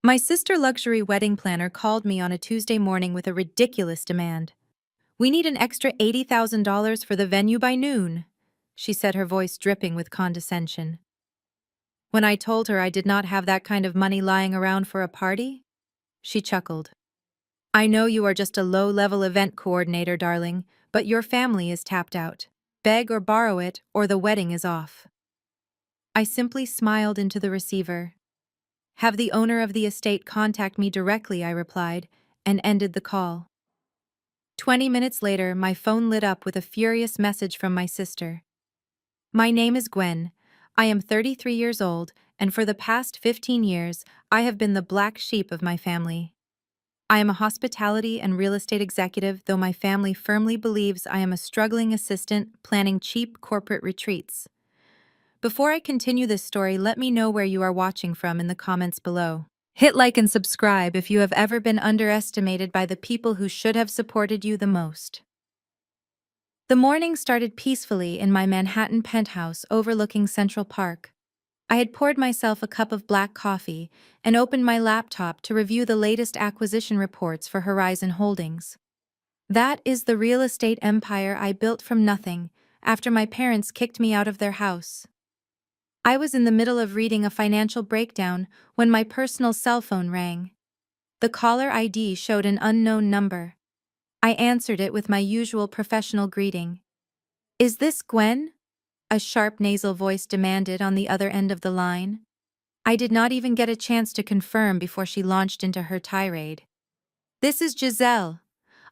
My sister luxury wedding planner called me on a Tuesday morning with a ridiculous demand. "We need an extra $80,000 for the venue by noon," she said, her voice dripping with condescension. When I told her I did not have that kind of money lying around for a party, she chuckled. "I know you are just a low-level event coordinator, darling, but your family is tapped out. Beg or borrow it, or the wedding is off." I simply smiled into the receiver. "Have the owner of the estate contact me directly," I replied, and ended the call. 20 minutes later, my phone lit up with a furious message from my sister. "My name is Gwen. I am 33 years old, and for the past 15 years, I have been the black sheep of my family. I am a hospitality and real estate executive, though my family firmly believes I am a struggling assistant planning cheap corporate retreats." Before I continue this story, let me know where you are watching from in the comments below. Hit like and subscribe if you have ever been underestimated by the people who should have supported you the most. The morning started peacefully in my Manhattan penthouse overlooking Central Park. I had poured myself a cup of black coffee and opened my laptop to review the latest acquisition reports for Horizon Holdings. That is the real estate empire I built from nothing after my parents kicked me out of their house. I was in the middle of reading a financial breakdown when my personal cell phone rang. The caller ID showed an unknown number. I answered it with my usual professional greeting. "Is this Gwen?" a sharp nasal voice demanded on the other end of the line. I did not even get a chance to confirm before she launched into her tirade. "This is Giselle.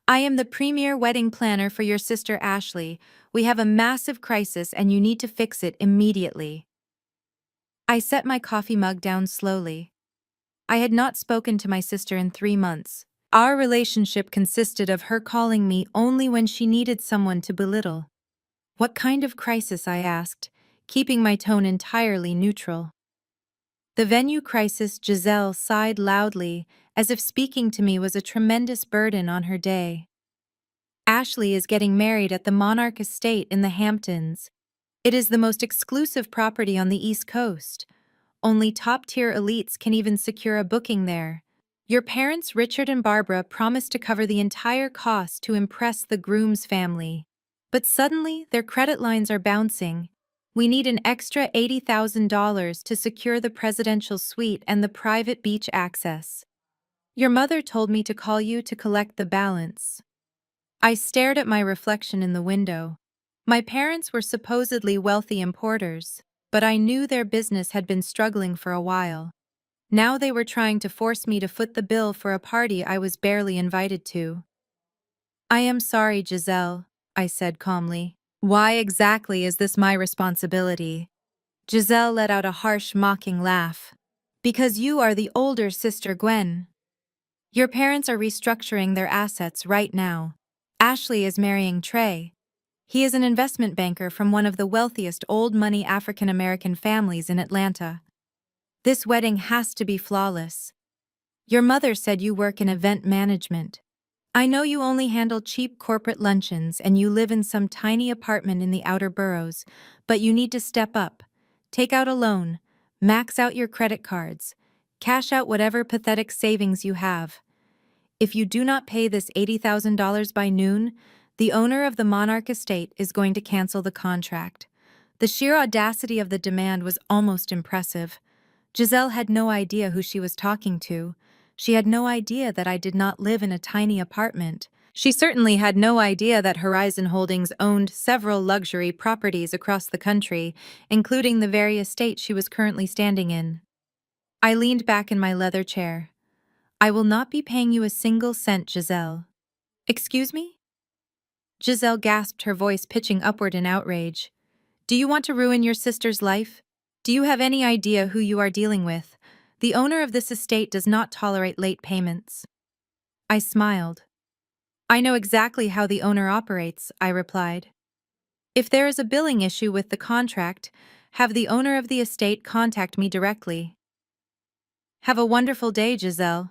I am the premier wedding planner for your sister Ashley. We have a massive crisis and you need to fix it immediately." I set my coffee mug down slowly. I had not spoken to my sister in 3 months. Our relationship consisted of her calling me only when she needed someone to belittle. "What kind of crisis?" I asked, keeping my tone entirely neutral. "The venue crisis." Giselle sighed loudly, as if speaking to me was a tremendous burden on her day. "Ashley is getting married at the Monarch Estate in the Hamptons. It is the most exclusive property on the East Coast. Only top-tier elites can even secure a booking there. Your parents, Richard and Barbara, promised to cover the entire cost to impress the groom's family. But suddenly, their credit lines are bouncing. We need an extra $80,000 to secure the presidential suite and the private beach access. Your mother told me to call you to collect the balance." I stared at my reflection in the window. My parents were supposedly wealthy importers, but I knew their business had been struggling for a while. Now they were trying to force me to foot the bill for a party I was barely invited to. "I am sorry, Giselle," I said calmly. "Why exactly is this my responsibility?" Giselle let out a harsh, mocking laugh. "Because you are the older sister, Gwen. Your parents are restructuring their assets right now. Ashley is marrying Trey. He is an investment banker from one of the wealthiest old-money African-American families in Atlanta. This wedding has to be flawless. Your mother said you work in event management. I know you only handle cheap corporate luncheons and you live in some tiny apartment in the outer boroughs, but you need to step up. Take out a loan, max out your credit cards, cash out whatever pathetic savings you have. If you do not pay this $80,000 by noon, the owner of the Monarch Estate is going to cancel the contract." The sheer audacity of the demand was almost impressive. Giselle had no idea who she was talking to. She had no idea that I did not live in a tiny apartment. She certainly had no idea that Horizon Holdings owned several luxury properties across the country, including the very estate she was currently standing in. I leaned back in my leather chair. "I will not be paying you a single cent, Giselle." "Excuse me?" Giselle gasped, her voice pitching upward in outrage. "Do you want to ruin your sister's life? Do you have any idea who you are dealing with? The owner of this estate does not tolerate late payments." I smiled. "I know exactly how the owner operates," I replied. "If there is a billing issue with the contract, have the owner of the estate contact me directly." "Have a wonderful day, Giselle."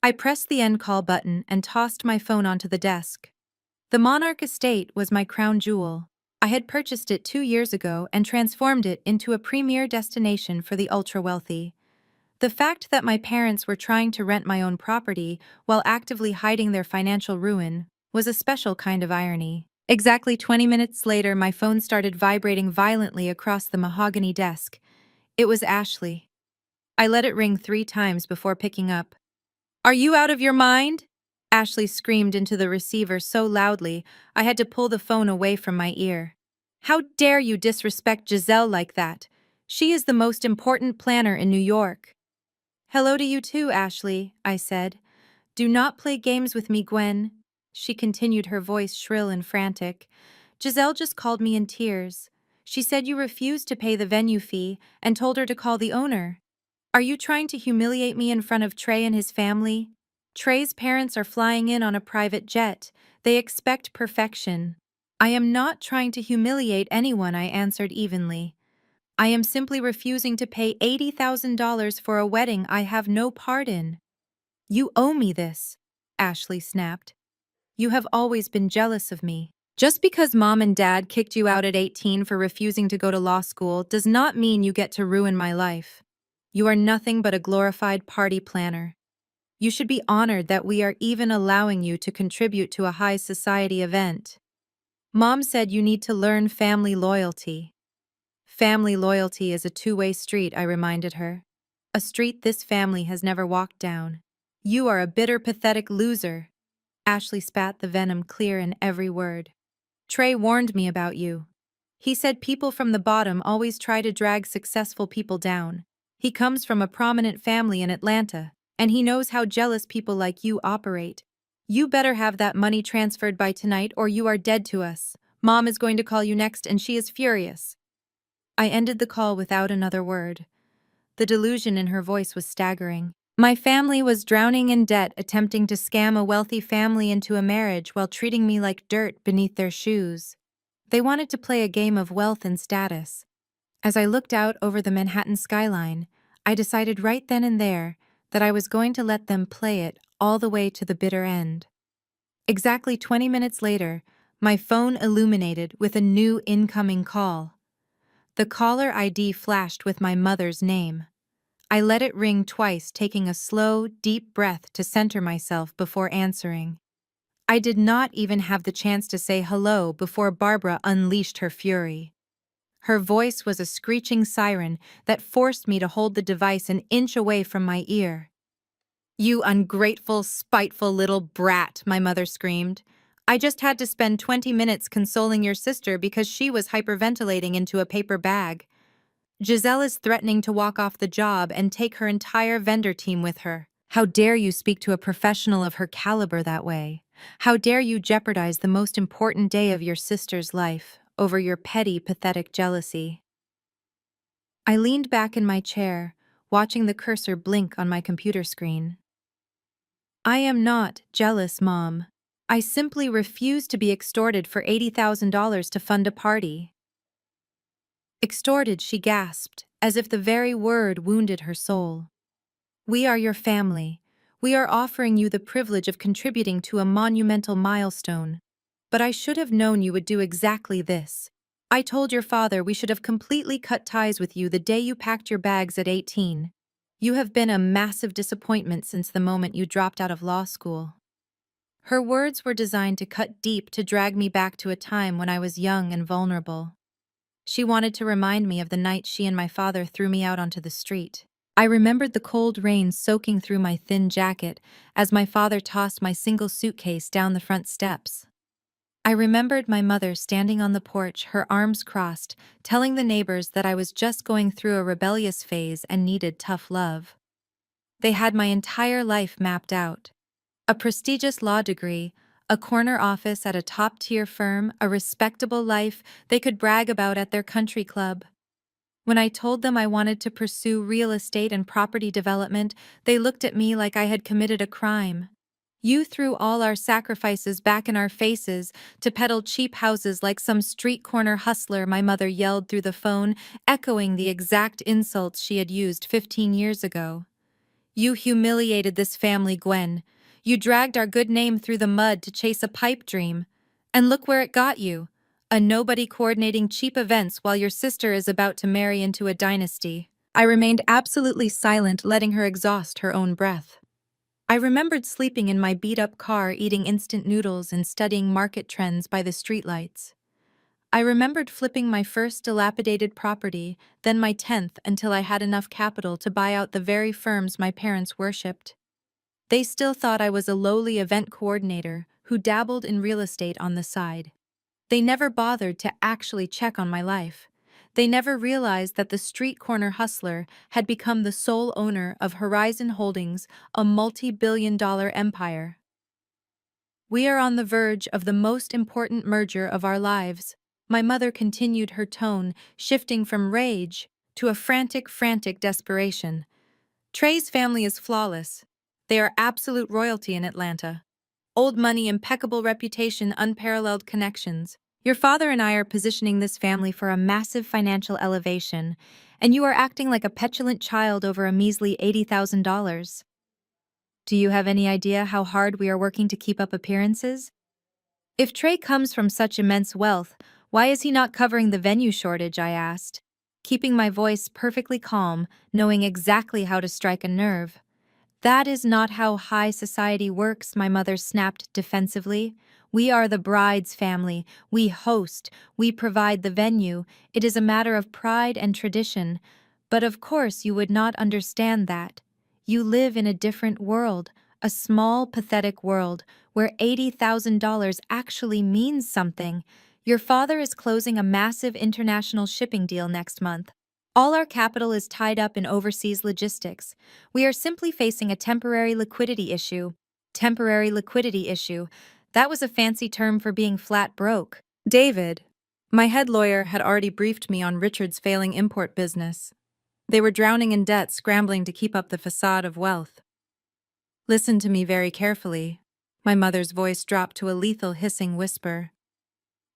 I pressed the end call button and tossed my phone onto the desk. The Monarch Estate was my crown jewel. I had purchased it 2 years ago and transformed it into a premier destination for the ultra-wealthy. The fact that my parents were trying to rent my own property while actively hiding their financial ruin was a special kind of irony. Exactly 20 minutes later, my phone started vibrating violently across the mahogany desk. It was Ashley. I let it ring 3 times before picking up. "Are you out of your mind?" Ashley screamed into the receiver so loudly, I had to pull the phone away from my ear. "How dare you disrespect Giselle like that? She is the most important planner in New York." "Hello to you too, Ashley," I said. "Do not play games with me, Gwen." She continued, her voice shrill and frantic. "Giselle just called me in tears. She said you refused to pay the venue fee and told her to call the owner. Are you trying to humiliate me in front of Trey and his family? Trey's parents are flying in on a private jet. They expect perfection." "I am not trying to humiliate anyone," I answered evenly. "I am simply refusing to pay $80,000 for a wedding I have no part in." "You owe me this," Ashley snapped. "You have always been jealous of me. Just because mom and dad kicked you out at 18 for refusing to go to law school does not mean you get to ruin my life. You are nothing but a glorified party planner. You should be honored that we are even allowing you to contribute to a high society event. Mom said you need to learn family loyalty." "Family loyalty is a two-way street," I reminded her. "A street this family has never walked down. You are a bitter, pathetic loser." Ashley spat the venom clear in every word. "Trey warned me about you. He said people from the bottom always try to drag successful people down. He comes from a prominent family in Atlanta, and he knows how jealous people like you operate. You better have that money transferred by tonight or you are dead to us. Mom is going to call you next and she is furious." I ended the call without another word. The delusion in her voice was staggering. My family was drowning in debt, attempting to scam a wealthy family into a marriage while treating me like dirt beneath their shoes. They wanted to play a game of wealth and status. As I looked out over the Manhattan skyline, I decided right then and there that I was going to let them play it all the way to the bitter end. Exactly 20 minutes later, my phone illuminated with a new incoming call. The caller ID flashed with my mother's name. I let it ring twice, taking a slow, deep breath to center myself before answering. I did not even have the chance to say hello before Barbara unleashed her fury. Her voice was a screeching siren that forced me to hold the device an inch away from my ear. "You ungrateful, spiteful little brat," my mother screamed. "I just had to spend 20 minutes consoling your sister because she was hyperventilating into a paper bag. Giselle is threatening to walk off the job and take her entire vendor team with her. How dare you speak to a professional of her caliber that way? How dare you jeopardize the most important day of your sister's life over your petty, pathetic jealousy?" I leaned back in my chair, watching the cursor blink on my computer screen. "I am not jealous, Mom. I simply refuse to be extorted for $80,000 to fund a party." "Extorted," she gasped, as if the very word wounded her soul. "We are your family. We are offering you the privilege of contributing to a monumental milestone. But I should have known you would do exactly this. I told your father we should have completely cut ties with you the day you packed your bags at 18. You have been a massive disappointment since the moment you dropped out of law school." Her words were designed to cut deep, to drag me back to a time when I was young and vulnerable. She wanted to remind me of the night she and my father threw me out onto the street. I remembered the cold rain soaking through my thin jacket as my father tossed my single suitcase down the front steps. I remembered my mother standing on the porch, her arms crossed, telling the neighbors that I was just going through a rebellious phase and needed tough love. They had my entire life mapped out. A prestigious law degree, a corner office at a top-tier firm, a respectable life they could brag about at their country club. When I told them I wanted to pursue real estate and property development, they looked at me like I had committed a crime. "You threw all our sacrifices back in our faces to peddle cheap houses like some street corner hustler," my mother yelled through the phone, echoing the exact insults she had used 15 years ago. "You humiliated this family, Gwen. You dragged our good name through the mud to chase a pipe dream. And look where it got you. A nobody coordinating cheap events while your sister is about to marry into a dynasty." I remained absolutely silent, letting her exhaust her own breath. I remembered sleeping in my beat-up car, eating instant noodles and studying market trends by the streetlights. I remembered flipping my first dilapidated property, then my 10th, until I had enough capital to buy out the very firms my parents worshipped. They still thought I was a lowly event coordinator who dabbled in real estate on the side. They never bothered to actually check on my life. They never realized that the street corner hustler had become the sole owner of Horizon Holdings, a multi-billion-dollar empire. We are on the verge of the most important merger of our lives. My mother continued, her tone shifting from rage to a frantic desperation. Trey's family is flawless. They are absolute royalty in Atlanta. Old money, impeccable reputation, unparalleled connections. Your father and I are positioning this family for a massive financial elevation, and you are acting like a petulant child over a measly $80,000. Do you have any idea how hard we are working to keep up appearances? If Trey comes from such immense wealth, why is he not covering the venue shortage? I asked, keeping my voice perfectly calm, knowing exactly how to strike a nerve. That is not how high society works, my mother snapped defensively. We are the bride's family. We host. We provide the venue. It is a matter of pride and tradition. But of course you would not understand that. You live in a different world, a small, pathetic world, where $80,000 actually means something. Your father is closing a massive international shipping deal next month. All our capital is tied up in overseas logistics. We are simply facing a temporary liquidity issue. Temporary liquidity issue. That was a fancy term for being flat broke. David, my head lawyer, had already briefed me on Richard's failing import business. They were drowning in debt, scrambling to keep up the facade of wealth. Listen to me very carefully. My mother's voice dropped to a lethal hissing whisper.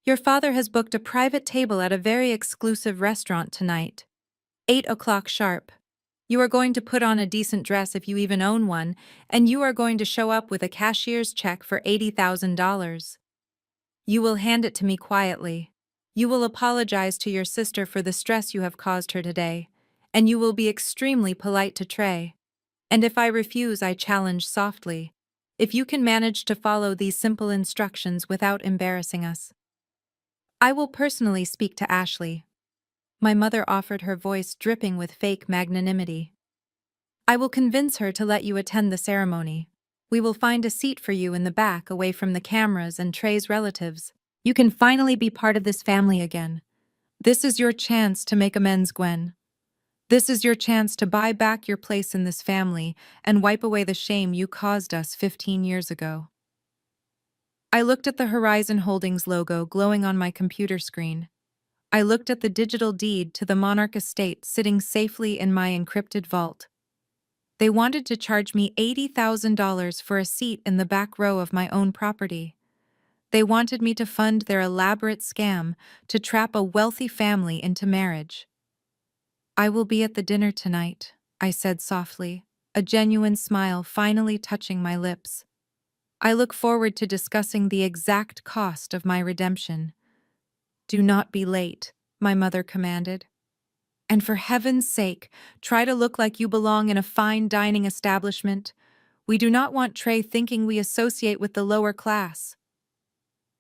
Your father has booked a private table at a very exclusive restaurant tonight. 8 o'clock sharp. You are going to put on a decent dress if you even own one, and you are going to show up with a cashier's check for $80,000. You will hand it to me quietly. You will apologize to your sister for the stress you have caused her today, and you will be extremely polite to Trey. And if I refuse, I challenge softly. If you can manage to follow these simple instructions without embarrassing us, I will personally speak to Ashley. My mother offered, her voice dripping with fake magnanimity. I will convince her to let you attend the ceremony. We will find a seat for you in the back, away from the cameras and Trey's relatives. You can finally be part of this family again. This is your chance to make amends, Gwen. This is your chance to buy back your place in this family and wipe away the shame you caused us 15 years ago. I looked at the Horizon Holdings logo glowing on my computer screen. I looked at the digital deed to the Monarch estate sitting safely in my encrypted vault. They wanted to charge me $80,000 for a seat in the back row of my own property. They wanted me to fund their elaborate scam to trap a wealthy family into marriage. I will be at the dinner tonight, I said softly, a genuine smile finally touching my lips. I look forward to discussing the exact cost of my redemption. Do not be late, my mother commanded. And for heaven's sake, try to look like you belong in a fine dining establishment. We do not want Trey thinking we associate with the lower class.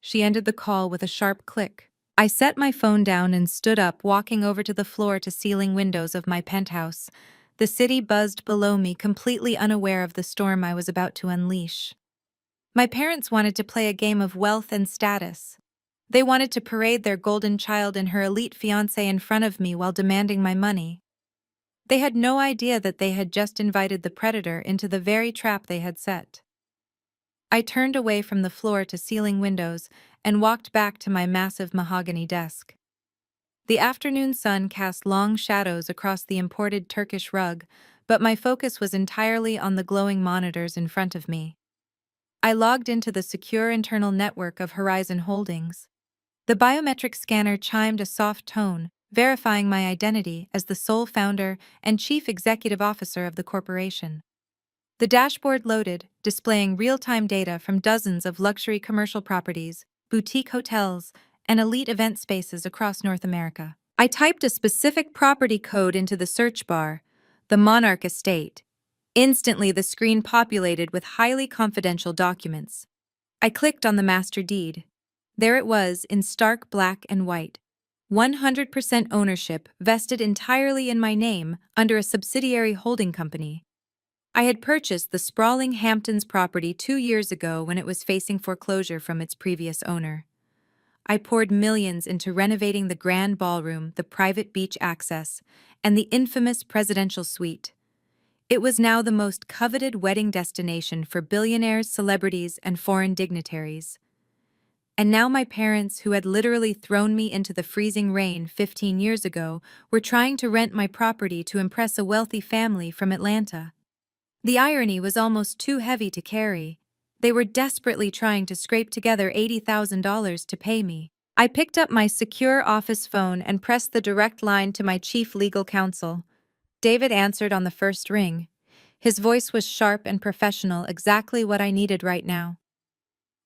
She ended the call with a sharp click. I set my phone down and stood up, walking over to the floor-to-ceiling windows of my penthouse. The city buzzed below me, completely unaware of the storm I was about to unleash. My parents wanted to play a game of wealth and status. They wanted to parade their golden child and her elite fiancé in front of me while demanding my money. They had no idea that they had just invited the predator into the very trap they had set. I turned away from the floor-to-ceiling windows and walked back to my massive mahogany desk. The afternoon sun cast long shadows across the imported Turkish rug, but my focus was entirely on the glowing monitors in front of me. I logged into the secure internal network of Horizon Holdings. The biometric scanner chimed a soft tone, verifying my identity as the sole founder and chief executive officer of the corporation. The dashboard loaded, displaying real-time data from dozens of luxury commercial properties, boutique hotels, and elite event spaces across North America. I typed a specific property code into the search bar, the Monarch Estate. Instantly, the screen populated with highly confidential documents. I clicked on the master deed. There it was in stark black and white. 100% ownership vested entirely in my name under a subsidiary holding company. I had purchased the sprawling Hamptons property 2 years ago when it was facing foreclosure from its previous owner. I poured millions into renovating the grand ballroom, the private beach access, and the infamous presidential suite. It was now the most coveted wedding destination for billionaires, celebrities, and foreign dignitaries. And now my parents, who had literally thrown me into the freezing rain 15 years ago, were trying to rent my property to impress a wealthy family from Atlanta. The irony was almost too heavy to carry. They were desperately trying to scrape together $80,000 to pay me. I picked up my secure office phone and pressed the direct line to my chief legal counsel. David answered on the first ring. His voice was sharp and professional, exactly what I needed right now.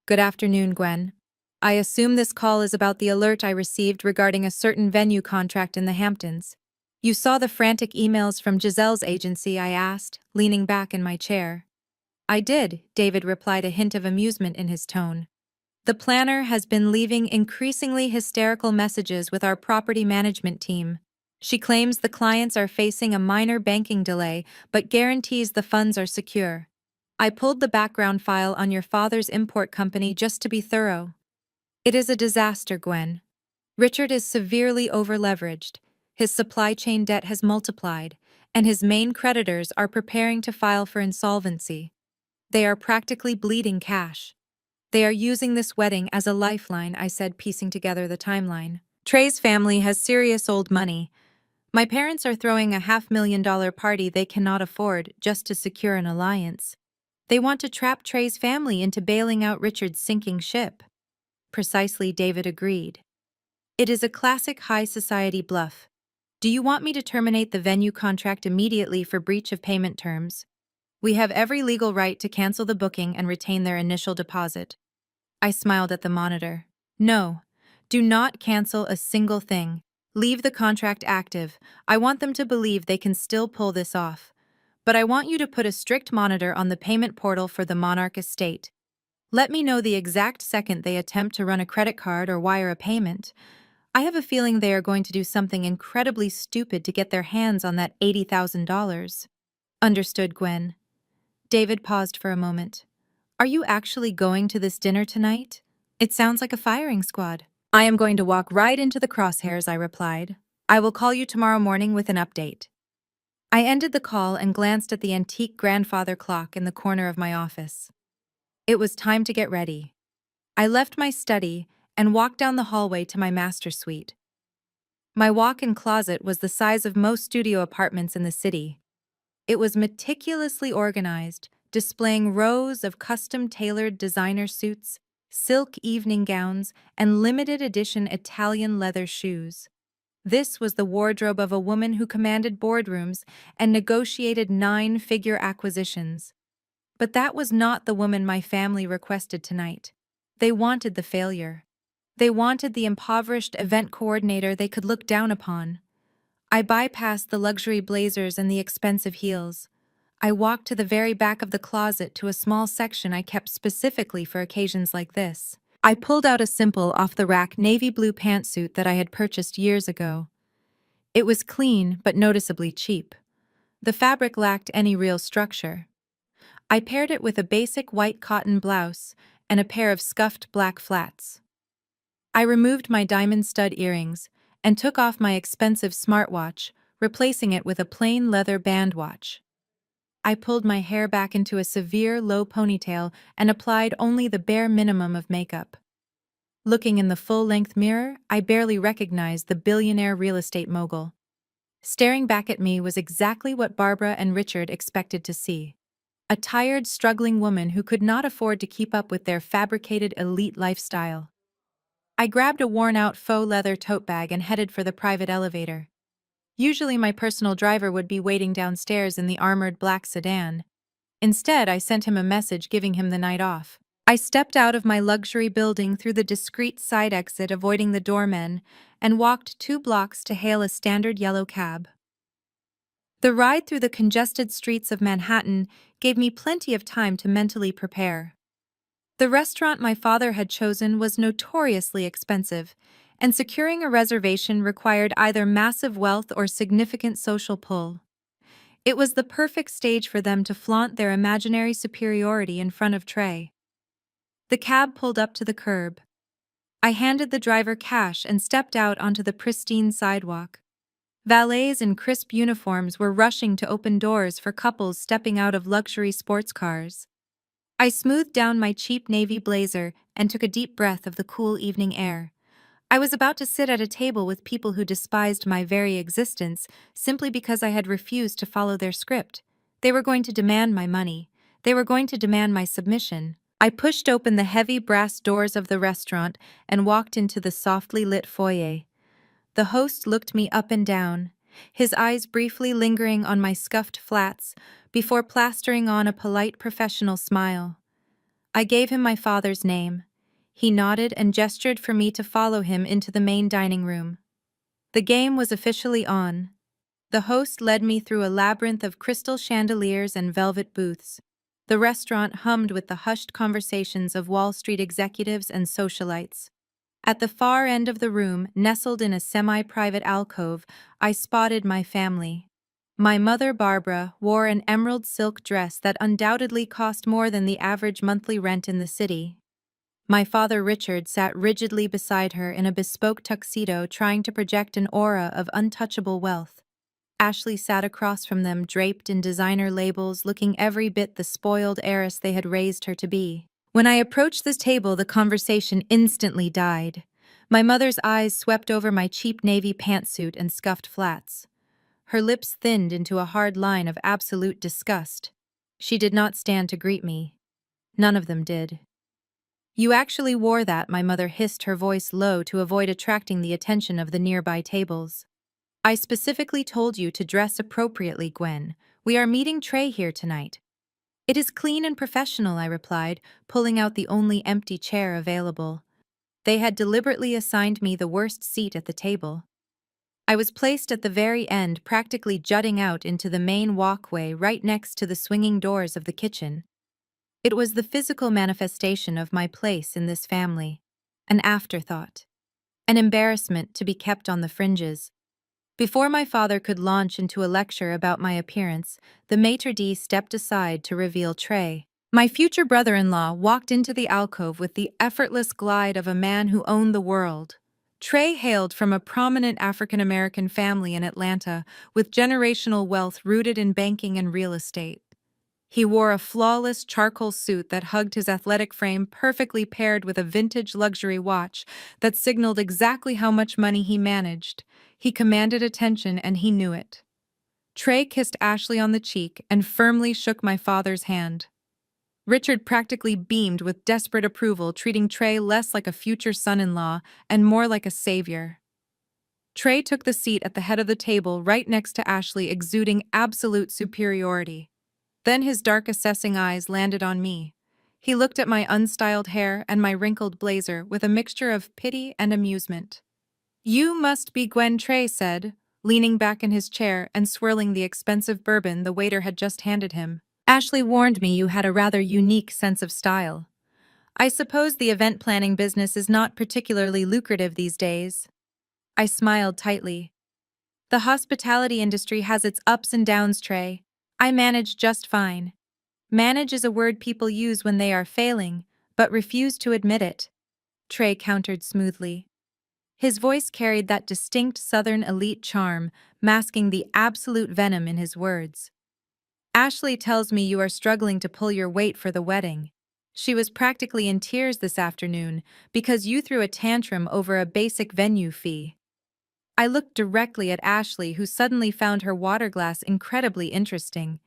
Good afternoon, Gwen. I assume this call is about the alert I received regarding a certain venue contract in the Hamptons. You saw the frantic emails from Giselle's agency, I asked, leaning back in my chair. I did, David replied, a hint of amusement in his tone. The planner has been leaving increasingly hysterical messages with our property management team. She claims the clients are facing a minor banking delay, but guarantees the funds are secure. I pulled the background file on your father's import company just to be thorough. It is a disaster, Gwen. Richard is severely over-leveraged. His supply chain debt has multiplied, and his main creditors are preparing to file for insolvency. They are practically bleeding cash. They are using this wedding as a lifeline, I said, piecing together the timeline. Trey's family has serious old money. My parents are throwing a $500,000 party they cannot afford just to secure an alliance. They want to trap Trey's family into bailing out Richard's sinking ship. Precisely, David agreed. It is a classic high society bluff. Do you want me to terminate the venue contract immediately for breach of payment terms? We have every legal right to cancel the booking and retain their initial deposit. I smiled at the monitor. No, do not cancel a single thing. Leave the contract active. I want them to believe they can still pull this off. But I want you to put a strict monitor on the payment portal for the Monarch Estate. Let me know the exact second they attempt to run a credit card or wire a payment. I have a feeling they are going to do something incredibly stupid to get their hands on that $80,000. Understood, Gwen. David paused for a moment. Are you actually going to this dinner tonight? It sounds like a firing squad. I am going to walk right into the crosshairs, I replied. I will call you tomorrow morning with an update. I ended the call and glanced at the antique grandfather clock in the corner of my office. It was time to get ready. I left my study and walked down the hallway to my master suite. My walk-in closet was the size of most studio apartments in the city. It was meticulously organized, displaying rows of custom-tailored designer suits, silk evening gowns, and limited-edition Italian leather shoes. This was the wardrobe of a woman who commanded boardrooms and negotiated 9-figure acquisitions. But that was not the woman my family requested tonight. They wanted the failure. They wanted the impoverished event coordinator they could look down upon. I bypassed the luxury blazers and the expensive heels. I walked to the very back of the closet to a small section I kept specifically for occasions like this. I pulled out a simple, off-the-rack navy blue pantsuit that I had purchased years ago. It was clean but noticeably cheap. The fabric lacked any real structure. I paired it with a basic white cotton blouse and a pair of scuffed black flats. I removed my diamond stud earrings and took off my expensive smartwatch, replacing it with a plain leather band watch. I pulled my hair back into a severe low ponytail and applied only the bare minimum of makeup. Looking in the full-length mirror, I barely recognized the billionaire real estate mogul. Staring back at me was exactly what Barbara and Richard expected to see. A tired, struggling woman who could not afford to keep up with their fabricated elite lifestyle. I grabbed a worn-out faux leather tote bag and headed for the private elevator. Usually my personal driver would be waiting downstairs in the armored black sedan. Instead, I sent him a message giving him the night off. I stepped out of my luxury building through the discreet side exit, avoiding the doormen, and walked 2 blocks to hail a standard yellow cab. The ride through the congested streets of Manhattan gave me plenty of time to mentally prepare. The restaurant my father had chosen was notoriously expensive, and securing a reservation required either massive wealth or significant social pull. It was the perfect stage for them to flaunt their imaginary superiority in front of Trey. The cab pulled up to the curb. I handed the driver cash and stepped out onto the pristine sidewalk. Valets in crisp uniforms were rushing to open doors for couples stepping out of luxury sports cars. I smoothed down my cheap navy blazer and took a deep breath of the cool evening air. I was about to sit at a table with people who despised my very existence simply because I had refused to follow their script. They were going to demand my money. They were going to demand my submission. I pushed open the heavy brass doors of the restaurant and walked into the softly lit foyer. The host looked me up and down, his eyes briefly lingering on my scuffed flats before plastering on a polite professional smile. I gave him my father's name. He nodded and gestured for me to follow him into the main dining room. The game was officially on. The host led me through a labyrinth of crystal chandeliers and velvet booths. The restaurant hummed with the hushed conversations of Wall Street executives and socialites. At the far end of the room, nestled in a semi-private alcove, I spotted my family. My mother, Barbara, wore an emerald silk dress that undoubtedly cost more than the average monthly rent in the city. My father, Richard, sat rigidly beside her in a bespoke tuxedo, trying to project an aura of untouchable wealth. Ashley sat across from them, draped in designer labels, looking every bit the spoiled heiress they had raised her to be. When I approached the table, the conversation instantly died. My mother's eyes swept over my cheap navy pantsuit and scuffed flats. Her lips thinned into a hard line of absolute disgust. She did not stand to greet me. None of them did. "You actually wore that," my mother hissed, her voice low to avoid attracting the attention of the nearby tables. "I specifically told you to dress appropriately, Gwen. We are meeting Trey here tonight." "It is clean and professional," I replied, pulling out the only empty chair available. They had deliberately assigned me the worst seat at the table. I was placed at the very end, practically jutting out into the main walkway right next to the swinging doors of the kitchen. It was the physical manifestation of my place in this family. An afterthought. An embarrassment to be kept on the fringes. Before my father could launch into a lecture about my appearance, the maitre d' stepped aside to reveal Trey. My future brother-in-law walked into the alcove with the effortless glide of a man who owned the world. Trey hailed from a prominent African-American family in Atlanta with generational wealth rooted in banking and real estate. He wore a flawless charcoal suit that hugged his athletic frame, perfectly paired with a vintage luxury watch that signaled exactly how much money he managed. He commanded attention, and he knew it. Trey kissed Ashley on the cheek and firmly shook my father's hand. Richard practically beamed with desperate approval, treating Trey less like a future son-in-law and more like a savior. Trey took the seat at the head of the table right next to Ashley, exuding absolute superiority. Then his dark, assessing eyes landed on me. He looked at my unstyled hair and my wrinkled blazer with a mixture of pity and amusement. "You must be Gwen," Trey said, leaning back in his chair and swirling the expensive bourbon the waiter had just handed him. "Ashley warned me you had a rather unique sense of style. I suppose the event planning business is not particularly lucrative these days." I smiled tightly. "The hospitality industry has its ups and downs, Trey. I manage just fine." "Manage is a word people use when they are failing, but refuse to admit it," Trey countered smoothly. His voice carried that distinct Southern elite charm, masking the absolute venom in his words. "Ashley tells me you are struggling to pull your weight for the wedding. She was practically in tears this afternoon because you threw a tantrum over a basic venue fee." I looked directly at Ashley, who suddenly found her water glass incredibly interesting.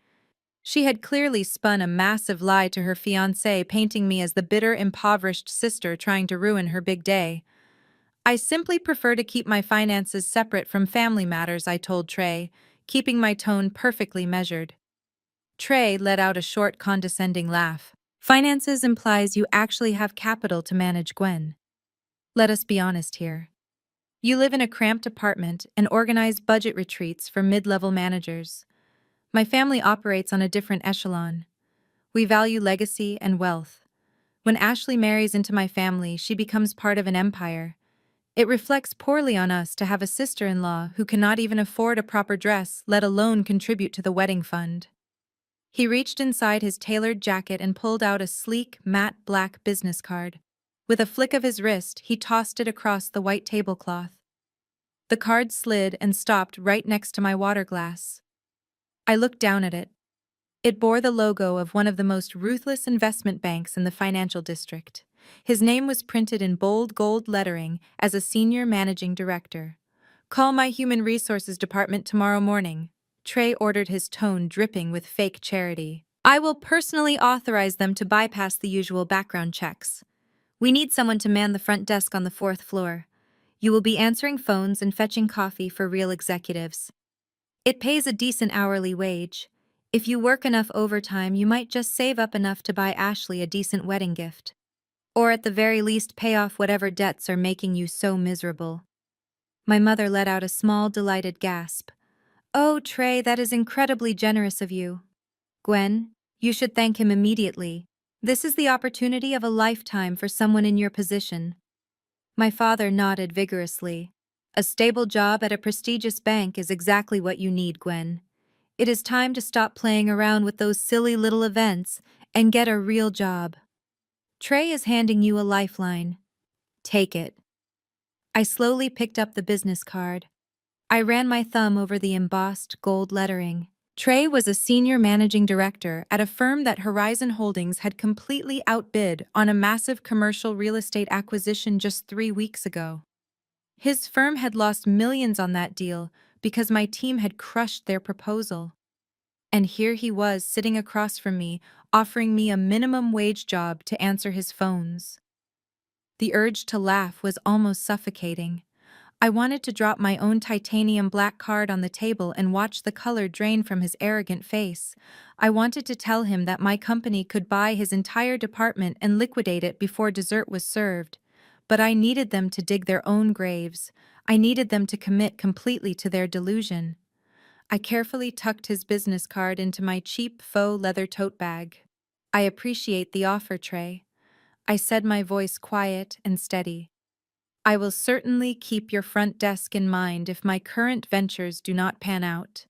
She had clearly spun a massive lie to her fiancé, painting me as the bitter, impoverished sister trying to ruin her big day. "I simply prefer to keep my finances separate from family matters," I told Trey, keeping my tone perfectly measured. Trey let out a short, condescending laugh. Finances implies you actually have capital to manage, Gwen. Let us be honest here. You live in a cramped apartment and organize budget retreats for mid-level managers. My family operates on a different echelon. We value legacy and wealth. When Ashley marries into my family, she becomes part of an empire. It reflects poorly on us to have a sister-in-law who cannot even afford a proper dress, let alone contribute to the wedding fund. He reached inside his tailored jacket and pulled out a sleek, matte black business card. With a flick of his wrist, he tossed it across the white tablecloth. The card slid and stopped right next to my water glass. I looked down at it. It bore the logo of one of the most ruthless investment banks in the financial district. His name was printed in bold gold lettering as a senior managing director. "Call my human resources department tomorrow morning," Trey ordered, his tone dripping with fake charity. "I will personally authorize them to bypass the usual background checks. We need someone to man the front desk on the 4th floor. You will be answering phones and fetching coffee for real executives. It pays a decent hourly wage. If you work enough overtime, you might just save up enough to buy Ashley a decent wedding gift. Or at the very least pay off whatever debts are making you so miserable." My mother let out a small, delighted gasp. "Oh, Trey, that is incredibly generous of you. Gwen, you should thank him immediately. This is the opportunity of a lifetime for someone in your position." My father nodded vigorously. "A stable job at a prestigious bank is exactly what you need, Gwen. It is time to stop playing around with those silly little events and get a real job. Trey is handing you a lifeline. Take it." I slowly picked up the business card. I ran my thumb over the embossed gold lettering. Trey was a senior managing director at a firm that Horizon Holdings had completely outbid on a massive commercial real estate acquisition just 3 weeks ago. His firm had lost millions on that deal because my team had crushed their proposal. And here he was sitting across from me, offering me a minimum wage job to answer his phones. The urge to laugh was almost suffocating. I wanted to drop my own titanium black card on the table and watch the color drain from his arrogant face. I wanted to tell him that my company could buy his entire department and liquidate it before dessert was served. But I needed them to dig their own graves. I needed them to commit completely to their delusion. I carefully tucked his business card into my cheap faux leather tote bag. "I appreciate the offer, Trey," I said, my voice quiet and steady. "I will certainly keep your front desk in mind if my current ventures do not pan out."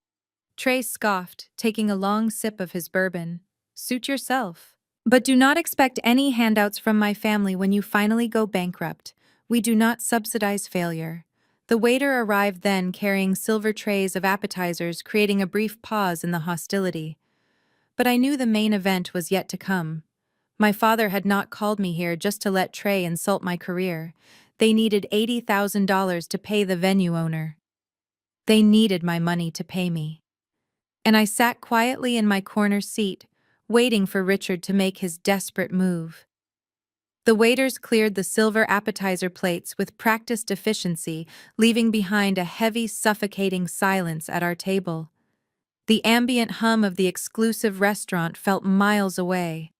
Trey scoffed, taking a long sip of his bourbon. "Suit yourself. But do not expect any handouts from my family when you finally go bankrupt. We do not subsidize failure." The waiter arrived then, carrying silver trays of appetizers, creating a brief pause in the hostility. But I knew the main event was yet to come. My father had not called me here just to let Trey insult my career. They needed $80,000 to pay the venue owner. They needed my money to pay me. And I sat quietly in my corner seat, waiting for Richard to make his desperate move. The waiters cleared the silver appetizer plates with practiced efficiency, leaving behind a heavy, suffocating silence at our table. The ambient hum of the exclusive restaurant felt miles away.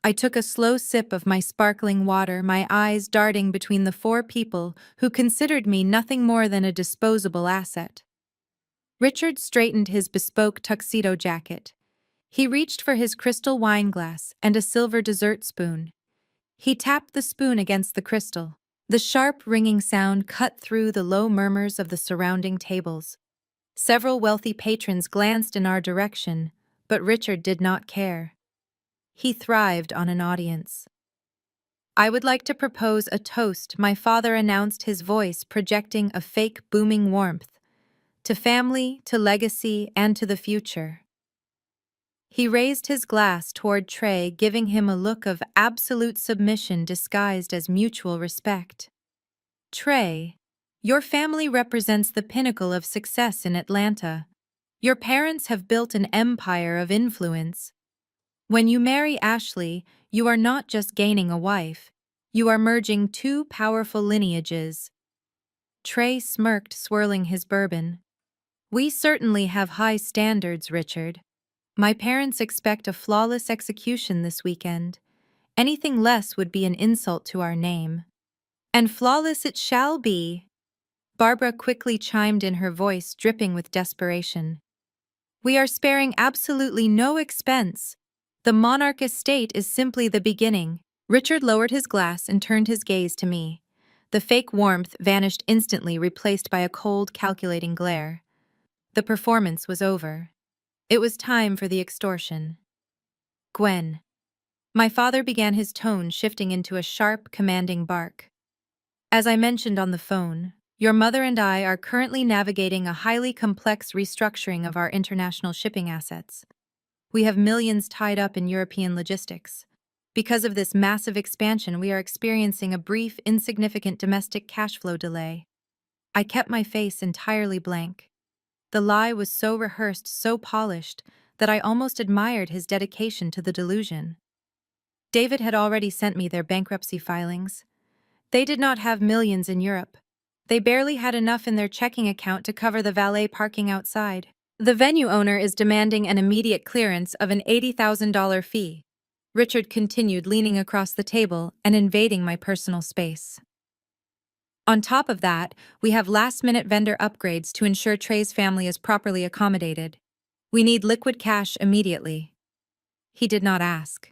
I took a slow sip of my sparkling water, my eyes darting between the 4 people who considered me nothing more than a disposable asset. Richard straightened his bespoke tuxedo jacket. He reached for his crystal wine glass and a silver dessert spoon. He tapped the spoon against the crystal. The sharp, ringing sound cut through the low murmurs of the surrounding tables. Several wealthy patrons glanced in our direction, but Richard did not care. He thrived on an audience. "I would like to propose a toast," my father announced, his voice projecting a fake booming warmth. "To family, to legacy, and to the future." He raised his glass toward Trey, giving him a look of absolute submission disguised as mutual respect. "Trey, your family represents the pinnacle of success in Atlanta. Your parents have built an empire of influence. When you marry Ashley, you are not just gaining a wife, you are merging 2 powerful lineages." Trey smirked, swirling his bourbon. "We certainly have high standards, Richard. My parents expect a flawless execution this weekend. Anything less would be an insult to our name. And flawless it shall be. Barbara quickly chimed in, her voice dripping with desperation. We are sparing absolutely no expense. The monarch estate is simply the beginning. Richard lowered his glass and turned his gaze to me. The fake warmth vanished instantly, replaced by a cold, calculating glare. The performance was over. It was time for the extortion. Gwen. My father began, his tone shifting into a sharp, commanding bark. As I mentioned on the phone, your mother and I are currently navigating a highly complex restructuring of our international shipping assets. We have millions tied up in European logistics. Because of this massive expansion, we are experiencing a brief, insignificant domestic cash flow delay. I kept my face entirely blank. The lie was so rehearsed, so polished, that I almost admired his dedication to the delusion. David had already sent me their bankruptcy filings. They did not have millions in Europe. They barely had enough in their checking account to cover the valet parking outside. The venue owner is demanding an immediate clearance of an $80,000 fee. Richard continued, leaning across the table and invading my personal space. On top of that, we have last-minute vendor upgrades to ensure Trey's family is properly accommodated. We need liquid cash immediately. He did not ask.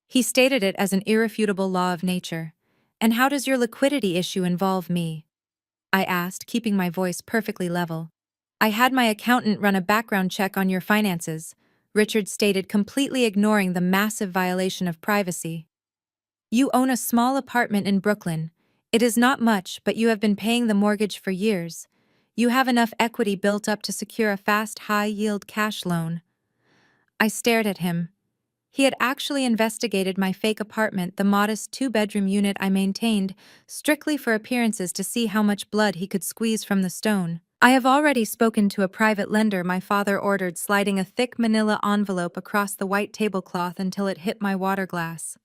He stated it as an irrefutable law of nature. And how does your liquidity issue involve me? I asked, keeping my voice perfectly level. I had my accountant run a background check on your finances, Richard stated, completely ignoring the massive violation of privacy. You own a small apartment in Brooklyn. It is not much, but you have been paying the mortgage for years. You have enough equity built up to secure a fast, high-yield cash loan. I stared at him. He had actually investigated my fake apartment, the modest two-bedroom unit I maintained, strictly for appearances, to see how much blood he could squeeze from the stone. I have already spoken to a private lender, my father ordered, sliding a thick manila envelope across the white tablecloth until it hit my water glass.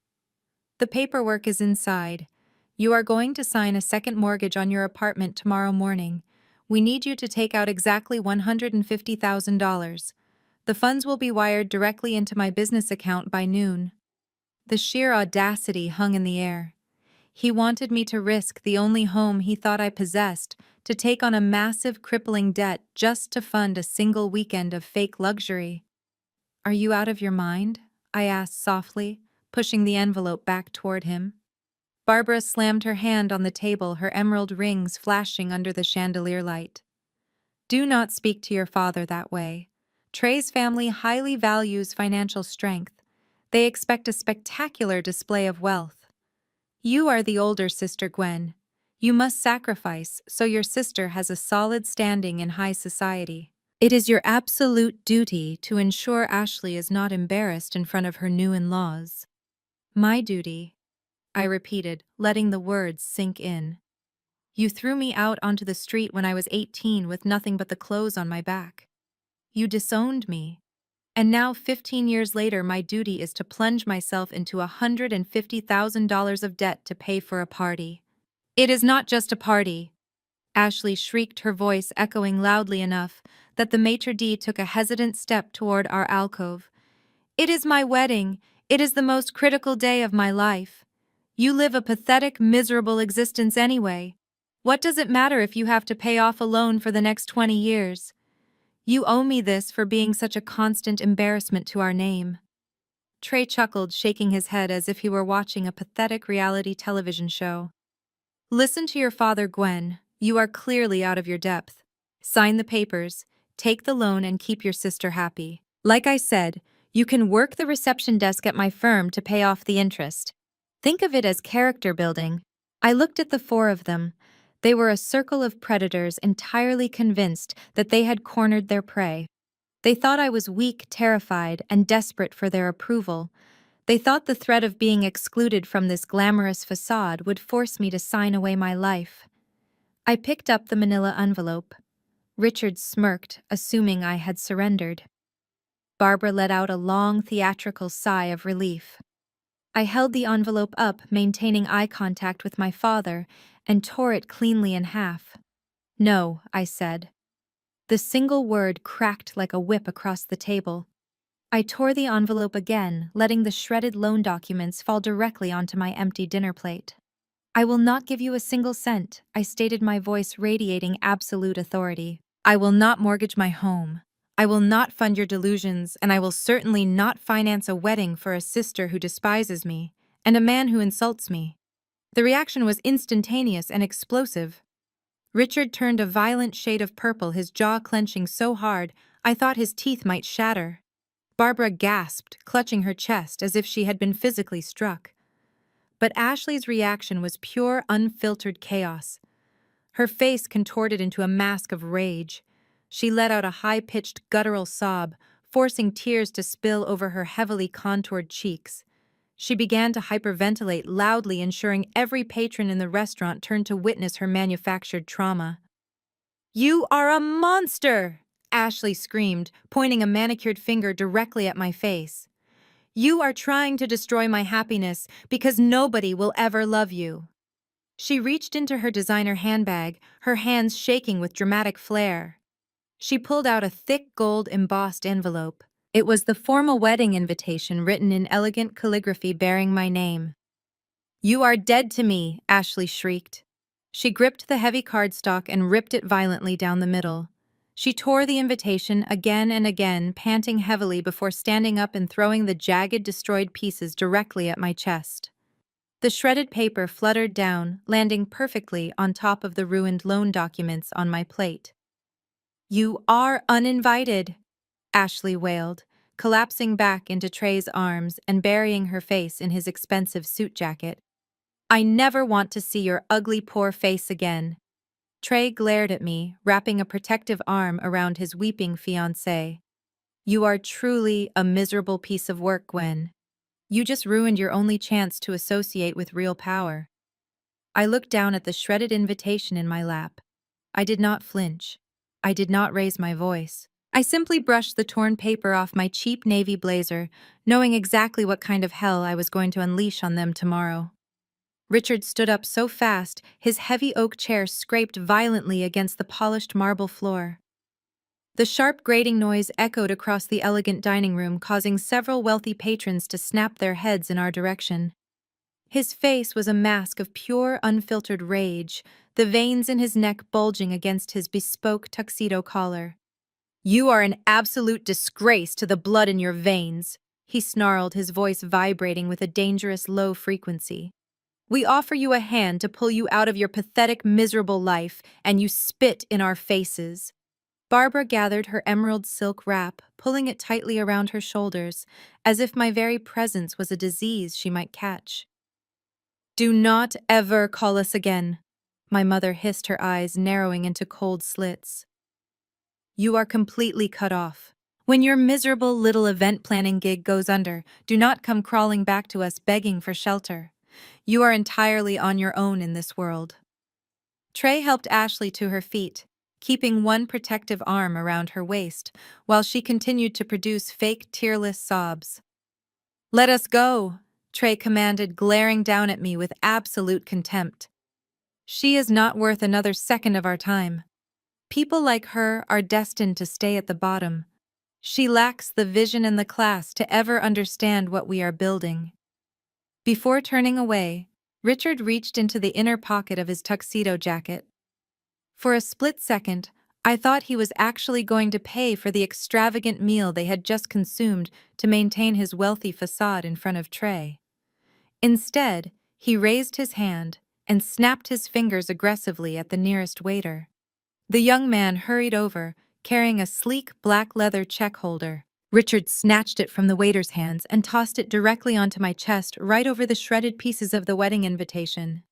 The paperwork is inside. You are going to sign a second mortgage on your apartment tomorrow morning. We need you to take out exactly $150,000. The funds will be wired directly into my business account by noon. The sheer audacity hung in the air. He wanted me to risk the only home he thought I possessed, to take on a massive, crippling debt just to fund a single weekend of fake luxury. Are you out of your mind? I asked softly, pushing the envelope back toward him. Barbara slammed her hand on the table, her emerald rings flashing under the chandelier light. Do not speak to your father that way. Trey's family highly values financial strength. They expect a spectacular display of wealth. You are the older sister, Gwen. You must sacrifice so your sister has a solid standing in high society. It is your absolute duty to ensure Ashley is not embarrassed in front of her new in-laws. My duty, I repeated, letting the words sink in. You threw me out onto the street when I was 18 with nothing but the clothes on my back. You disowned me. And now, 15 years later, my duty is to plunge myself into $150,000 of debt to pay for a party. It is not just a party, Ashley shrieked, her voice echoing loudly enough that the maitre d' took a hesitant step toward our alcove. It is my wedding. It is the most critical day of my life. You live a pathetic, miserable existence anyway. What does it matter if you have to pay off a loan for the next 20 years? You owe me this for being such a constant embarrassment to our name. Trey chuckled, shaking his head as if he were watching a pathetic reality television show. Listen to your father, Gwen. You are clearly out of your depth. Sign the papers, take the loan, and keep your sister happy. Like I said, you can work the reception desk at my firm to pay off the interest. Think of it as character building. I looked at the four of them. They were a circle of predators, entirely convinced that they had cornered their prey. They thought I was weak, terrified, and desperate for their approval. They thought the threat of being excluded from this glamorous facade would force me to sign away my life. I picked up the manila envelope. Richard smirked, assuming I had surrendered. Barbara let out a long, theatrical sigh of relief. I held the envelope up, maintaining eye contact with my father, and tore it cleanly in half. No, I said. The single word cracked like a whip across the table. I tore the envelope again, letting the shredded loan documents fall directly onto my empty dinner plate. I will not give you a single cent, I stated, my voice radiating absolute authority. I will not mortgage my home. I will not fund your delusions, and I will certainly not finance a wedding for a sister who despises me and a man who insults me. The reaction was instantaneous and explosive. Richard turned a violent shade of purple, his jaw clenching so hard I thought his teeth might shatter. Barbara gasped, clutching her chest as if she had been physically struck. But Ashley's reaction was pure, unfiltered chaos. Her face contorted into a mask of rage. She let out a high-pitched, guttural sob, forcing tears to spill over her heavily contoured cheeks. She began to hyperventilate loudly, ensuring every patron in the restaurant turned to witness her manufactured trauma. "You are a monster!" Ashley screamed, pointing a manicured finger directly at my face. "You are trying to destroy my happiness because nobody will ever love you." She reached into her designer handbag, her hands shaking with dramatic flair. She pulled out a thick gold embossed envelope. It was the formal wedding invitation written in elegant calligraphy bearing my name. "You are dead to me," Ashley shrieked. She gripped the heavy cardstock and ripped it violently down the middle. She tore the invitation again and again, panting heavily before standing up and throwing the jagged, destroyed pieces directly at my chest. The shredded paper fluttered down, landing perfectly on top of the ruined loan documents on my plate. "You are uninvited," Ashley wailed, collapsing back into Trey's arms and burying her face in his expensive suit jacket. "I never want to see your ugly, poor face again." Trey glared at me, wrapping a protective arm around his weeping fiancée. "You are truly a miserable piece of work, Gwen. You just ruined your only chance to associate with real power." I looked down at the shredded invitation in my lap. I did not flinch. I did not raise my voice. I simply brushed the torn paper off my cheap navy blazer, knowing exactly what kind of hell I was going to unleash on them tomorrow. Richard stood up so fast, his heavy oak chair scraped violently against the polished marble floor. The sharp grating noise echoed across the elegant dining room, causing several wealthy patrons to snap their heads in our direction. His face was a mask of pure, unfiltered rage, the veins in his neck bulging against his bespoke tuxedo collar. "You are an absolute disgrace to the blood in your veins," he snarled, his voice vibrating with a dangerous low frequency. "We offer you a hand to pull you out of your pathetic, miserable life, and you spit in our faces." Barbara gathered her emerald silk wrap, pulling it tightly around her shoulders, as if my very presence was a disease she might catch. "Do not ever call us again," my mother hissed, her eyes narrowing into cold slits. "You are completely cut off. When your miserable little event planning gig goes under, do not come crawling back to us begging for shelter. You are entirely on your own in this world." Trey helped Ashley to her feet, keeping one protective arm around her waist, while she continued to produce fake, tearless sobs. "Let us go," Trey commanded, glaring down at me with absolute contempt. "She is not worth another second of our time. People like her are destined to stay at the bottom. She lacks the vision and the class to ever understand what we are building." Before turning away, Richard reached into the inner pocket of his tuxedo jacket. For a split second, I thought he was actually going to pay for the extravagant meal they had just consumed to maintain his wealthy facade in front of Trey. Instead, he raised his hand and snapped his fingers aggressively at the nearest waiter. The young man hurried over, carrying a sleek black leather check holder. Richard snatched it from the waiter's hands and tossed it directly onto my chest, right over the shredded pieces of the wedding invitation.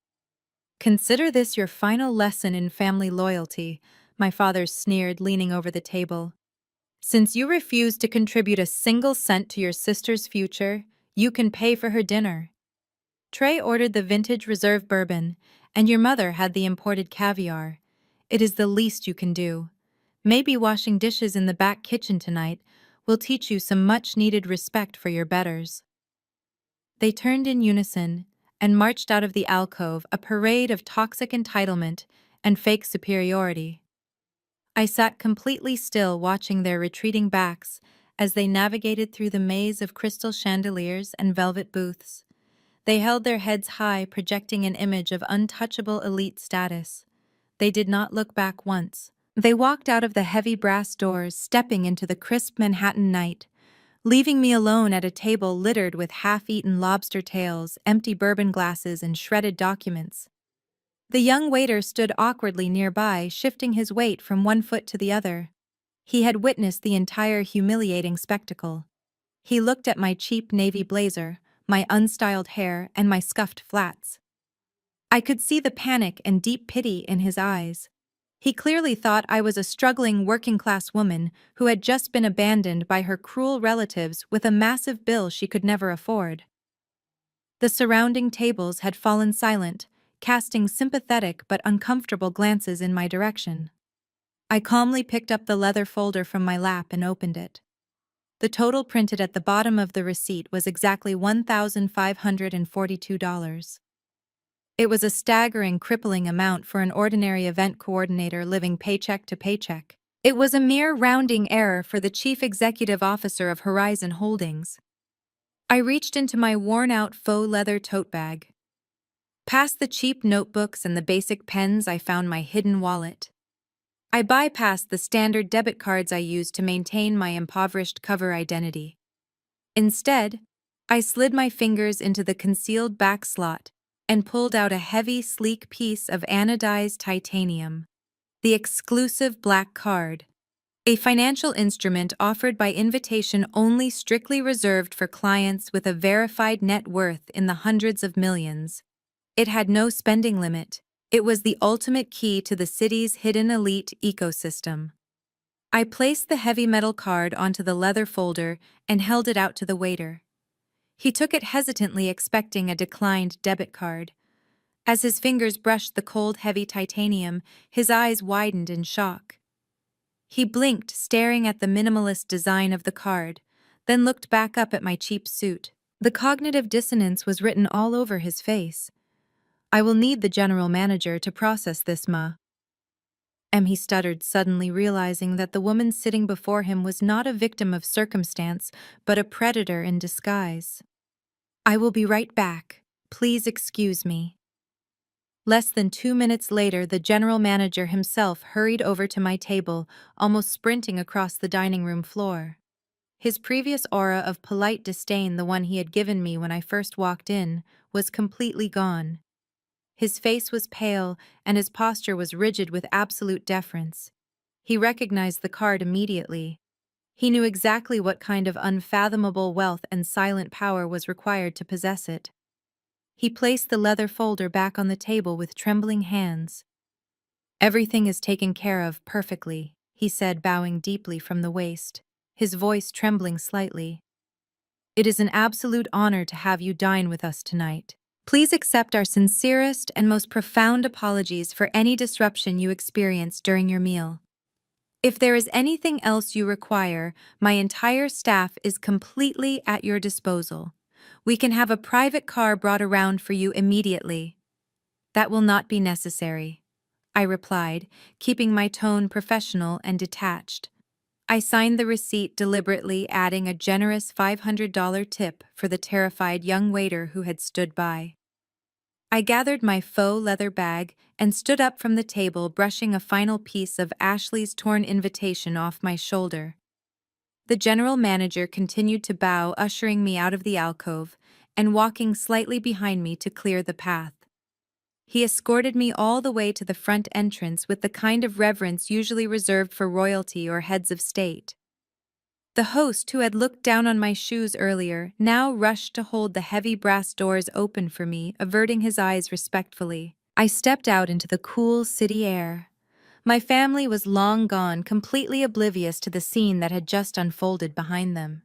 "Consider this your final lesson in family loyalty," my father sneered, leaning over the table. "Since you refuse to contribute a single cent to your sister's future, you can pay for her dinner. Trey ordered the vintage reserve bourbon, and your mother had the imported caviar. It is the least you can do. Maybe washing dishes in the back kitchen tonight will teach you some much-needed respect for your betters." They turned in unison and marched out of the alcove, a parade of toxic entitlement and fake superiority. I sat completely still, watching their retreating backs as they navigated through the maze of crystal chandeliers and velvet booths. They held their heads high, projecting an image of untouchable elite status. They did not look back once. They walked out of the heavy brass doors, stepping into the crisp Manhattan night, leaving me alone at a table littered with half-eaten lobster tails, empty bourbon glasses, and shredded documents. The young waiter stood awkwardly nearby, shifting his weight from one foot to the other. He had witnessed the entire humiliating spectacle. He looked at my cheap navy blazer, my unstyled hair, and my scuffed flats. I could see the panic and deep pity in his eyes. He clearly thought I was a struggling working-class woman who had just been abandoned by her cruel relatives with a massive bill she could never afford. The surrounding tables had fallen silent, casting sympathetic but uncomfortable glances in my direction. I calmly picked up the leather folder from my lap and opened it. The total printed at the bottom of the receipt was exactly $1,542. It was a staggering, crippling amount for an ordinary event coordinator living paycheck to paycheck. It was a mere rounding error for the chief executive officer of Horizon Holdings. I reached into my worn-out faux leather tote bag. Past the cheap notebooks and the basic pens, I found my hidden wallet. I bypassed the standard debit cards I used to maintain my impoverished cover identity. Instead, I slid my fingers into the concealed back slot and pulled out a heavy, sleek piece of anodized titanium, the exclusive black card, a financial instrument offered by invitation only, strictly reserved for clients with a verified net worth in the hundreds of millions. It had no spending limit. It was the ultimate key to the city's hidden elite ecosystem. I placed the heavy metal card onto the leather folder and held it out to the waiter. He took it hesitantly, expecting a declined debit card. As his fingers brushed the cold, heavy titanium, his eyes widened in shock. He blinked, staring at the minimalist design of the card, then looked back up at my cheap suit. The cognitive dissonance was written all over his face. "I will need the general manager to process this, ma." He stuttered, suddenly realizing that the woman sitting before him was not a victim of circumstance, but a predator in disguise. "I will be right back. Please excuse me." Less than 2 minutes later, the general manager himself hurried over to my table, almost sprinting across the dining room floor. His previous aura of polite disdain, the one he had given me when I first walked in, was completely gone. His face was pale, and his posture was rigid with absolute deference. He recognized the card immediately. He knew exactly what kind of unfathomable wealth and silent power was required to possess it. He placed the leather folder back on the table with trembling hands. "Everything is taken care of perfectly," he said, bowing deeply from the waist, his voice trembling slightly. "It is an absolute honor to have you dine with us tonight. Please accept our sincerest and most profound apologies for any disruption you experienced during your meal. If there is anything else you require, my entire staff is completely at your disposal. We can have a private car brought around for you immediately." "That will not be necessary," I replied, keeping my tone professional and detached. I signed the receipt deliberately, adding a generous $500 tip for the terrified young waiter who had stood by. I gathered my faux leather bag and stood up from the table, brushing a final piece of Ashley's torn invitation off my shoulder. The general manager continued to bow, ushering me out of the alcove and walking slightly behind me to clear the path. He escorted me all the way to the front entrance with the kind of reverence usually reserved for royalty or heads of state. The host, who had looked down on my shoes earlier, now rushed to hold the heavy brass doors open for me, averting his eyes respectfully. I stepped out into the cool city air. My family was long gone, completely oblivious to the scene that had just unfolded behind them.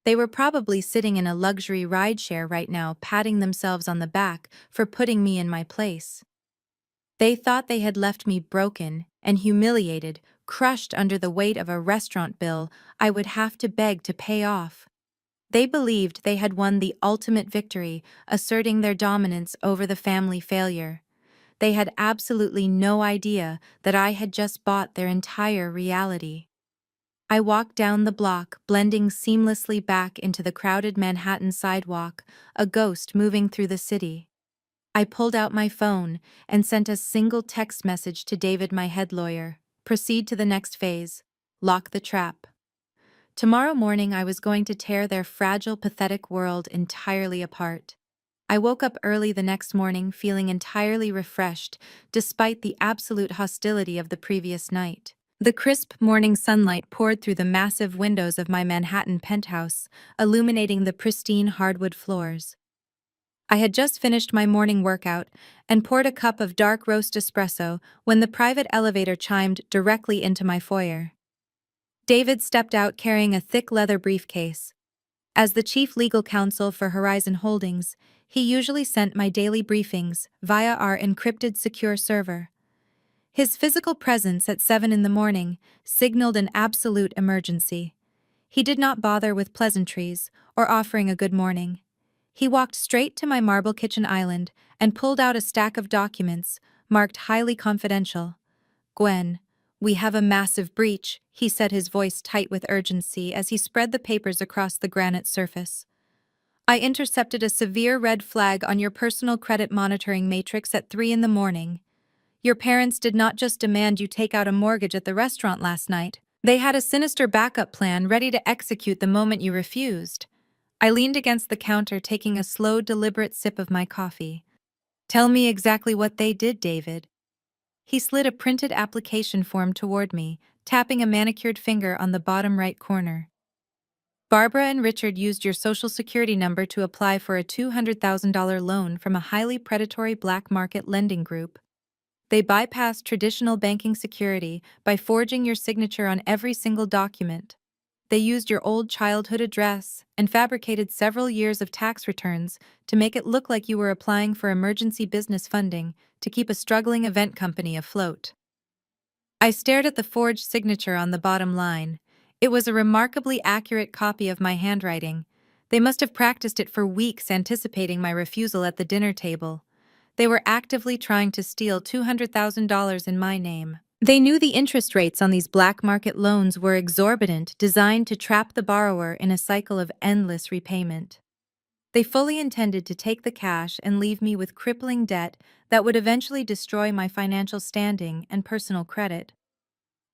They were probably sitting in a luxury rideshare right now, patting themselves on the back for putting me in my place. They thought they had left me broken and humiliated, crushed under the weight of a restaurant bill I would have to beg to pay off. They believed they had won the ultimate victory, asserting their dominance over the family failure. They had absolutely no idea that I had just bought their entire reality. I walked down the block, blending seamlessly back into the crowded Manhattan sidewalk, a ghost moving through the city. I pulled out my phone and sent a single text message to David, my head lawyer. Proceed to the next phase. Lock the trap. Tomorrow morning I was going to tear their fragile, pathetic world entirely apart. I woke up early the next morning feeling entirely refreshed, despite the absolute hostility of the previous night. The crisp morning sunlight poured through the massive windows of my Manhattan penthouse, illuminating the pristine hardwood floors. I had just finished my morning workout and poured a cup of dark roast espresso when the private elevator chimed directly into my foyer. David stepped out carrying a thick leather briefcase. As the chief legal counsel for Horizon Holdings, he usually sent my daily briefings via our encrypted secure server. His physical presence at 7 in the morning signaled an absolute emergency. He did not bother with pleasantries or offering a good morning. He walked straight to my marble kitchen island and pulled out a stack of documents marked highly confidential. "Gwen, we have a massive breach," he said, his voice tight with urgency as he spread the papers across the granite surface. "I intercepted a severe red flag on your personal credit monitoring matrix at 3 in the morning. Your parents did not just demand you take out a mortgage at the restaurant last night. They had a sinister backup plan ready to execute the moment you refused." I leaned against the counter, taking a slow, deliberate sip of my coffee. "Tell me exactly what they did, David." He slid a printed application form toward me, tapping a manicured finger on the bottom right corner. "Barbara and Richard used your social security number to apply for a $200,000 loan from a highly predatory black market lending group. They bypassed traditional banking security by forging your signature on every single document. They used your old childhood address and fabricated several years of tax returns to make it look like you were applying for emergency business funding to keep a struggling event company afloat." I stared at the forged signature on the bottom line. It was a remarkably accurate copy of my handwriting. They must have practiced it for weeks, anticipating my refusal at the dinner table. They were actively trying to steal $200,000 in my name. They knew the interest rates on these black market loans were exorbitant, designed to trap the borrower in a cycle of endless repayment. They fully intended to take the cash and leave me with crippling debt that would eventually destroy my financial standing and personal credit.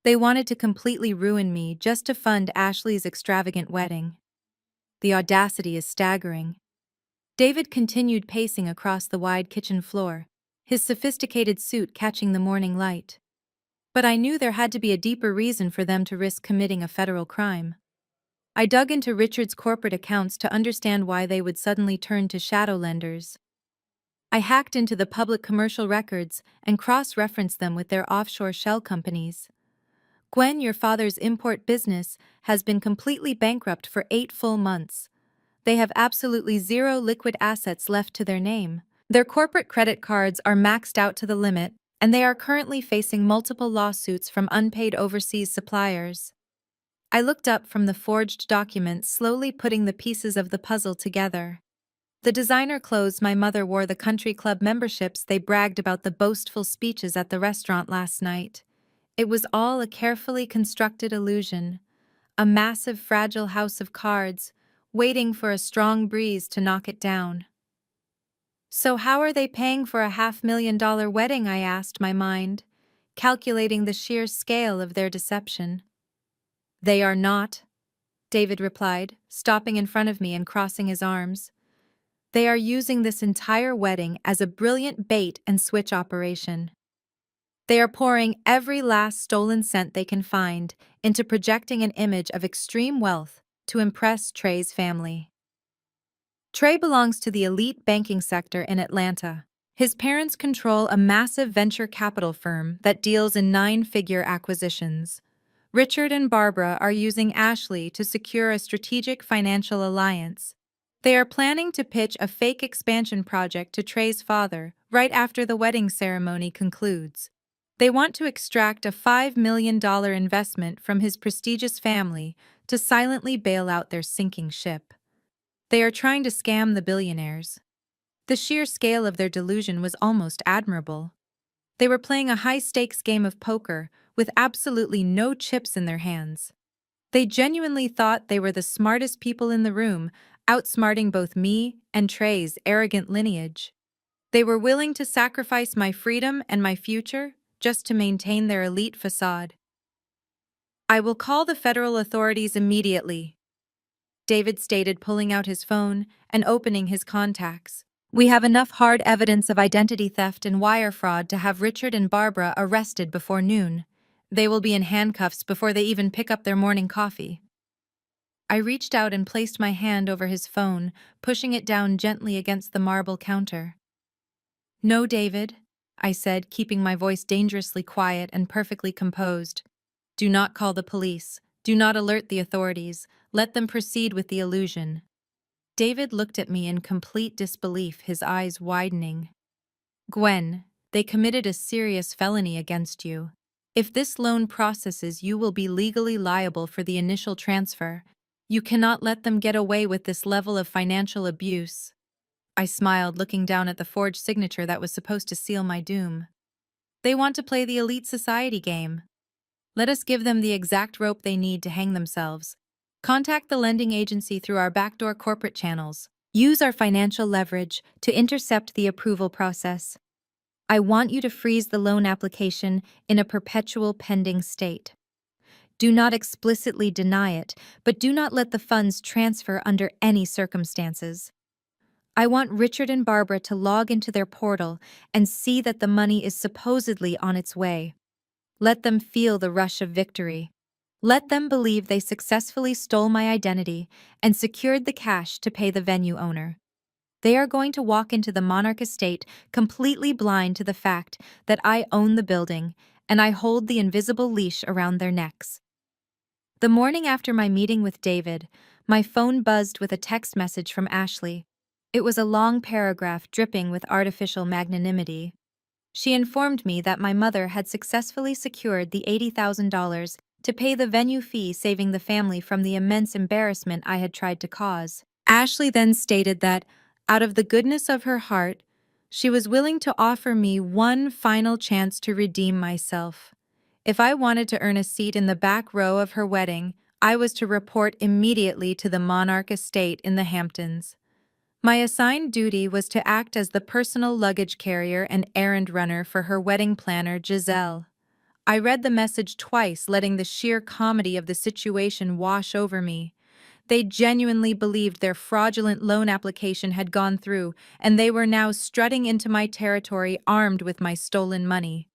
They wanted to completely ruin me just to fund Ashley's extravagant wedding. The audacity is staggering. David continued pacing across the wide kitchen floor, his sophisticated suit catching the morning light. But I knew there had to be a deeper reason for them to risk committing a federal crime. I dug into Richard's corporate accounts to understand why they would suddenly turn to shadow lenders. I hacked into the public commercial records and cross-referenced them with their offshore shell companies. "Gwen, your father's import business has been completely bankrupt for 8 full months. They have absolutely zero liquid assets left to their name. Their corporate credit cards are maxed out to the limit, and they are currently facing multiple lawsuits from unpaid overseas suppliers." I looked up from the forged documents, slowly putting the pieces of the puzzle together. The designer clothes my mother wore, the country club memberships they bragged about, the boastful speeches at the restaurant last night. It was all a carefully constructed illusion, a massive, fragile house of cards, waiting for a strong breeze to knock it down. "So how are they paying for a $500,000 wedding?" I asked, my mind calculating the sheer scale of their deception. "They are not," David replied, stopping in front of me and crossing his arms. "They are using this entire wedding as a brilliant bait and switch operation. They are pouring every last stolen cent they can find into projecting an image of extreme wealth to impress Trey's family." Trey belongs to the elite banking sector in Atlanta. His parents control a massive venture capital firm that deals in 9-figure acquisitions. Richard and Barbara are using Ashley to secure a strategic financial alliance. They are planning to pitch a fake expansion project to Trey's father right after the wedding ceremony concludes. They want to extract a $5 million investment from his prestigious family to silently bail out their sinking ship. They are trying to scam the billionaires. The sheer scale of their delusion was almost admirable. They were playing a high-stakes game of poker with absolutely no chips in their hands. They genuinely thought they were the smartest people in the room, outsmarting both me and Trey's arrogant lineage. They were willing to sacrifice my freedom and my future just to maintain their elite facade. "I will call the federal authorities immediately," David stated, pulling out his phone and opening his contacts. "We have enough hard evidence of identity theft and wire fraud to have Richard and Barbara arrested before noon. They will be in handcuffs before they even pick up their morning coffee." I reached out and placed my hand over his phone, pushing it down gently against the marble counter. "No, David," I said, keeping my voice dangerously quiet and perfectly composed. "Do not call the police. Do not alert the authorities. Let them proceed with the illusion." David looked at me in complete disbelief, his eyes widening. "Gwen, they committed a serious felony against you. If this loan processes, you will be legally liable for the initial transfer. You cannot let them get away with this level of financial abuse." I smiled, looking down at the forged signature that was supposed to seal my doom. "They want to play the elite society game. Let us give them the exact rope they need to hang themselves. Contact the lending agency through our backdoor corporate channels. Use our financial leverage to intercept the approval process. I want you to freeze the loan application in a perpetual pending state. Do not explicitly deny it, but do not let the funds transfer under any circumstances. I want Richard and Barbara to log into their portal and see that the money is supposedly on its way. Let them feel the rush of victory. Let them believe they successfully stole my identity and secured the cash to pay the venue owner. They are going to walk into the Monarch estate completely blind to the fact that I own the building and I hold the invisible leash around their necks." The morning after my meeting with David, my phone buzzed with a text message from Ashley. It was a long paragraph dripping with artificial magnanimity. She informed me that my mother had successfully secured the $80,000 to pay the venue fee, saving the family from the immense embarrassment I had tried to cause. Ashley then stated that, out of the goodness of her heart, she was willing to offer me one final chance to redeem myself. If I wanted to earn a seat in the back row of her wedding, I was to report immediately to the Monarch estate in the Hamptons. My assigned duty was to act as the personal luggage carrier and errand runner for her wedding planner, Giselle. I read the message twice, letting the sheer comedy of the situation wash over me. They genuinely believed their fraudulent loan application had gone through, and they were now strutting into my territory armed with my stolen money.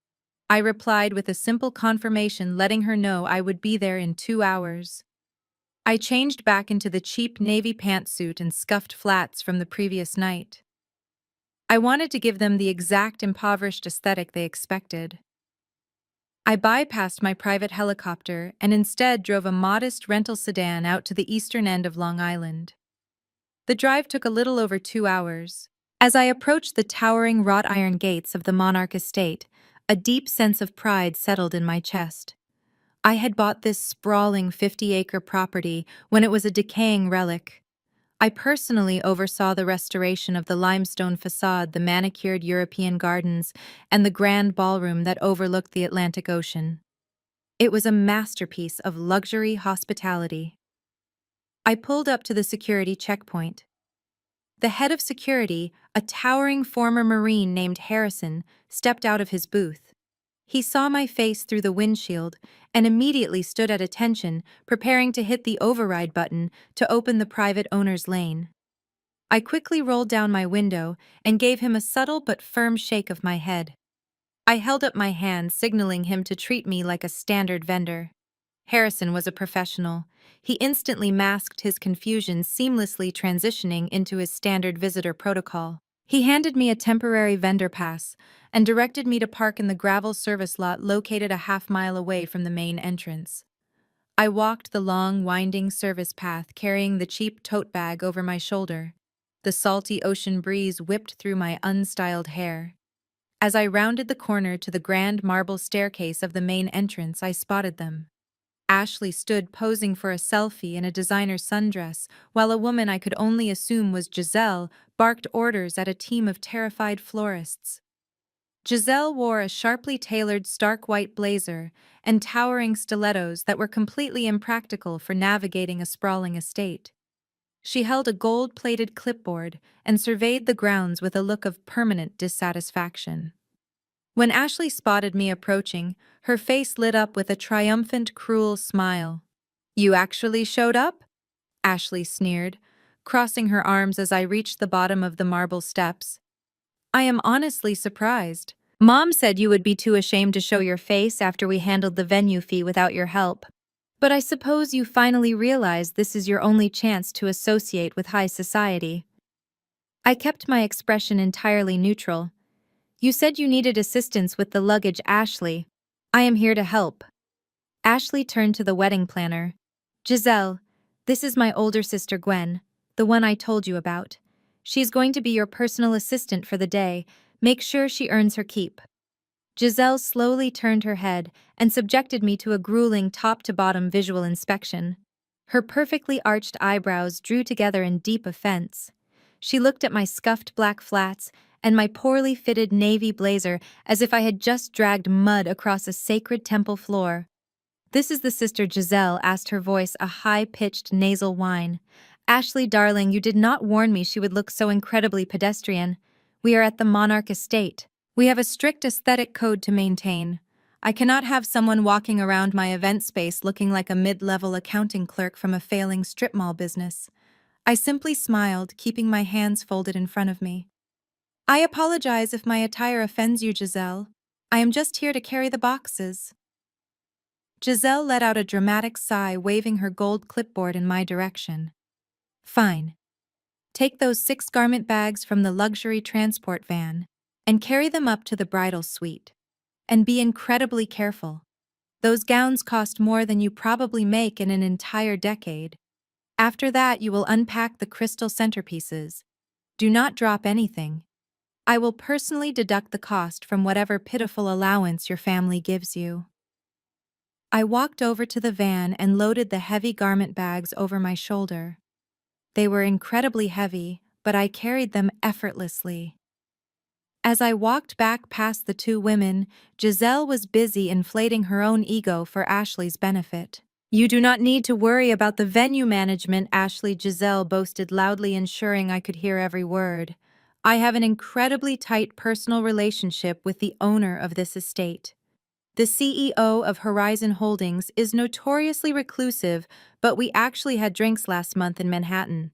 I replied with a simple confirmation, letting her know I would be there in 2 hours. I changed back into the cheap navy pantsuit and scuffed flats from the previous night. I wanted to give them the exact impoverished aesthetic they expected. I bypassed my private helicopter and instead drove a modest rental sedan out to the eastern end of Long Island. The drive took a little over 2 hours. As I approached the towering wrought iron gates of the Monarch estate, a deep sense of pride settled in my chest. I had bought this sprawling 50-acre property when it was a decaying relic. I personally oversaw the restoration of the limestone facade, the manicured European gardens, and the grand ballroom that overlooked the Atlantic Ocean. It was a masterpiece of luxury hospitality. I pulled up to the security checkpoint. The head of security, a towering former Marine named Harrison, stepped out of his booth. He saw my face through the windshield and immediately stood at attention, preparing to hit the override button to open the private owner's lane. I quickly rolled down my window and gave him a subtle but firm shake of my head. I held up my hand, signaling him to treat me like a standard vendor. Harrison was a professional. He instantly masked his confusion, seamlessly transitioning into his standard visitor protocol. He handed me a temporary vendor pass and directed me to park in the gravel service lot located a half-mile away from the main entrance. I walked the long, winding service path, carrying the cheap tote bag over my shoulder. The salty ocean breeze whipped through my unstyled hair. As I rounded the corner to the grand marble staircase of the main entrance, I spotted them. Ashley stood posing for a selfie in a designer sundress, while a woman I could only assume was Giselle barked orders at a team of terrified florists. Giselle wore a sharply tailored stark white blazer and towering stilettos that were completely impractical for navigating a sprawling estate. She held a gold-plated clipboard and surveyed the grounds with a look of permanent dissatisfaction. When Ashley spotted me approaching, her face lit up with a triumphant, cruel smile. "You actually showed up?" Ashley sneered, crossing her arms as I reached the bottom of the marble steps. "I am honestly surprised. Mom said you would be too ashamed to show your face after we handled the venue fee without your help. But I suppose you finally realize this is your only chance to associate with high society." I kept my expression entirely neutral. "You said you needed assistance with the luggage, Ashley. I am here to help." Ashley turned to the wedding planner. "Giselle, this is my older sister Gwen, the one I told you about. She's going to be your personal assistant for the day. Make sure she earns her keep." Giselle slowly turned her head and subjected me to a grueling top-to-bottom visual inspection. Her perfectly arched eyebrows drew together in deep offense. She looked at my scuffed black flats and my poorly fitted navy blazer as if I had just dragged mud across a sacred temple floor. "This is the sister Giselle," asked, her voice a high-pitched nasal whine. "Ashley, darling, you did not warn me she would look so incredibly pedestrian. We are at the Monarch Estate. We have a strict aesthetic code to maintain. I cannot have someone walking around my event space looking like a mid-level accounting clerk from a failing strip mall business." I simply smiled, keeping my hands folded in front of me. "I apologize if my attire offends you, Giselle. I am just here to carry the boxes." Giselle let out a dramatic sigh, waving her gold clipboard in my direction. "Fine. Take those 6 garment bags from the luxury transport van and carry them up to the bridal suite. And be incredibly careful. Those gowns cost more than you probably make in an entire decade. After that, you will unpack the crystal centerpieces. Do not drop anything. I will personally deduct the cost from whatever pitiful allowance your family gives you." I walked over to the van and loaded the heavy garment bags over my shoulder. They were incredibly heavy, but I carried them effortlessly. As I walked back past the 2 women, Giselle was busy inflating her own ego for Ashley's benefit. "You do not need to worry about the venue management," Ashley, Giselle boasted loudly, ensuring I could hear every word. "I have an incredibly tight personal relationship with the owner of this estate. The CEO of Horizon Holdings is notoriously reclusive, but we actually had drinks last month in Manhattan.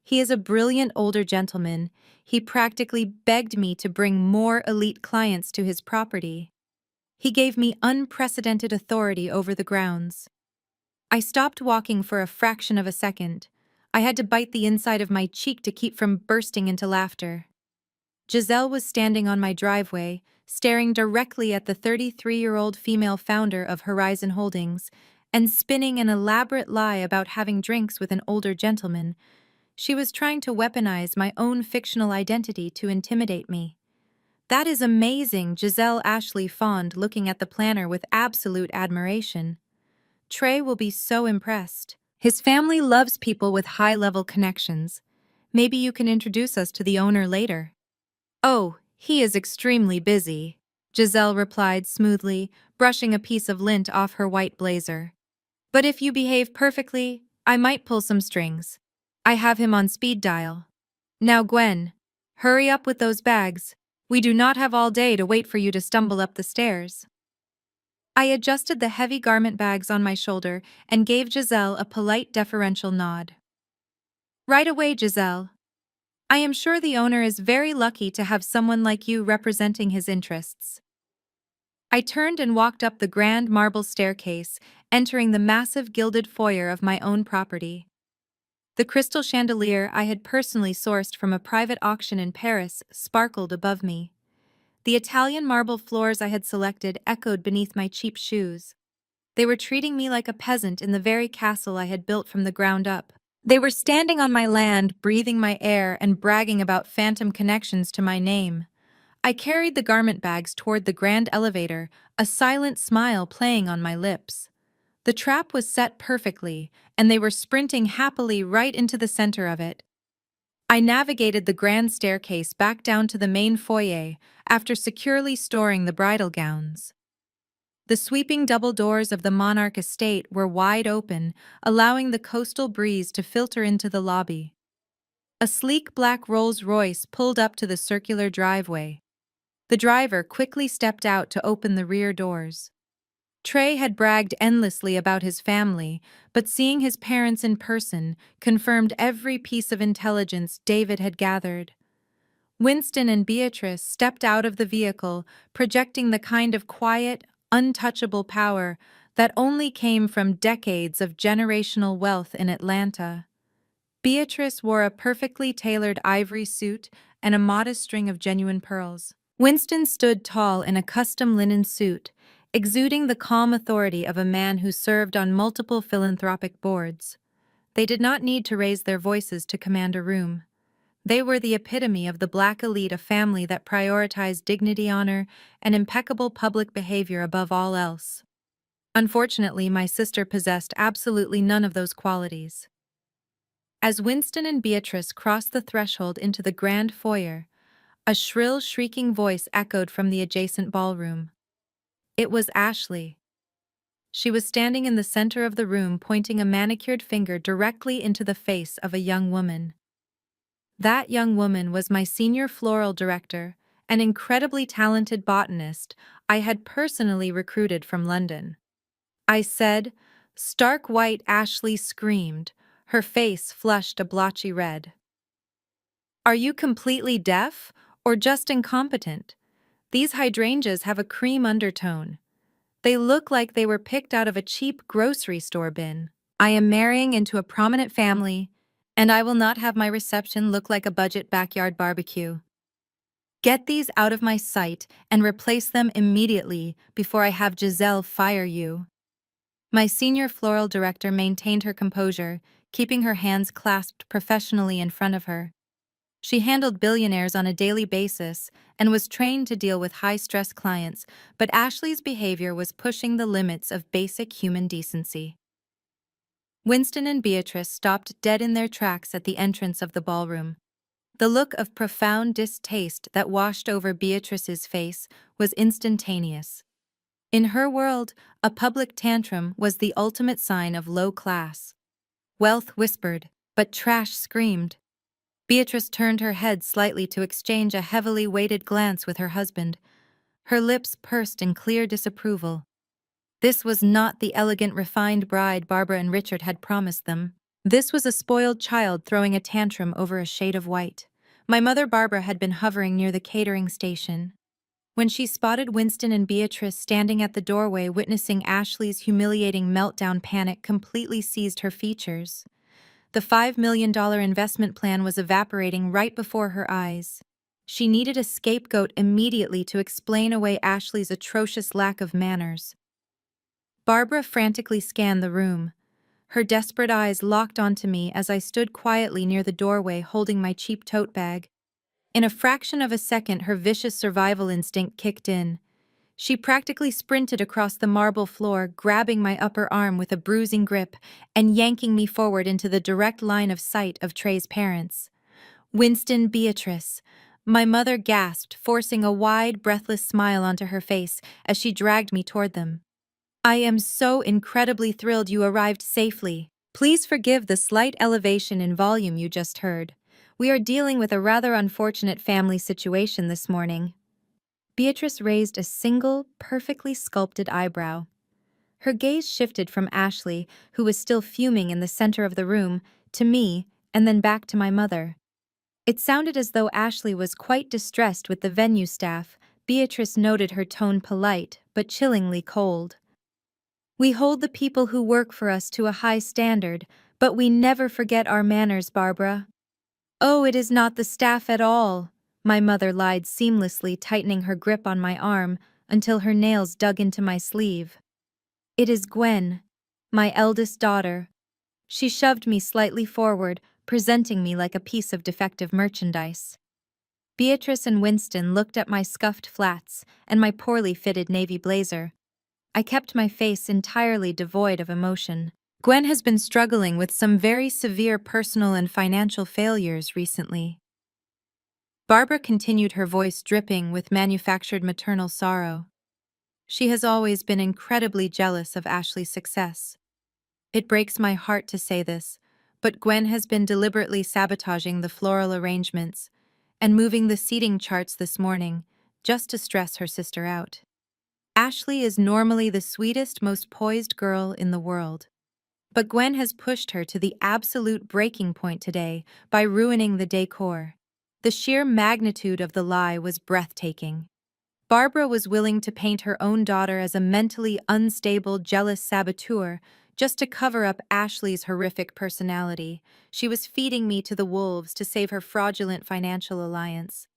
He is a brilliant older gentleman. He practically begged me to bring more elite clients to his property. He gave me unprecedented authority over the grounds." I stopped walking for a fraction of a second. I had to bite the inside of my cheek to keep from bursting into laughter. Giselle was standing on my driveway, staring directly at the 33-year-old female founder of Horizon Holdings and spinning an elaborate lie about having drinks with an older gentleman. She was trying to weaponize my own fictional identity to intimidate me. "That is amazing," Giselle Ashley fawned, looking at the planner with absolute admiration. "Trey will be so impressed. His family loves people with high-level connections. Maybe you can introduce us to the owner later." "Oh, he is extremely busy," Giselle replied smoothly, brushing a piece of lint off her white blazer. "But if you behave perfectly, I might pull some strings. I have him on speed dial. Now, Gwen, hurry up with those bags. We do not have all day to wait for you to stumble up the stairs." I adjusted the heavy garment bags on my shoulder and gave Giselle a polite, deferential nod. "Right away, Giselle. I am sure the owner is very lucky to have someone like you representing his interests." I turned and walked up the grand marble staircase, entering the massive gilded foyer of my own property. The crystal chandelier I had personally sourced from a private auction in Paris sparkled above me. The Italian marble floors I had selected echoed beneath my cheap shoes. They were treating me like a peasant in the very castle I had built from the ground up. They were standing on my land, breathing my air, and bragging about phantom connections to my name. I carried the garment bags toward the grand elevator, a silent smile playing on my lips. The trap was set perfectly, and they were sprinting happily right into the center of it. I navigated the grand staircase back down to the main foyer after securely storing the bridal gowns. The sweeping double doors of the Monarch estate were wide open, allowing the coastal breeze to filter into the lobby. A sleek black Rolls-Royce pulled up to the circular driveway. The driver quickly stepped out to open the rear doors. Trey had bragged endlessly about his family, but seeing his parents in person confirmed every piece of intelligence David had gathered. Winston and Beatrice stepped out of the vehicle, projecting the kind of quiet, untouchable power that only came from decades of generational wealth in Atlanta. Beatrice wore a perfectly tailored ivory suit and a modest string of genuine pearls. Winston stood tall in a custom linen suit, exuding the calm authority of a man who served on multiple philanthropic boards. They did not need to raise their voices to command a room. They were the epitome of the Black elite, a family that prioritized dignity, honor, and impeccable public behavior above all else. Unfortunately, my sister possessed absolutely none of those qualities. As Winston and Beatrice crossed the threshold into the grand foyer, a shrill, shrieking voice echoed from the adjacent ballroom. It was Ashley. She was standing in the center of the room, pointing a manicured finger directly into the face of a young woman. That young woman was my senior floral director, an incredibly talented botanist I had personally recruited from London. I said, stark white. Ashley screamed, her face flushed a blotchy red. Are you completely deaf, or just incompetent? These hydrangeas have a cream undertone. They look like they were picked out of a cheap grocery store bin. I am marrying into a prominent family, and I will not have my reception look like a budget backyard barbecue. Get these out of my sight and replace them immediately before I have Giselle fire you. My senior floral director maintained her composure, keeping her hands clasped professionally in front of her. She handled billionaires on a daily basis and was trained to deal with high-stress clients, but Ashley's behavior was pushing the limits of basic human decency. Winston and Beatrice stopped dead in their tracks at the entrance of the ballroom. The look of profound distaste that washed over Beatrice's face was instantaneous. In her world, a public tantrum was the ultimate sign of low class. Wealth whispered, but trash screamed. Beatrice turned her head slightly to exchange a heavily weighted glance with her husband. Her lips pursed in clear disapproval. This was not the elegant, refined bride Barbara and Richard had promised them. This was a spoiled child throwing a tantrum over a shade of white. My mother Barbara had been hovering near the catering station. When she spotted Winston and Beatrice standing at the doorway witnessing Ashley's humiliating meltdown, panic completely seized her features. The $5 million investment plan was evaporating right before her eyes. She needed a scapegoat immediately to explain away Ashley's atrocious lack of manners. Barbara frantically scanned the room. Her desperate eyes locked onto me as I stood quietly near the doorway holding my cheap tote bag. In a fraction of a second, her vicious survival instinct kicked in. She practically sprinted across the marble floor, grabbing my upper arm with a bruising grip and yanking me forward into the direct line of sight of Trey's parents. Winston, Beatrice. My mother gasped, forcing a wide, breathless smile onto her face as she dragged me toward them. I am so incredibly thrilled you arrived safely. Please forgive the slight elevation in volume you just heard. We are dealing with a rather unfortunate family situation this morning. Beatrice raised a single, perfectly sculpted eyebrow. Her gaze shifted from Ashley, who was still fuming in the center of the room, to me, and then back to my mother. It sounded as though Ashley was quite distressed with the venue staff. Beatrice noted her tone polite, but chillingly cold. We hold the people who work for us to a high standard, but we never forget our manners, Barbara. Oh, it is not the staff at all, my mother lied seamlessly, tightening her grip on my arm until her nails dug into my sleeve. It is Gwen, my eldest daughter. She shoved me slightly forward, presenting me like a piece of defective merchandise. Beatrice and Winston looked at my scuffed flats and my poorly fitted navy blazer. I kept my face entirely devoid of emotion. Gwen has been struggling with some very severe personal and financial failures recently. Barbara continued, her voice dripping with manufactured maternal sorrow. She has always been incredibly jealous of Ashley's success. It breaks my heart to say this, but Gwen has been deliberately sabotaging the floral arrangements and moving the seating charts this morning just to stress her sister out. Ashley is normally the sweetest, most poised girl in the world. But Gwen has pushed her to the absolute breaking point today by ruining the decor. The sheer magnitude of the lie was breathtaking. Barbara was willing to paint her own daughter as a mentally unstable, jealous saboteur just to cover up Ashley's horrific personality. She was feeding me to the wolves to save her fraudulent financial alliance.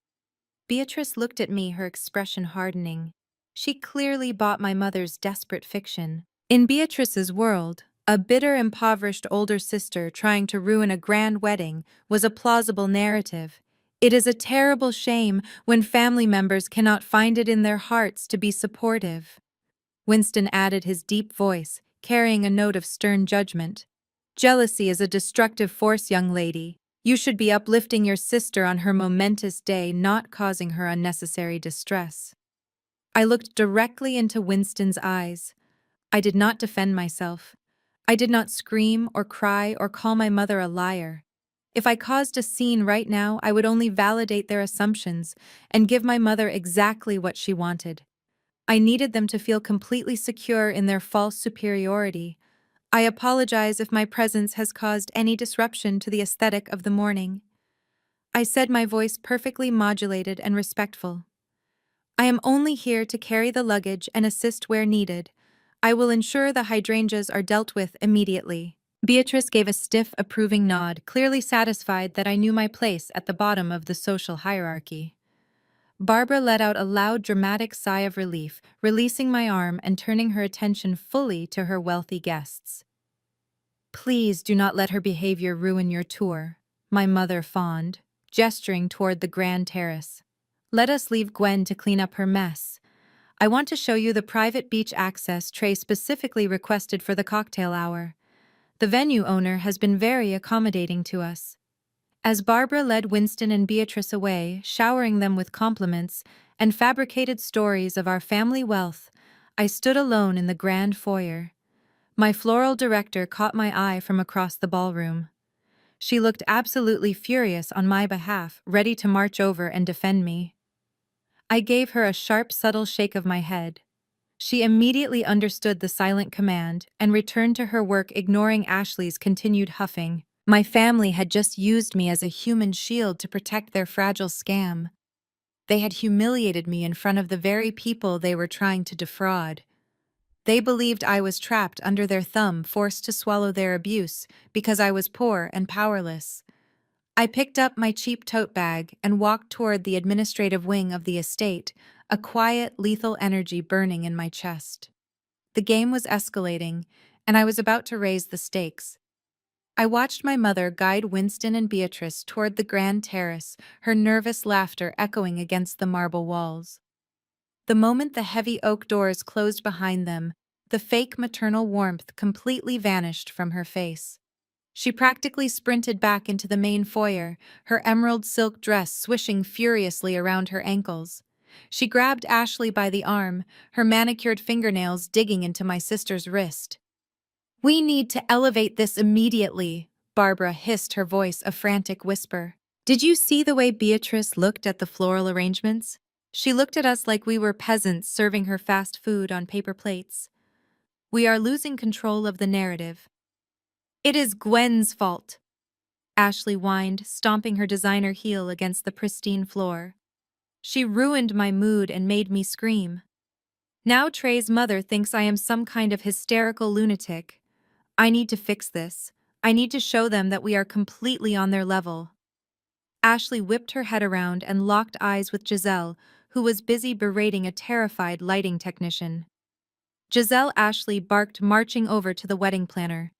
Beatrice looked at me, her expression hardening. She clearly bought my mother's desperate fiction. In Beatrice's world, a bitter, impoverished older sister trying to ruin a grand wedding was a plausible narrative. It is a terrible shame when family members cannot find it in their hearts to be supportive. Winston added, his deep voice, carrying a note of stern judgment. Jealousy is a destructive force, young lady. You should be uplifting your sister on her momentous day, not causing her unnecessary distress. I looked directly into Winston's eyes. I did not defend myself. I did not scream or cry or call my mother a liar. If I caused a scene right now, I would only validate their assumptions and give my mother exactly what she wanted. I needed them to feel completely secure in their false superiority. I apologize if my presence has caused any disruption to the aesthetic of the morning. I said, my voice perfectly modulated and respectful. I am only here to carry the luggage and assist where needed. I will ensure the hydrangeas are dealt with immediately. Beatrice gave a stiff, approving nod, clearly satisfied that I knew my place at the bottom of the social hierarchy. Barbara let out a loud, dramatic sigh of relief, releasing my arm and turning her attention fully to her wealthy guests. Please do not let her behavior ruin your tour, my mother fawned, gesturing toward the grand terrace. Let us leave Gwen to clean up her mess. I want to show you the private beach access Trey specifically requested for the cocktail hour. The venue owner has been very accommodating to us. As Barbara led Winston and Beatrice away, showering them with compliments and fabricated stories of our family wealth, I stood alone in the grand foyer. My floral director caught my eye from across the ballroom. She looked absolutely furious on my behalf, ready to march over and defend me. I gave her a sharp, subtle shake of my head. She immediately understood the silent command and returned to her work, ignoring Ashley's continued huffing. My family had just used me as a human shield to protect their fragile scam. They had humiliated me in front of the very people they were trying to defraud. They believed I was trapped under their thumb, forced to swallow their abuse because I was poor and powerless. I picked up my cheap tote bag and walked toward the administrative wing of the estate, a quiet, lethal energy burning in my chest. The game was escalating, and I was about to raise the stakes. I watched my mother guide Winston and Beatrice toward the grand terrace, her nervous laughter echoing against the marble walls. The moment the heavy oak doors closed behind them, the fake maternal warmth completely vanished from her face. She practically sprinted back into the main foyer, her emerald silk dress swishing furiously around her ankles. She grabbed Ashley by the arm, her manicured fingernails digging into my sister's wrist. "We need to elevate this immediately," Barbara hissed, her voice a frantic whisper. Did you see the way Beatrice looked at the floral arrangements? She looked at us like we were peasants serving her fast food on paper plates. We are losing control of the narrative. It is Gwen's fault, Ashley whined, stomping her designer heel against the pristine floor. She ruined my mood and made me scream. Now Trey's mother thinks I am some kind of hysterical lunatic. I need to fix this. I need to show them that we are completely on their level. Ashley whipped her head around and locked eyes with Giselle, who was busy berating a terrified lighting technician. Giselle Ashley barked, marching over to the wedding planner.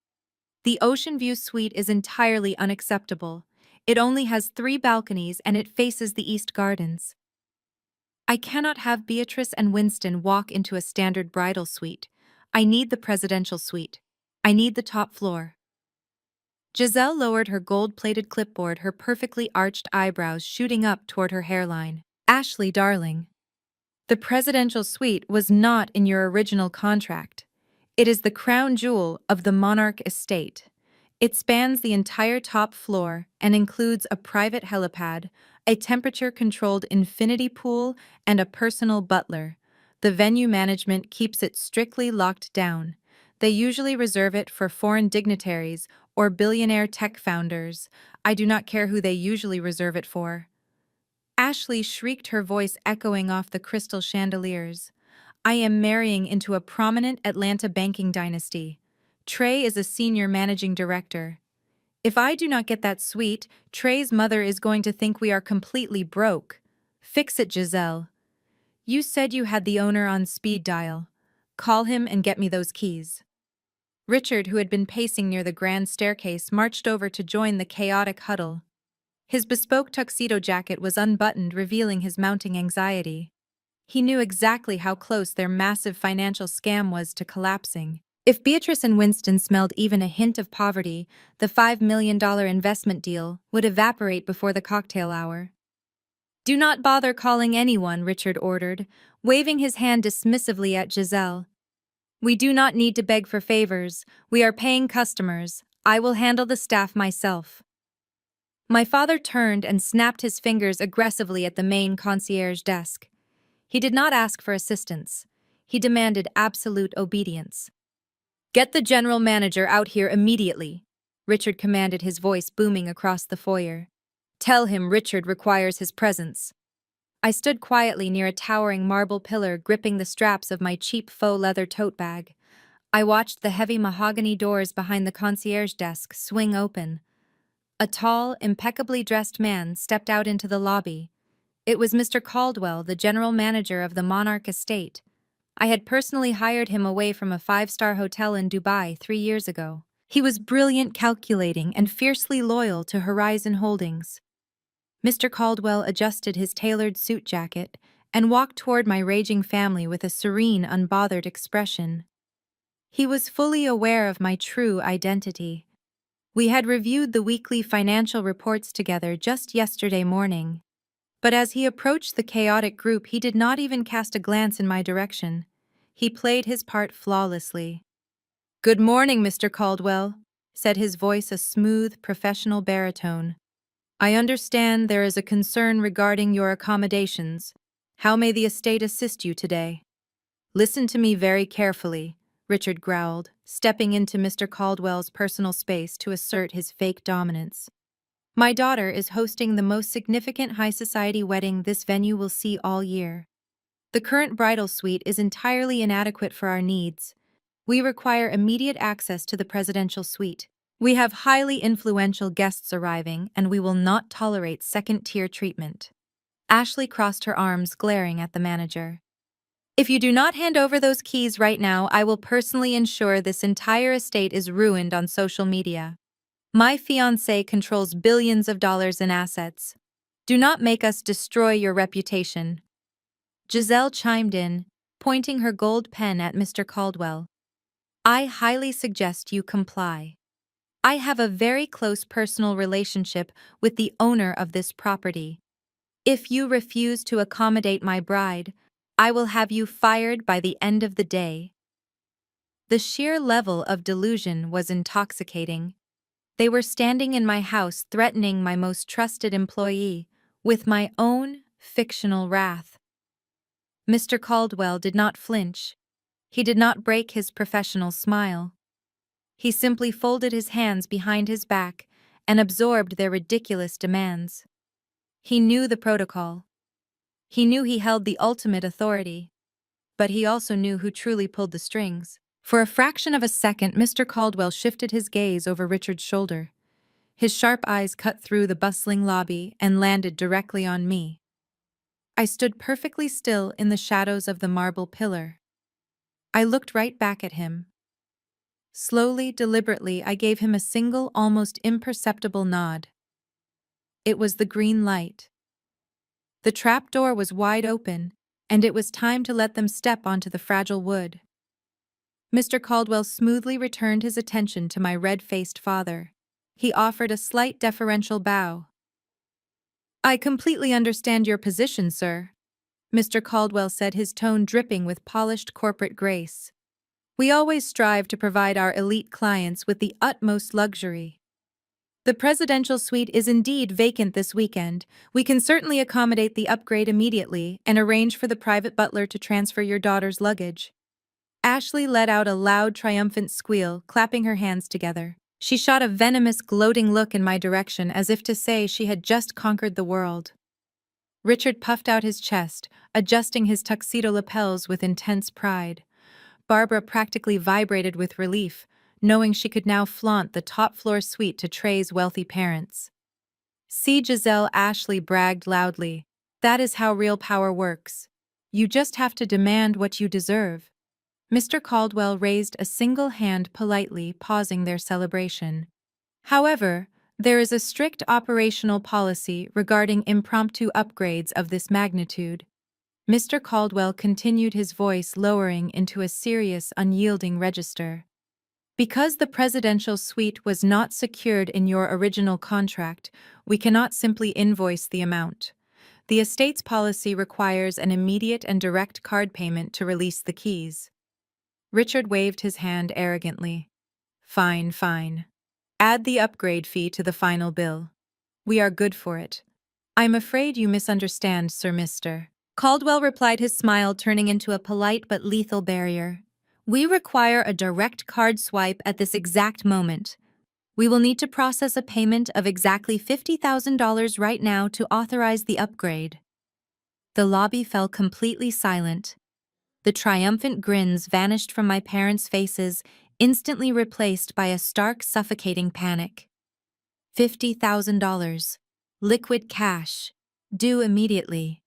The Ocean View suite is entirely unacceptable. It only has 3 balconies and it faces the East Gardens. I cannot have Beatrice and Winston walk into a standard bridal suite. I need the presidential suite. I need the top floor. Giselle lowered her gold-plated clipboard, her perfectly arched eyebrows shooting up toward her hairline. Ashley, darling. The presidential suite was not in your original contract. It is the crown jewel of the monarch estate. It spans the entire top floor and includes a private helipad, a temperature-controlled infinity pool, and a personal butler. The venue management keeps it strictly locked down. They usually reserve it for foreign dignitaries or billionaire tech founders. I do not care who they usually reserve it for. Ashley shrieked, her voice echoing off the crystal chandeliers. I am marrying into a prominent Atlanta banking dynasty. Trey is a senior managing director. If I do not get that suite, Trey's mother is going to think we are completely broke. Fix it, Giselle. You said you had the owner on speed dial. Call him and get me those keys. Richard, who had been pacing near the grand staircase, marched over to join the chaotic huddle. His bespoke tuxedo jacket was unbuttoned, revealing his mounting anxiety. He knew exactly how close their massive financial scam was to collapsing. If Beatrice and Winston smelled even a hint of poverty, the $5 million investment deal would evaporate before the cocktail hour. Do not bother calling anyone, Richard ordered, waving his hand dismissively at Giselle. We do not need to beg for favors. We are paying customers. I will handle the staff myself. My father turned and snapped his fingers aggressively at the main concierge desk. He did not ask for assistance. He demanded absolute obedience. Get the general manager out here immediately, Richard commanded, his voice booming across the foyer. Tell him Richard requires his presence. I stood quietly near a towering marble pillar, gripping the straps of my cheap faux leather tote bag. I watched the heavy mahogany doors behind the concierge desk swing open. A tall, impeccably dressed man stepped out into the lobby. It was Mr. Caldwell, the general manager of the Monarch Estate. I had personally hired him away from a five-star hotel in Dubai 3 years ago. He was brilliant, calculating, and fiercely loyal to Horizon Holdings. Mr. Caldwell adjusted his tailored suit jacket and walked toward my raging family with a serene, unbothered expression. He was fully aware of my true identity. We had reviewed the weekly financial reports together just yesterday morning. But as he approached the chaotic group, he did not even cast a glance in my direction. He played his part flawlessly. Good morning, Mr. Caldwell, said his voice a smooth, professional baritone. I understand there is a concern regarding your accommodations. How may the estate assist you today? Listen to me very carefully, Richard growled, stepping into Mr. Caldwell's personal space to assert his fake dominance. My daughter is hosting the most significant high society wedding this venue will see all year. The current bridal suite is entirely inadequate for our needs. We require immediate access to the presidential suite. We have highly influential guests arriving, and we will not tolerate second-tier treatment. Ashley crossed her arms, glaring at the manager. If you do not hand over those keys right now, I will personally ensure this entire estate is ruined on social media. My fiancé controls billions of dollars in assets. Do not make us destroy your reputation. Giselle chimed in, pointing her gold pen at Mr. Caldwell. I highly suggest you comply. I have a very close personal relationship with the owner of this property. If you refuse to accommodate my bride, I will have you fired by the end of the day. The sheer level of delusion was intoxicating. They were standing in my house, threatening my most trusted employee with my own fictional wrath. Mr. Caldwell did not flinch. He did not break his professional smile. He simply folded his hands behind his back and absorbed their ridiculous demands. He knew the protocol. He knew he held the ultimate authority. But he also knew who truly pulled the strings. For a fraction of a second, Mr. Caldwell shifted his gaze over Richard's shoulder. His sharp eyes cut through the bustling lobby and landed directly on me. I stood perfectly still in the shadows of the marble pillar. I looked right back at him. Slowly, deliberately, I gave him a single, almost imperceptible nod. It was the green light. The trap door was wide open, and it was time to let them step onto the fragile wood. Mr. Caldwell smoothly returned his attention to my red-faced father. He offered a slight deferential bow. "I completely understand your position, sir," Mr. Caldwell said, his tone dripping with polished corporate grace. "We always strive to provide our elite clients with the utmost luxury. The presidential suite is indeed vacant this weekend. We can certainly accommodate the upgrade immediately and arrange for the private butler to transfer your daughter's luggage." Ashley let out a loud, triumphant squeal, clapping her hands together. She shot a venomous, gloating look in my direction as if to say she had just conquered the world. Richard puffed out his chest, adjusting his tuxedo lapels with intense pride. Barbara practically vibrated with relief, knowing she could now flaunt the top-floor suite to Trey's wealthy parents. "See, Giselle," Ashley bragged loudly. "That is how real power works. You just have to demand what you deserve." Mr. Caldwell raised a single hand politely, pausing their celebration. "However, there is a strict operational policy regarding impromptu upgrades of this magnitude." Mr. Caldwell continued, his voice lowering into a serious, unyielding register. "Because the presidential suite was not secured in your original contract, we cannot simply invoice the amount. The estate's policy requires an immediate and direct card payment to release the keys." Richard waved his hand arrogantly. "Fine, fine. Add the upgrade fee to the final bill. We are good for it." "I'm afraid you misunderstand, Sir Mr. Caldwell replied, his smile turning into a polite but lethal barrier. "We require a direct card swipe at this exact moment. We will need to process a payment of exactly $50,000 right now to authorize the upgrade." The lobby fell completely silent. The triumphant grins vanished from my parents' faces, instantly replaced by a stark, suffocating panic. $50,000. Liquid cash. Due immediately.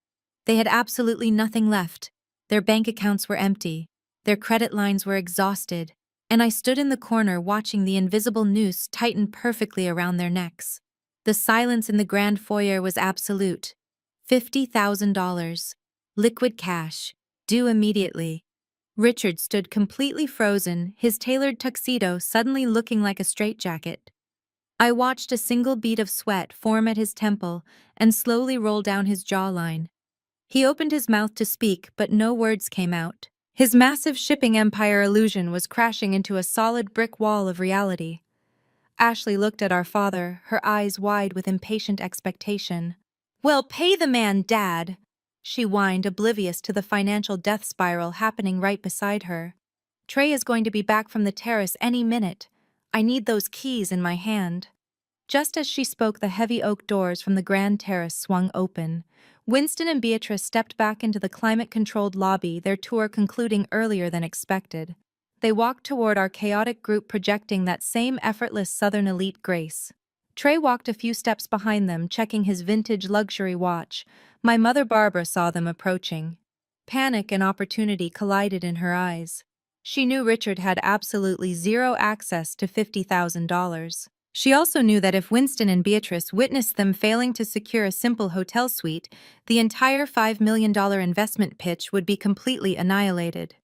They had absolutely nothing left. Their bank accounts were empty. Their credit lines were exhausted. And I stood in the corner watching the invisible noose tighten perfectly around their necks. The silence in the grand foyer was absolute. $50,000. Liquid cash. Due immediately. Richard stood completely frozen, his tailored tuxedo suddenly looking like a straitjacket. I watched a single bead of sweat form at his temple and slowly roll down his jawline. He opened his mouth to speak, but no words came out. His massive shipping empire illusion was crashing into a solid brick wall of reality. Ashley looked at our father, her eyes wide with impatient expectation. "Well, pay the man, Dad," she whined, oblivious to the financial death spiral happening right beside her. "Trey is going to be back from the terrace any minute. I need those keys in my hand." Just as she spoke, the heavy oak doors from the grand terrace swung open. Winston and Beatrice stepped back into the climate-controlled lobby, their tour concluding earlier than expected. They walked toward our chaotic group, projecting that same effortless Southern elite grace. Trey walked a few steps behind them, checking his vintage luxury watch. My mother Barbara saw them approaching. Panic and opportunity collided in her eyes. She knew Richard had absolutely zero access to $50,000. She also knew that if Winston and Beatrice witnessed them failing to secure a simple hotel suite, the entire $5 million investment pitch would be completely annihilated.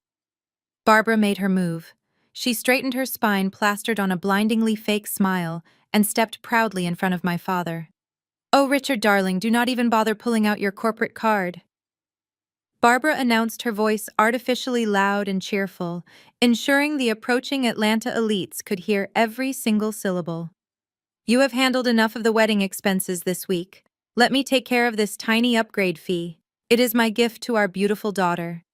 Barbara made her move. She straightened her spine, plastered on a blindingly fake smile, and stepped proudly in front of my father. "Oh, Richard, darling, do not even bother pulling out your corporate card," Barbara announced, her voice artificially loud and cheerful, ensuring the approaching Atlanta elites could hear every single syllable. "You have handled enough of the wedding expenses this week. Let me take care of this tiny upgrade fee. It is my gift to our beautiful daughter."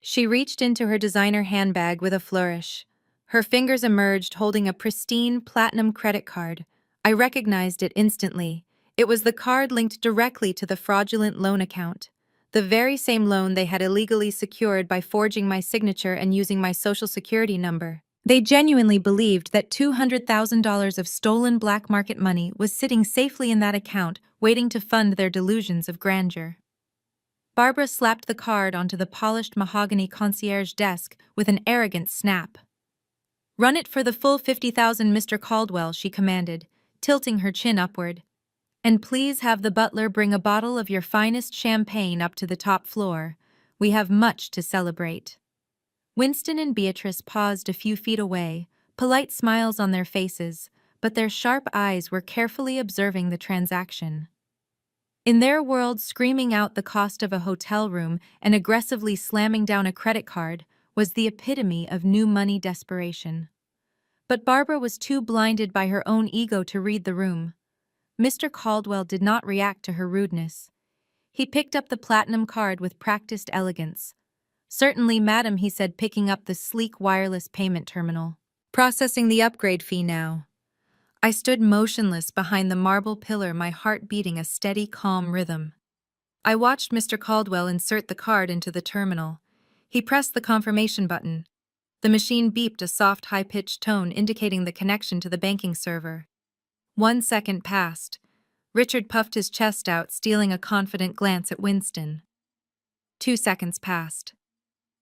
She reached into her designer handbag with a flourish. Her fingers emerged holding a pristine platinum credit card. I recognized it instantly. It was the card linked directly to the fraudulent loan account. The very same loan they had illegally secured by forging my signature and using my social security number. They genuinely believed that $200,000 of stolen black market money was sitting safely in that account, waiting to fund their delusions of grandeur. Barbara slapped the card onto the polished mahogany concierge desk with an arrogant snap. "Run it for the full $50,000, Mr. Caldwell," she commanded, tilting her chin upward. "And please have the butler bring a bottle of your finest champagne up to the top floor. We have much to celebrate." Winston and Beatrice paused a few feet away, polite smiles on their faces, but their sharp eyes were carefully observing the transaction. In their world, screaming out the cost of a hotel room and aggressively slamming down a credit card was the epitome of new money desperation. But Barbara was too blinded by her own ego to read the room. Mr. Caldwell did not react to her rudeness. He picked up the platinum card with practiced elegance. "Certainly, madam," he said, picking up the sleek wireless payment terminal. "Processing the upgrade fee now." I stood motionless behind the marble pillar, my heart beating a steady, calm rhythm. I watched Mr. Caldwell insert the card into the terminal. He pressed the confirmation button. The machine beeped a soft, high-pitched tone indicating the connection to the banking server. 1 second passed. Richard puffed his chest out, stealing a confident glance at Winston. 2 seconds passed.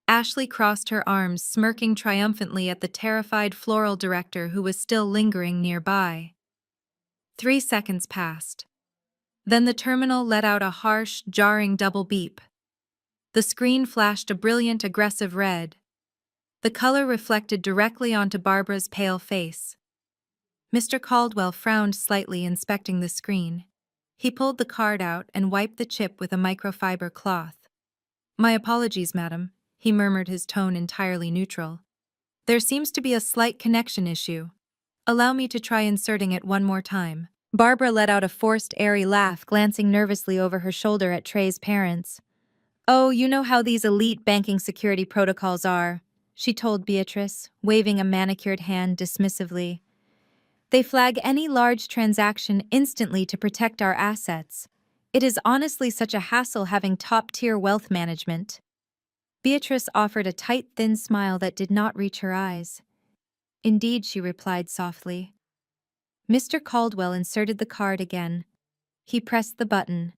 Ashley crossed her arms, smirking triumphantly at the terrified floral director who was still lingering nearby. 3 seconds passed. Then the terminal let out a harsh, jarring double beep. The screen flashed a brilliant, aggressive red. The color reflected directly onto Barbara's pale face. Mr. Caldwell frowned slightly, inspecting the screen. He pulled the card out and wiped the chip with a microfiber cloth. "My apologies, madam," he murmured, his tone entirely neutral. "There seems to be a slight connection issue. Allow me to try inserting it one more time." Barbara let out a forced, airy laugh, glancing nervously over her shoulder at Trey's parents. "Oh, you know how these elite banking security protocols are," she told Beatrice, waving a manicured hand dismissively. "They flag any large transaction instantly to protect our assets. It is honestly such a hassle having top-tier wealth management." Beatrice offered a tight, thin smile that did not reach her eyes. "Indeed," she replied softly. Mr. Caldwell inserted the card again. He pressed the button.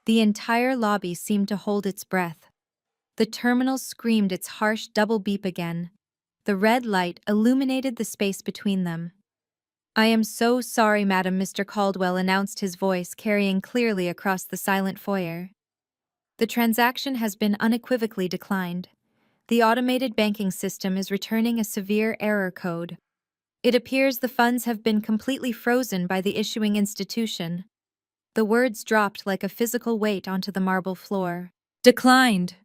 The entire lobby seemed to hold its breath. The terminal screamed its harsh double beep again. The red light illuminated the space between them. "I am so sorry, madam," Mr. Caldwell announced, his voice carrying clearly across the silent foyer. "The transaction has been unequivocally declined. The automated banking system is returning a severe error code. It appears the funds have been completely frozen by the issuing institution." The words dropped like a physical weight onto the marble floor. "Declined!"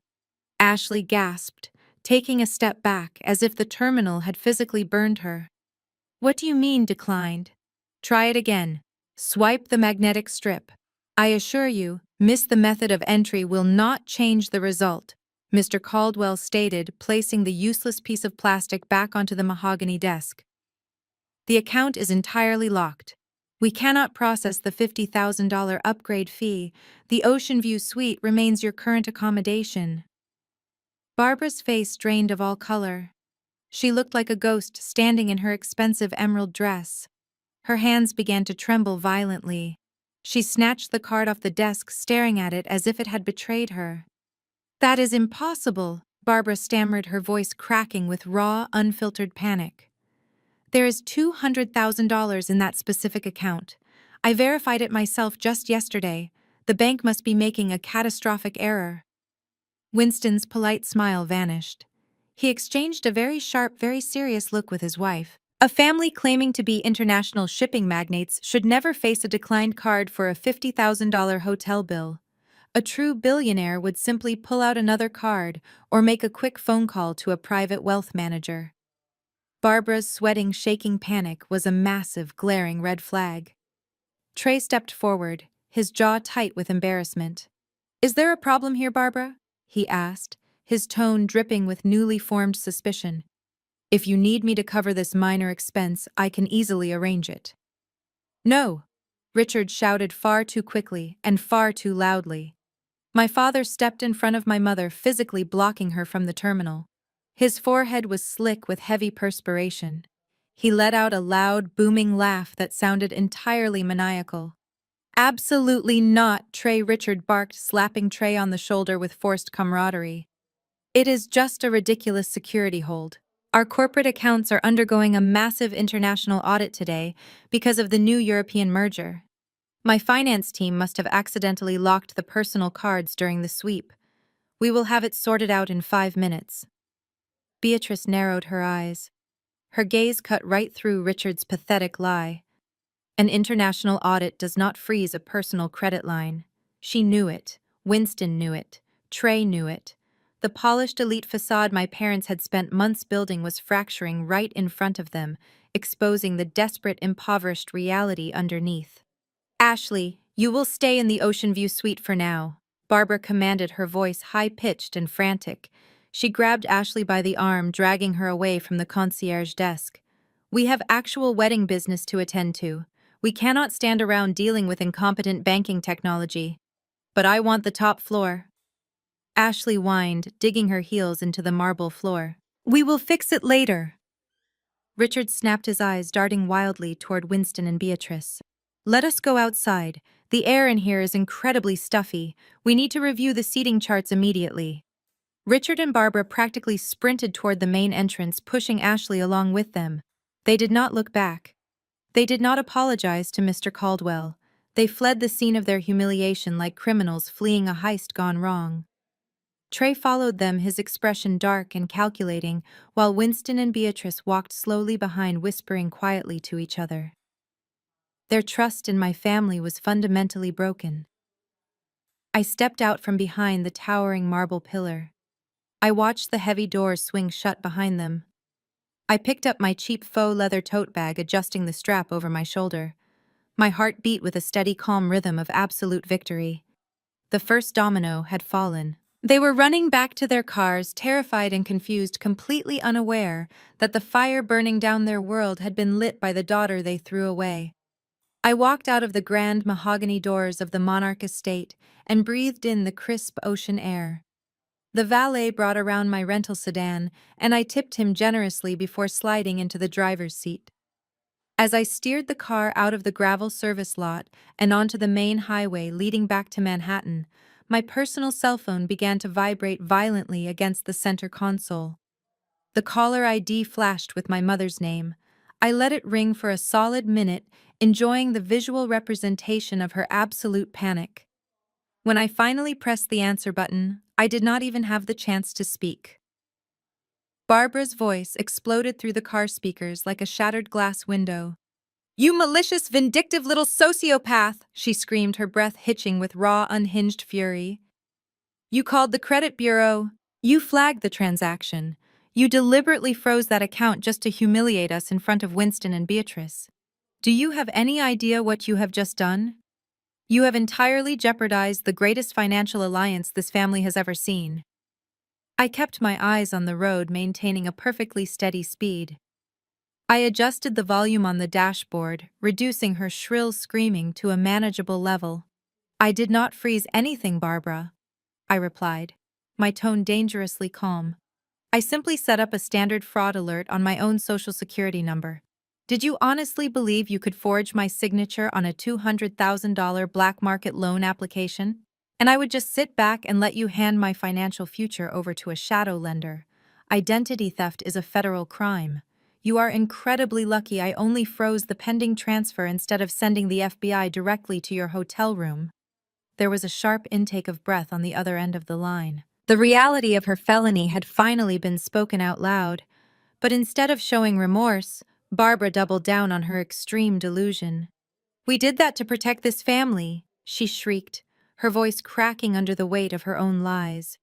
Ashley gasped, taking a step back as if the terminal had physically burned her. "What do you mean, declined? Try it again. Swipe the magnetic strip. I assure you, miss the method of entry will not change the result," Mr. Caldwell stated, placing the useless piece of plastic back onto the mahogany desk. "The account is entirely locked. We cannot process the $50,000 upgrade fee. The Ocean View Suite remains your current accommodation." Barbara's face drained of all color. She looked like a ghost standing in her expensive emerald dress. Her hands began to tremble violently. She snatched the card off the desk, staring at it as if it had betrayed her. "That is impossible," Barbara stammered, her voice cracking with raw, unfiltered panic. "There is $200,000 in that specific account. I verified it myself just yesterday. The bank must be making a catastrophic error." Winston's polite smile vanished. He exchanged a very sharp, very serious look with his wife. A family claiming to be international shipping magnates should never face a declined card for a $50,000 hotel bill. A true billionaire would simply pull out another card or make a quick phone call to a private wealth manager. Barbara's sweating, shaking panic was a massive, glaring red flag. Trey stepped forward, his jaw tight with embarrassment. "Is there a problem here, Barbara?" he asked, his tone dripping with newly formed suspicion. "If you need me to cover this minor expense, I can easily arrange it." "No!" Richard shouted far too quickly and far too loudly. My father stepped in front of my mother, physically blocking her from the terminal. His forehead was slick with heavy perspiration. He let out a loud, booming laugh that sounded entirely maniacal. "Absolutely not," Richard barked, slapping Trey on the shoulder with forced camaraderie. "It is just a ridiculous security hold. Our corporate accounts are undergoing a massive international audit today because of the new European merger. My finance team must have accidentally locked the personal cards during the sweep. We will have it sorted out in 5 minutes." Beatrice narrowed her eyes. Her gaze cut right through Richard's pathetic lie. An international audit does not freeze a personal credit line. She knew it. Winston knew it. Trey knew it. The polished elite facade my parents had spent months building was fracturing right in front of them, exposing the desperate, impoverished reality underneath. Ashley, you will stay in the Ocean View suite for now, Barbara commanded, her voice high-pitched and frantic. She grabbed Ashley by the arm, dragging her away from the concierge desk. We have actual wedding business to attend to. We cannot stand around dealing with incompetent banking technology. But I want the top floor. Ashley whined, digging her heels into the marble floor. We will fix it later. Richard snapped his eyes, darting wildly toward Winston and Beatrice. Let us go outside. The air in here is incredibly stuffy. We need to review the seating charts immediately. Richard and Barbara practically sprinted toward the main entrance, pushing Ashley along with them. They did not look back. They did not apologize to Mr. Caldwell. They fled the scene of their humiliation like criminals fleeing a heist gone wrong. Trey followed them, his expression dark and calculating, while Winston and Beatrice walked slowly behind, whispering quietly to each other. Their trust in my family was fundamentally broken. I stepped out from behind the towering marble pillar. I watched the heavy doors swing shut behind them. I picked up my cheap faux leather tote bag, adjusting the strap over my shoulder. My heart beat with a steady, calm rhythm of absolute victory. The first domino had fallen. They were running back to their cars, terrified and confused, completely unaware that the fire burning down their world had been lit by the daughter they threw away. I walked out of the grand mahogany doors of the Monarch estate and breathed in the crisp ocean air. The valet brought around my rental sedan, and I tipped him generously before sliding into the driver's seat. As I steered the car out of the gravel service lot and onto the main highway leading back to Manhattan, my personal cell phone began to vibrate violently against the center console. The caller ID flashed with my mother's name. I let it ring for a solid minute, enjoying the visual representation of her absolute panic. When I finally pressed the answer button, I did not even have the chance to speak. Barbara's voice exploded through the car speakers like a shattered glass window. "You malicious, vindictive little sociopath!" she screamed, her breath hitching with raw, unhinged fury. "You called the credit bureau. You flagged the transaction. You deliberately froze that account just to humiliate us in front of Winston and Beatrice. Do you have any idea what you have just done? You have entirely jeopardized the greatest financial alliance this family has ever seen." I kept my eyes on the road, maintaining a perfectly steady speed. I adjusted the volume on the dashboard, reducing her shrill screaming to a manageable level. "I did not freeze anything, Barbara," I replied, my tone dangerously calm. "I simply set up a standard fraud alert on my own social security number. Did you honestly believe you could forge my signature on a $200,000 black market loan application? And I would just sit back and let you hand my financial future over to a shadow lender? Identity theft is a federal crime. You are incredibly lucky I only froze the pending transfer instead of sending the FBI directly to your hotel room." There was a sharp intake of breath on the other end of the line. The reality of her felony had finally been spoken out loud, but instead of showing remorse, Barbara doubled down on her extreme delusion. "We did that to protect this family," she shrieked, her voice cracking under the weight of her own lies.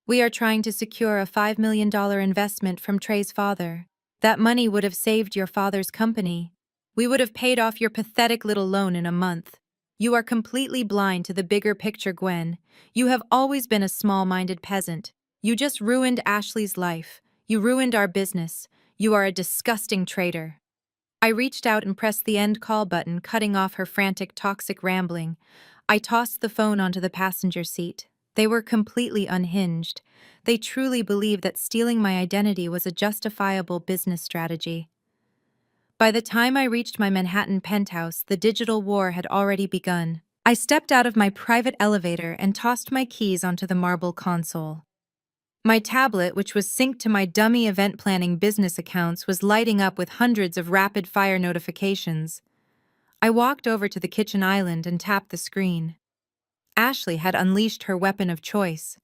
"We are trying to secure a $5 million investment from Trey's father. That money would have saved your father's company. We would have paid off your pathetic little loan in a month. You are completely blind to the bigger picture, Gwen. You have always been a small-minded peasant. You just ruined Ashley's life. You ruined our business. You are a disgusting traitor." I reached out and pressed the end call button, cutting off her frantic, toxic rambling. I tossed the phone onto the passenger seat. They were completely unhinged. They truly believed that stealing my identity was a justifiable business strategy. By the time I reached my Manhattan penthouse, the digital war had already begun. I stepped out of my private elevator and tossed my keys onto the marble console. My tablet, which was synced to my dummy event planning business accounts, was lighting up with hundreds of rapid-fire notifications. I walked over to the kitchen island and tapped the screen. Ashley had unleashed her weapon of choice: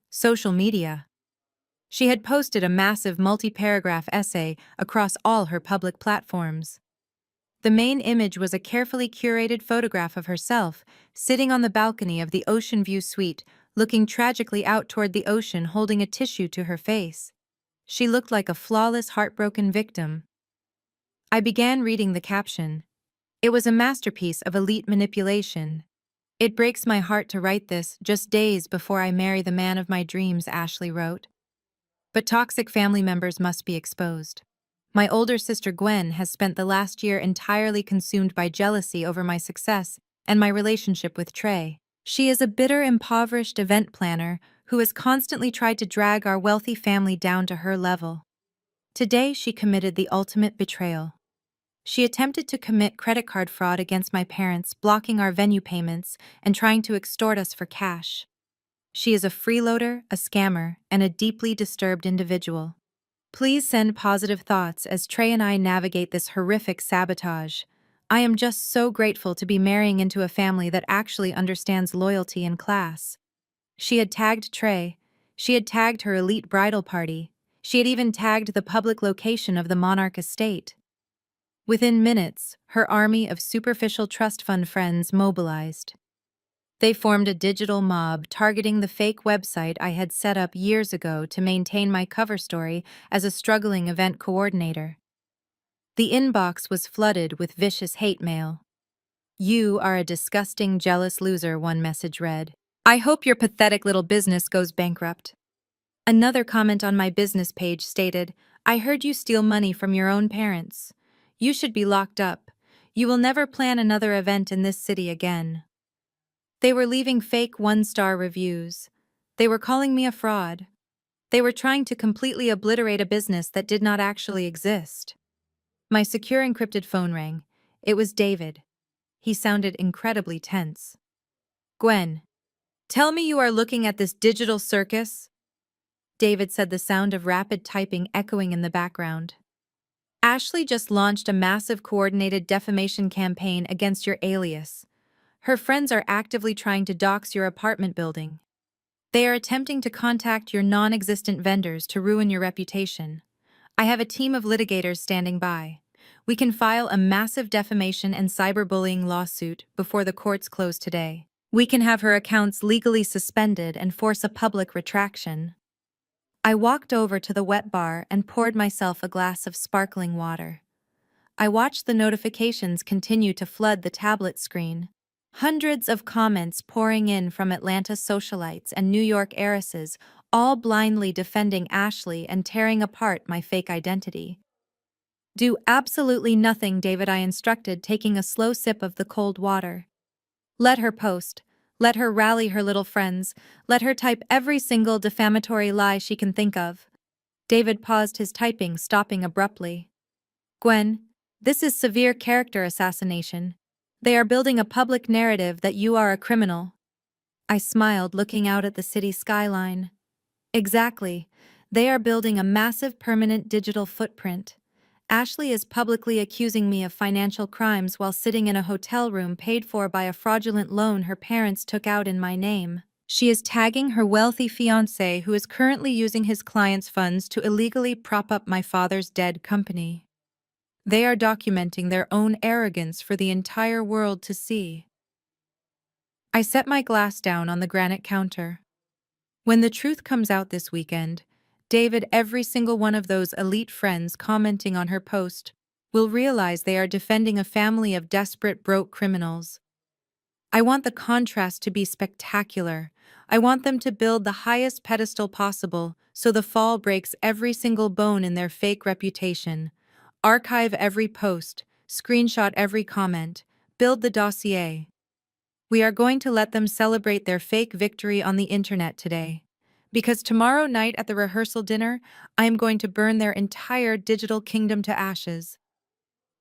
social media. She had posted a massive multi-paragraph essay across all her public platforms. The main image was a carefully curated photograph of herself, sitting on the balcony of the Ocean View suite, looking tragically out toward the ocean holding a tissue to her face. She looked like a flawless, heartbroken victim. I began reading the caption. It was a masterpiece of elite manipulation. It breaks my heart to write this just days before I marry the man of my dreams, Ashley wrote. But toxic family members must be exposed. My older sister Gwen has spent the last year entirely consumed by jealousy over my success and my relationship with Trey. She is a bitter, impoverished event planner who has constantly tried to drag our wealthy family down to her level. Today, she committed the ultimate betrayal. She attempted to commit credit card fraud against my parents, blocking our venue payments and trying to extort us for cash. She is a freeloader, a scammer, and a deeply disturbed individual. Please send positive thoughts as Trey and I navigate this horrific sabotage. I am just so grateful to be marrying into a family that actually understands loyalty and class. She had tagged Trey. She had tagged her elite bridal party. She had even tagged the public location of the Monarch estate. Within minutes, her army of superficial trust fund friends mobilized. They formed a digital mob targeting the fake website I had set up years ago to maintain my cover story as a struggling event coordinator. The inbox was flooded with vicious hate mail. "You are a disgusting, jealous loser," one message read. "I hope your pathetic little business goes bankrupt." Another comment on my business page stated, "I heard you steal money from your own parents. You should be locked up. You will never plan another event in this city again." They were leaving fake one-star reviews. They were calling me a fraud. They were trying to completely obliterate a business that did not actually exist. My secure encrypted phone rang. It was David. He sounded incredibly tense. "Gwen, tell me you are looking at this digital circus?" David said, the sound of rapid typing echoing in the background. "Ashley just launched a massive coordinated defamation campaign against your alias. Her friends are actively trying to dox your apartment building. They are attempting to contact your non-existent vendors to ruin your reputation. I have a team of litigators standing by. We can file a massive defamation and cyberbullying lawsuit before the courts close today. We can have her accounts legally suspended and force a public retraction." I walked over to the wet bar and poured myself a glass of sparkling water. I watched the notifications continue to flood the tablet screen. Hundreds of comments pouring in from Atlanta socialites and New York heiresses, all blindly defending Ashley and tearing apart my fake identity. "Do absolutely nothing," David, I instructed, taking a slow sip of the cold water. "Let her post. Let her rally her little friends. Let her type every single defamatory lie she can think of." David paused his typing, stopping abruptly. "Gwen, this is severe character assassination. They are building a public narrative that you are a criminal." I smiled, looking out at the city skyline. "Exactly. They are building a massive permanent digital footprint. Ashley is publicly accusing me of financial crimes while sitting in a hotel room paid for by a fraudulent loan her parents took out in my name. She is tagging her wealthy fiancé, who is currently using his clients' funds to illegally prop up my father's dead company. They are documenting their own arrogance for the entire world to see." I set my glass down on the granite counter. When the truth comes out this weekend, David, every single one of those elite friends commenting on her post, will realize they are defending a family of desperate, broke criminals. I want the contrast to be spectacular. I want them to build the highest pedestal possible so the fall breaks every single bone in their fake reputation. Archive every post, screenshot every comment, build the dossier. We are going to let them celebrate their fake victory on the internet today. Because tomorrow night at the rehearsal dinner, I am going to burn their entire digital kingdom to ashes.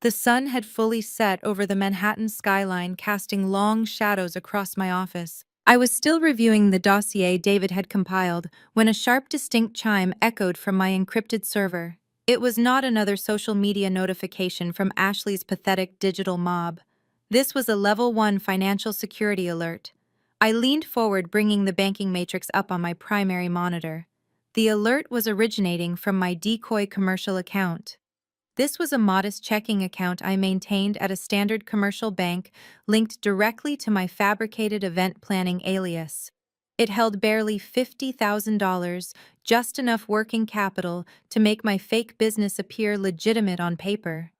The sun had fully set over the Manhattan skyline, casting long shadows across my office. I was still reviewing the dossier David had compiled when a sharp, distinct chime echoed from my encrypted server. It was not another social media notification from Ashley's pathetic digital mob. This was a Level 1 financial security alert. I leaned forward, bringing the banking matrix up on my primary monitor. The alert was originating from my decoy commercial account. This was a modest checking account I maintained at a standard commercial bank linked directly to my fabricated event planning alias. It held barely $50,000, just enough working capital to make my fake business appear legitimate on paper.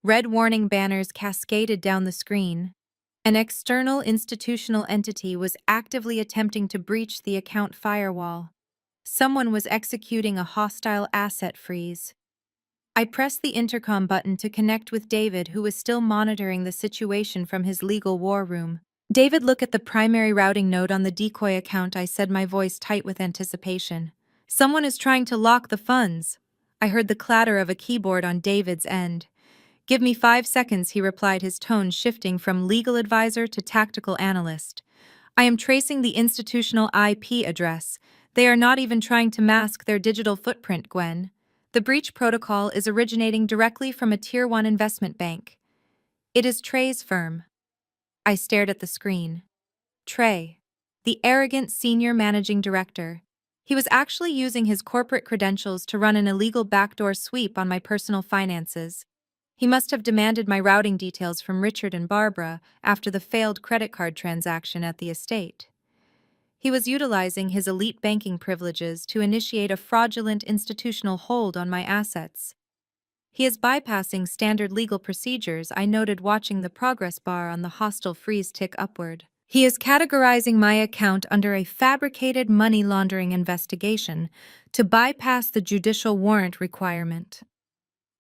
Red warning banners cascaded down the screen. An external institutional entity was actively attempting to breach the account firewall. Someone was executing a hostile asset freeze. I pressed the intercom button to connect with David, who was still monitoring the situation from his legal war room. David, look at the primary routing node on the decoy account, I said, my voice tight with anticipation. Someone is trying to lock the funds. I heard the clatter of a keyboard on David's end. Give me 5 seconds, he replied, his tone shifting from legal advisor to tactical analyst. I am tracing the institutional IP address. They are not even trying to mask their digital footprint, Gwen. The breach protocol is originating directly from a Tier 1 investment bank. It is Trey's firm. I stared at the screen. Trey, the arrogant senior managing director. He was actually using his corporate credentials to run an illegal backdoor sweep on my personal finances. He must have demanded my routing details from Richard and Barbara after the failed credit card transaction at the estate. He was utilizing his elite banking privileges to initiate a fraudulent institutional hold on my assets. He is bypassing standard legal procedures, I noted, watching the progress bar on the hostile freeze tick upward. He is categorizing my account under a fabricated money laundering investigation to bypass the judicial warrant requirement.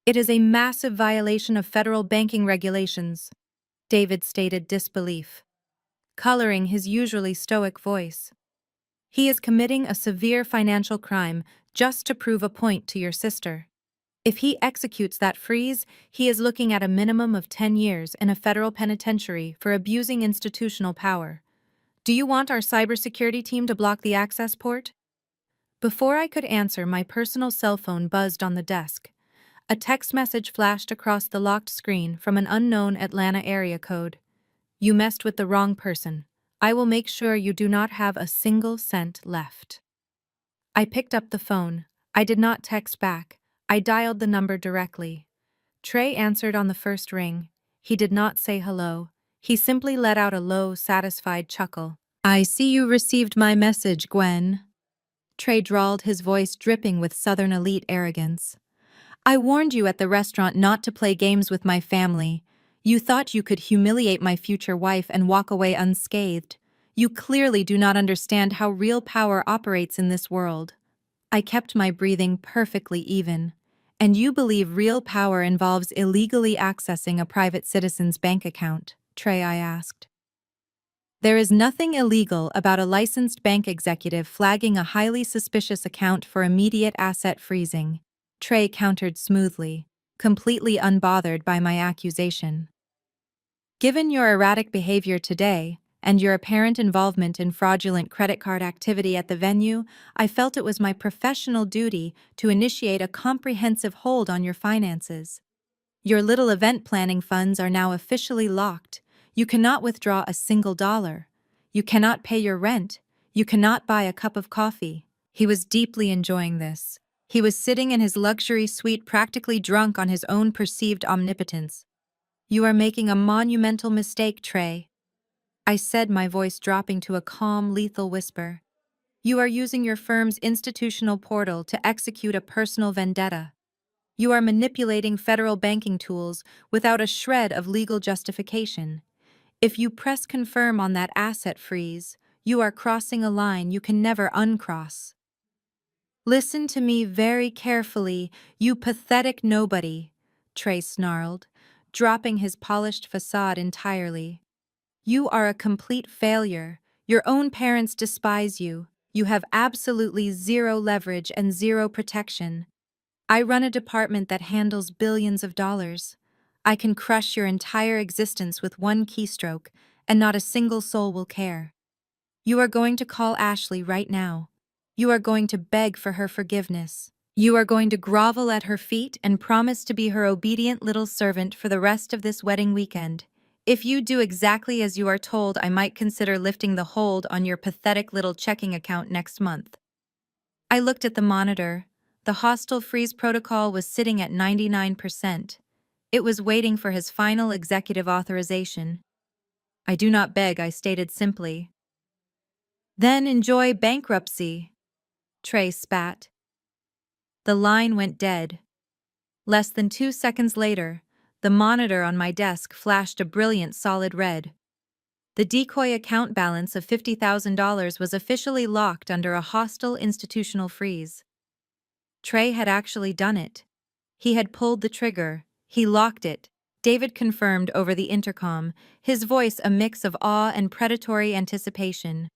It is a massive violation of federal banking regulations, David stated, disbelief coloring his usually stoic voice. He is committing a severe financial crime just to prove a point to your sister. If he executes that freeze, he is looking at a minimum of 10 years in a federal penitentiary for abusing institutional power. Do you want our cybersecurity team to block the access port? Before I could answer, my personal cell phone buzzed on the desk. A text message flashed across the locked screen from an unknown Atlanta area code. You messed with the wrong person. I will make sure you do not have a single cent left. I picked up the phone. I did not text back. I dialed the number directly. Trey answered on the first ring. He did not say hello. He simply let out a low, satisfied chuckle. I see you received my message, Gwen. Trey drawled, his voice dripping with Southern elite arrogance. I warned you at the restaurant not to play games with my family. You thought you could humiliate my future wife and walk away unscathed. You clearly do not understand how real power operates in this world. I kept my breathing perfectly even. And you believe real power involves illegally accessing a private citizen's bank account, Trey, I asked. There is nothing illegal about a licensed bank executive flagging a highly suspicious account for immediate asset freezing, Trey countered smoothly, completely unbothered by my accusation. Given your erratic behavior today, and your apparent involvement in fraudulent credit card activity at the venue, I felt it was my professional duty to initiate a comprehensive hold on your finances. Your little event planning funds are now officially locked. You cannot withdraw a single dollar. You cannot pay your rent. You cannot buy a cup of coffee. He was deeply enjoying this. He was sitting in his luxury suite, practically drunk on his own perceived omnipotence. You are making a monumental mistake, Trey, I said, my voice dropping to a calm, lethal whisper. You are using your firm's institutional portal to execute a personal vendetta. You are manipulating federal banking tools without a shred of legal justification. If you press confirm on that asset freeze, you are crossing a line you can never uncross. Listen to me very carefully, you pathetic nobody, Trey snarled, dropping his polished facade entirely. You are a complete failure. Your own parents despise you. You have absolutely zero leverage and zero protection. I run a department that handles billions of dollars. I can crush your entire existence with one keystroke, and not a single soul will care. You are going to call Ashley right now. You are going to beg for her forgiveness. You are going to grovel at her feet and promise to be her obedient little servant for the rest of this wedding weekend. If you do exactly as you are told, I might consider lifting the hold on your pathetic little checking account next month. I looked at the monitor. The hostile freeze protocol was sitting at 99%. It was waiting for his final executive authorization. I do not beg, I stated simply. Then enjoy bankruptcy, Trey spat. The line went dead. Less than 2 seconds later, the monitor on my desk flashed a brilliant solid red. The decoy account balance of $50,000 was officially locked under a hostile institutional freeze. Trey had actually done it. He had pulled the trigger. He locked it. David confirmed over the intercom, his voice a mix of awe and predatory anticipation.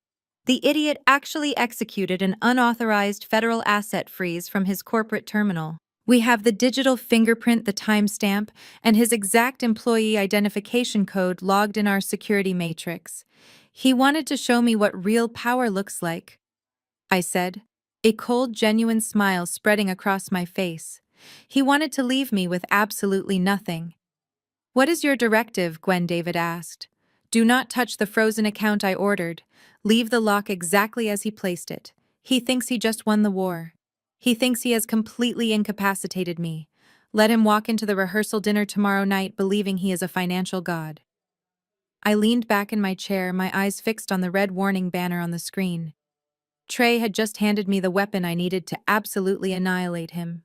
The idiot actually executed an unauthorized federal asset freeze from his corporate terminal. We have the digital fingerprint, the timestamp, and his exact employee identification code logged in our security matrix. He wanted to show me what real power looks like, I said, a cold, genuine smile spreading across my face. He wanted to leave me with absolutely nothing. What is your directive? Gwen David asked. Do not touch the frozen account I ordered. Leave the lock exactly as he placed it. He thinks he just won the war. He thinks he has completely incapacitated me. Let him walk into the rehearsal dinner tomorrow night believing he is a financial god. I leaned back in my chair, my eyes fixed on the red warning banner on the screen. Trey had just handed me the weapon I needed to absolutely annihilate him.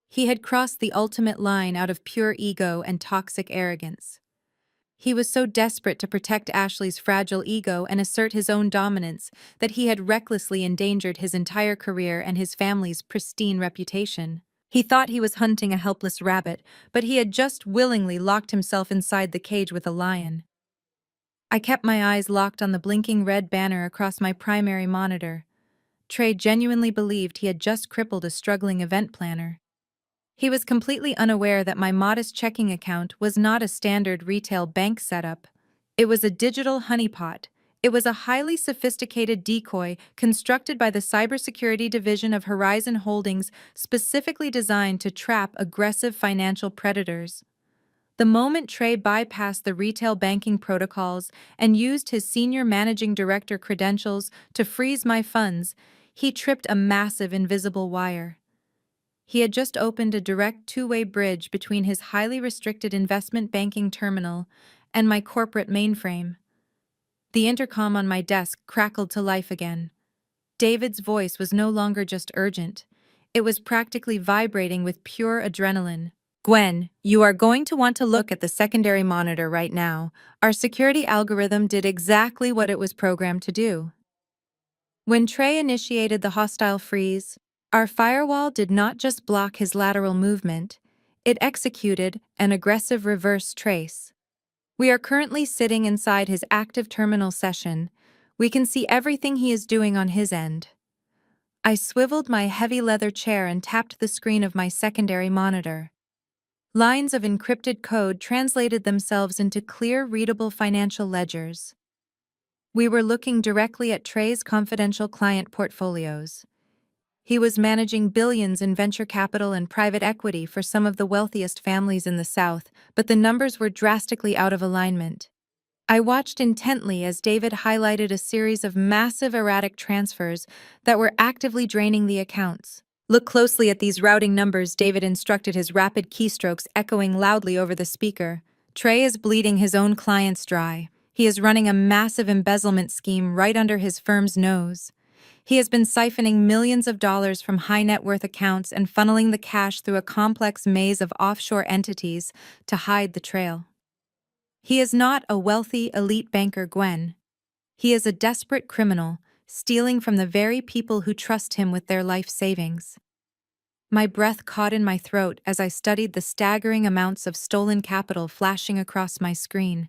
He had crossed the ultimate line out of pure ego and toxic arrogance. He was so desperate to protect Ashley's fragile ego and assert his own dominance that he had recklessly endangered his entire career and his family's pristine reputation. He thought he was hunting a helpless rabbit, but he had just willingly locked himself inside the cage with a lion. I kept my eyes locked on the blinking red banner across my primary monitor. Trey genuinely believed he had just crippled a struggling event planner. He was completely unaware that my modest checking account was not a standard retail bank setup. It was a digital honeypot. It was a highly sophisticated decoy constructed by the cybersecurity division of Horizon Holdings, specifically designed to trap aggressive financial predators. The moment Trey bypassed the retail banking protocols and used his senior managing director credentials to freeze my funds, he tripped a massive invisible wire. He had just opened a direct two-way bridge between his highly restricted investment banking terminal and my corporate mainframe. The intercom on my desk crackled to life again. David's voice was no longer just urgent. It was practically vibrating with pure adrenaline. Gwen, you are going to want to look at the secondary monitor right now. Our security algorithm did exactly what it was programmed to do. When Trey initiated the hostile freeze, our firewall did not just block his lateral movement, it executed an aggressive reverse trace. We are currently sitting inside his active terminal session. We can see everything he is doing on his end. I swiveled my heavy leather chair and tapped the screen of my secondary monitor. Lines of encrypted code translated themselves into clear, readable financial ledgers. We were looking directly at Trey's confidential client portfolios. He was managing billions in venture capital and private equity for some of the wealthiest families in the South, but the numbers were drastically out of alignment. I watched intently as David highlighted a series of massive erratic transfers that were actively draining the accounts. Look closely at these routing numbers, David instructed, his rapid keystrokes echoing loudly over the speaker. Trey is bleeding his own clients dry. He is running a massive embezzlement scheme right under his firm's nose. He has been siphoning millions of dollars from high-net-worth accounts and funneling the cash through a complex maze of offshore entities to hide the trail. He is not a wealthy, elite banker, Gwen. He is a desperate criminal, stealing from the very people who trust him with their life savings. My breath caught in my throat as I studied the staggering amounts of stolen capital flashing across my screen.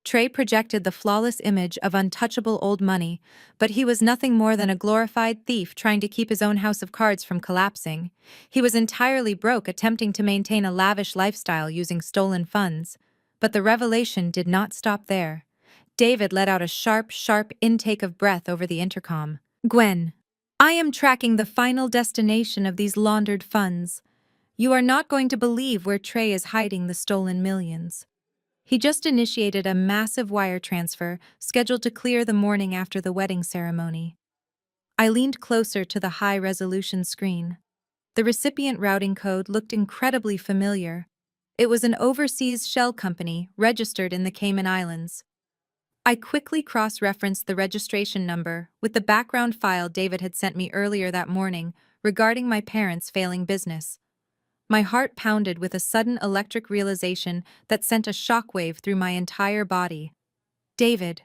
Trey projected the flawless image of untouchable old money, but he was nothing more than a glorified thief trying to keep his own house of cards from collapsing. He was entirely broke, attempting to maintain a lavish lifestyle using stolen funds. But the revelation did not stop there. David let out a sharp, sharp intake of breath over the intercom. Gwen, I am tracking the final destination of these laundered funds. You are not going to believe where Trey is hiding the stolen millions. He just initiated a massive wire transfer scheduled to clear the morning after the wedding ceremony. I leaned closer to the high-resolution screen. The recipient routing code looked incredibly familiar. It was an overseas shell company registered in the Cayman Islands. I quickly cross-referenced the registration number with the background file David had sent me earlier that morning regarding my parents' failing business. My heart pounded with a sudden electric realization that sent a shockwave through my entire body. "David,"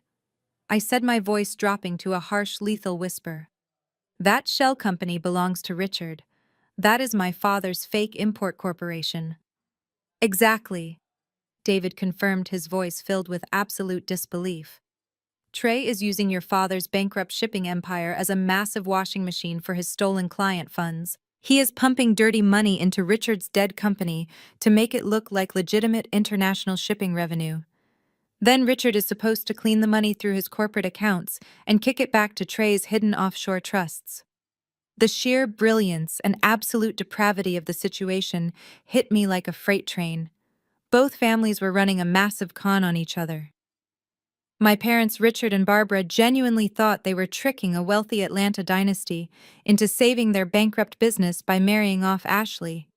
I said, my voice dropping to a harsh, lethal whisper. "That shell company belongs to Richard. That is my father's fake import corporation." "Exactly," David confirmed, his voice filled with absolute disbelief. "Trey is using your father's bankrupt shipping empire as a massive washing machine for his stolen client funds. He is pumping dirty money into Richard's dead company to make it look like legitimate international shipping revenue. Then Richard is supposed to clean the money through his corporate accounts and kick it back to Trey's hidden offshore trusts." The sheer brilliance and absolute depravity of the situation hit me like a freight train. Both families were running a massive con on each other. My parents, Richard and Barbara, genuinely thought they were tricking a wealthy Atlanta dynasty into saving their bankrupt business by marrying off Ashley.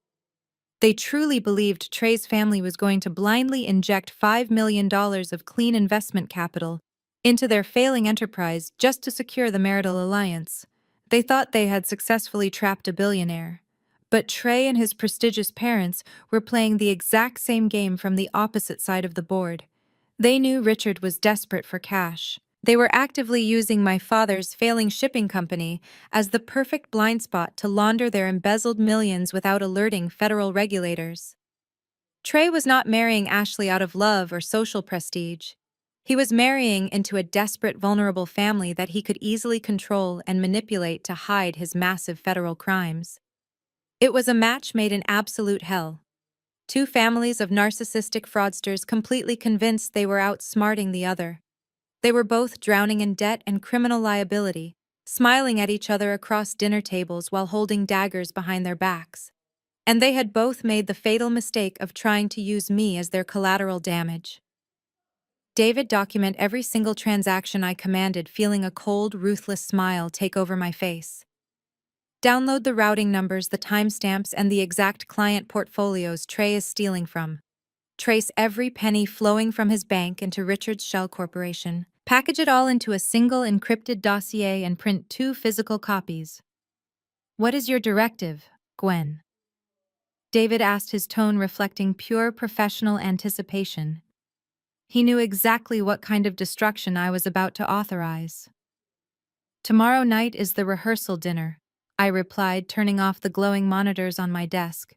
They truly believed Trey's family was going to blindly inject $5 million of clean investment capital into their failing enterprise just to secure the marital alliance. They thought they had successfully trapped a billionaire. But Trey and his prestigious parents were playing the exact same game from the opposite side of the board. They knew Richard was desperate for cash. They were actively using my father's failing shipping company as the perfect blind spot to launder their embezzled millions without alerting federal regulators. Trey was not marrying Ashley out of love or social prestige. He was marrying into a desperate, vulnerable family that he could easily control and manipulate to hide his massive federal crimes. It was a match made in absolute hell. Two families of narcissistic fraudsters completely convinced they were outsmarting the other. They were both drowning in debt and criminal liability, smiling at each other across dinner tables while holding daggers behind their backs. And they had both made the fatal mistake of trying to use me as their collateral damage. David, document every single transaction, I commanded, feeling a cold, ruthless smile take over my face. Download the routing numbers, the timestamps, and the exact client portfolios Trey is stealing from. Trace every penny flowing from his bank into Richard's Shell Corporation. Package it all into a single encrypted dossier and print 2 physical copies. "What is your directive, Gwen?" David asked, his tone reflecting pure professional anticipation. He knew exactly what kind of destruction I was about to authorize. "Tomorrow night is the rehearsal dinner," I replied, turning off the glowing monitors on my desk.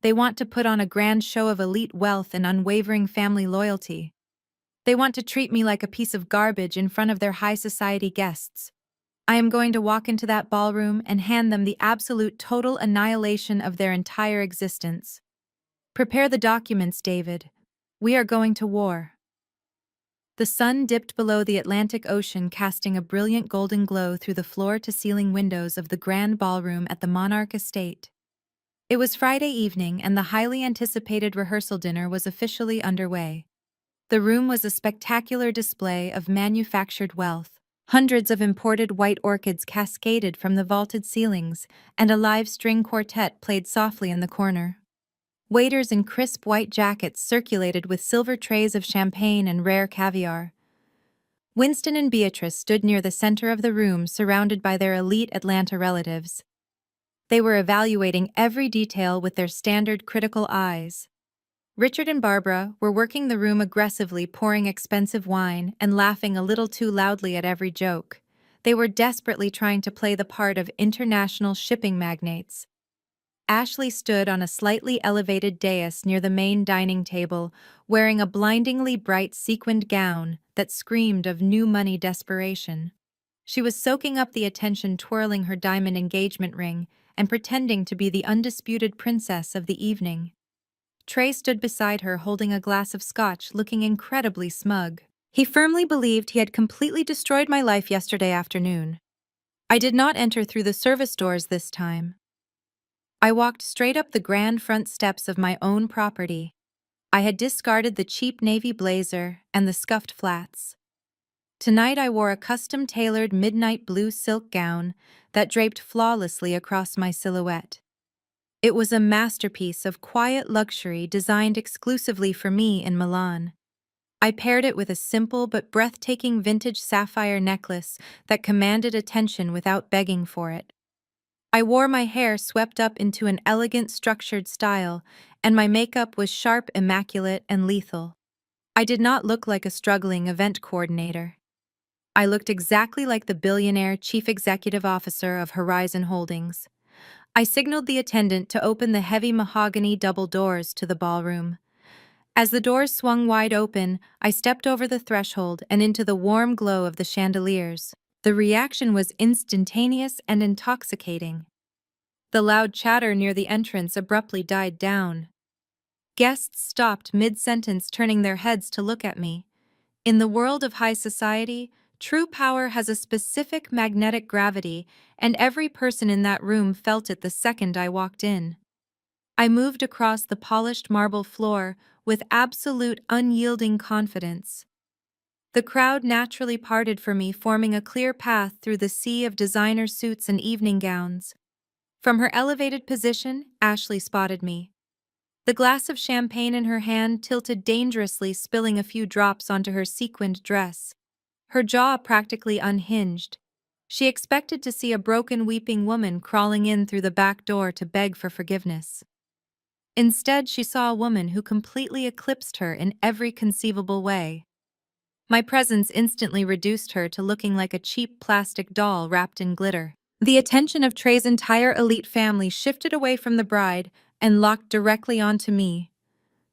"They want to put on a grand show of elite wealth and unwavering family loyalty. They want to treat me like a piece of garbage in front of their high society guests. I am going to walk into that ballroom and hand them the absolute total annihilation of their entire existence. Prepare the documents, David. We are going to war." The sun dipped below the Atlantic Ocean, casting a brilliant golden glow through the floor-to-ceiling windows of the grand ballroom at the Monarch Estate. It was Friday evening, and the highly anticipated rehearsal dinner was officially underway. The room was a spectacular display of manufactured wealth. Hundreds of imported white orchids cascaded from the vaulted ceilings, and a live string quartet played softly in the corner. Waiters in crisp white jackets circulated with silver trays of champagne and rare caviar. Winston and Beatrice stood near the center of the room, surrounded by their elite Atlanta relatives. They were evaluating every detail with their standard critical eyes. Richard and Barbara were working the room aggressively, pouring expensive wine and laughing a little too loudly at every joke. They were desperately trying to play the part of international shipping magnates. Ashley stood on a slightly elevated dais near the main dining table, wearing a blindingly bright sequined gown that screamed of new money desperation. She was soaking up the attention, twirling her diamond engagement ring and pretending to be the undisputed princess of the evening. Trey stood beside her, holding a glass of scotch, looking incredibly smug. He firmly believed he had completely destroyed my life yesterday afternoon. I did not enter through the service doors this time. I walked straight up the grand front steps of my own property. I had discarded the cheap navy blazer and the scuffed flats. Tonight I wore a custom-tailored midnight blue silk gown that draped flawlessly across my silhouette. It was a masterpiece of quiet luxury designed exclusively for me in Milan. I paired it with a simple but breathtaking vintage sapphire necklace that commanded attention without begging for it. I wore my hair swept up into an elegant, structured style, and my makeup was sharp, immaculate, and lethal. I did not look like a struggling event coordinator. I looked exactly like the billionaire chief executive officer of Horizon Holdings. I signaled the attendant to open the heavy mahogany double doors to the ballroom. As the doors swung wide open, I stepped over the threshold and into the warm glow of the chandeliers. The reaction was instantaneous and intoxicating. The loud chatter near the entrance abruptly died down. Guests stopped mid-sentence, turning their heads to look at me. In the world of high society, true power has a specific magnetic gravity, and every person in that room felt it the second I walked in. I moved across the polished marble floor with absolute unyielding confidence. The crowd naturally parted for me, forming a clear path through the sea of designer suits and evening gowns. From her elevated position, Ashley spotted me. The glass of champagne in her hand tilted dangerously, spilling a few drops onto her sequined dress. Her jaw practically unhinged. She expected to see a broken, weeping woman crawling in through the back door to beg for forgiveness. Instead, she saw a woman who completely eclipsed her in every conceivable way. My presence instantly reduced her to looking like a cheap plastic doll wrapped in glitter. The attention of Trey's entire elite family shifted away from the bride and locked directly onto me.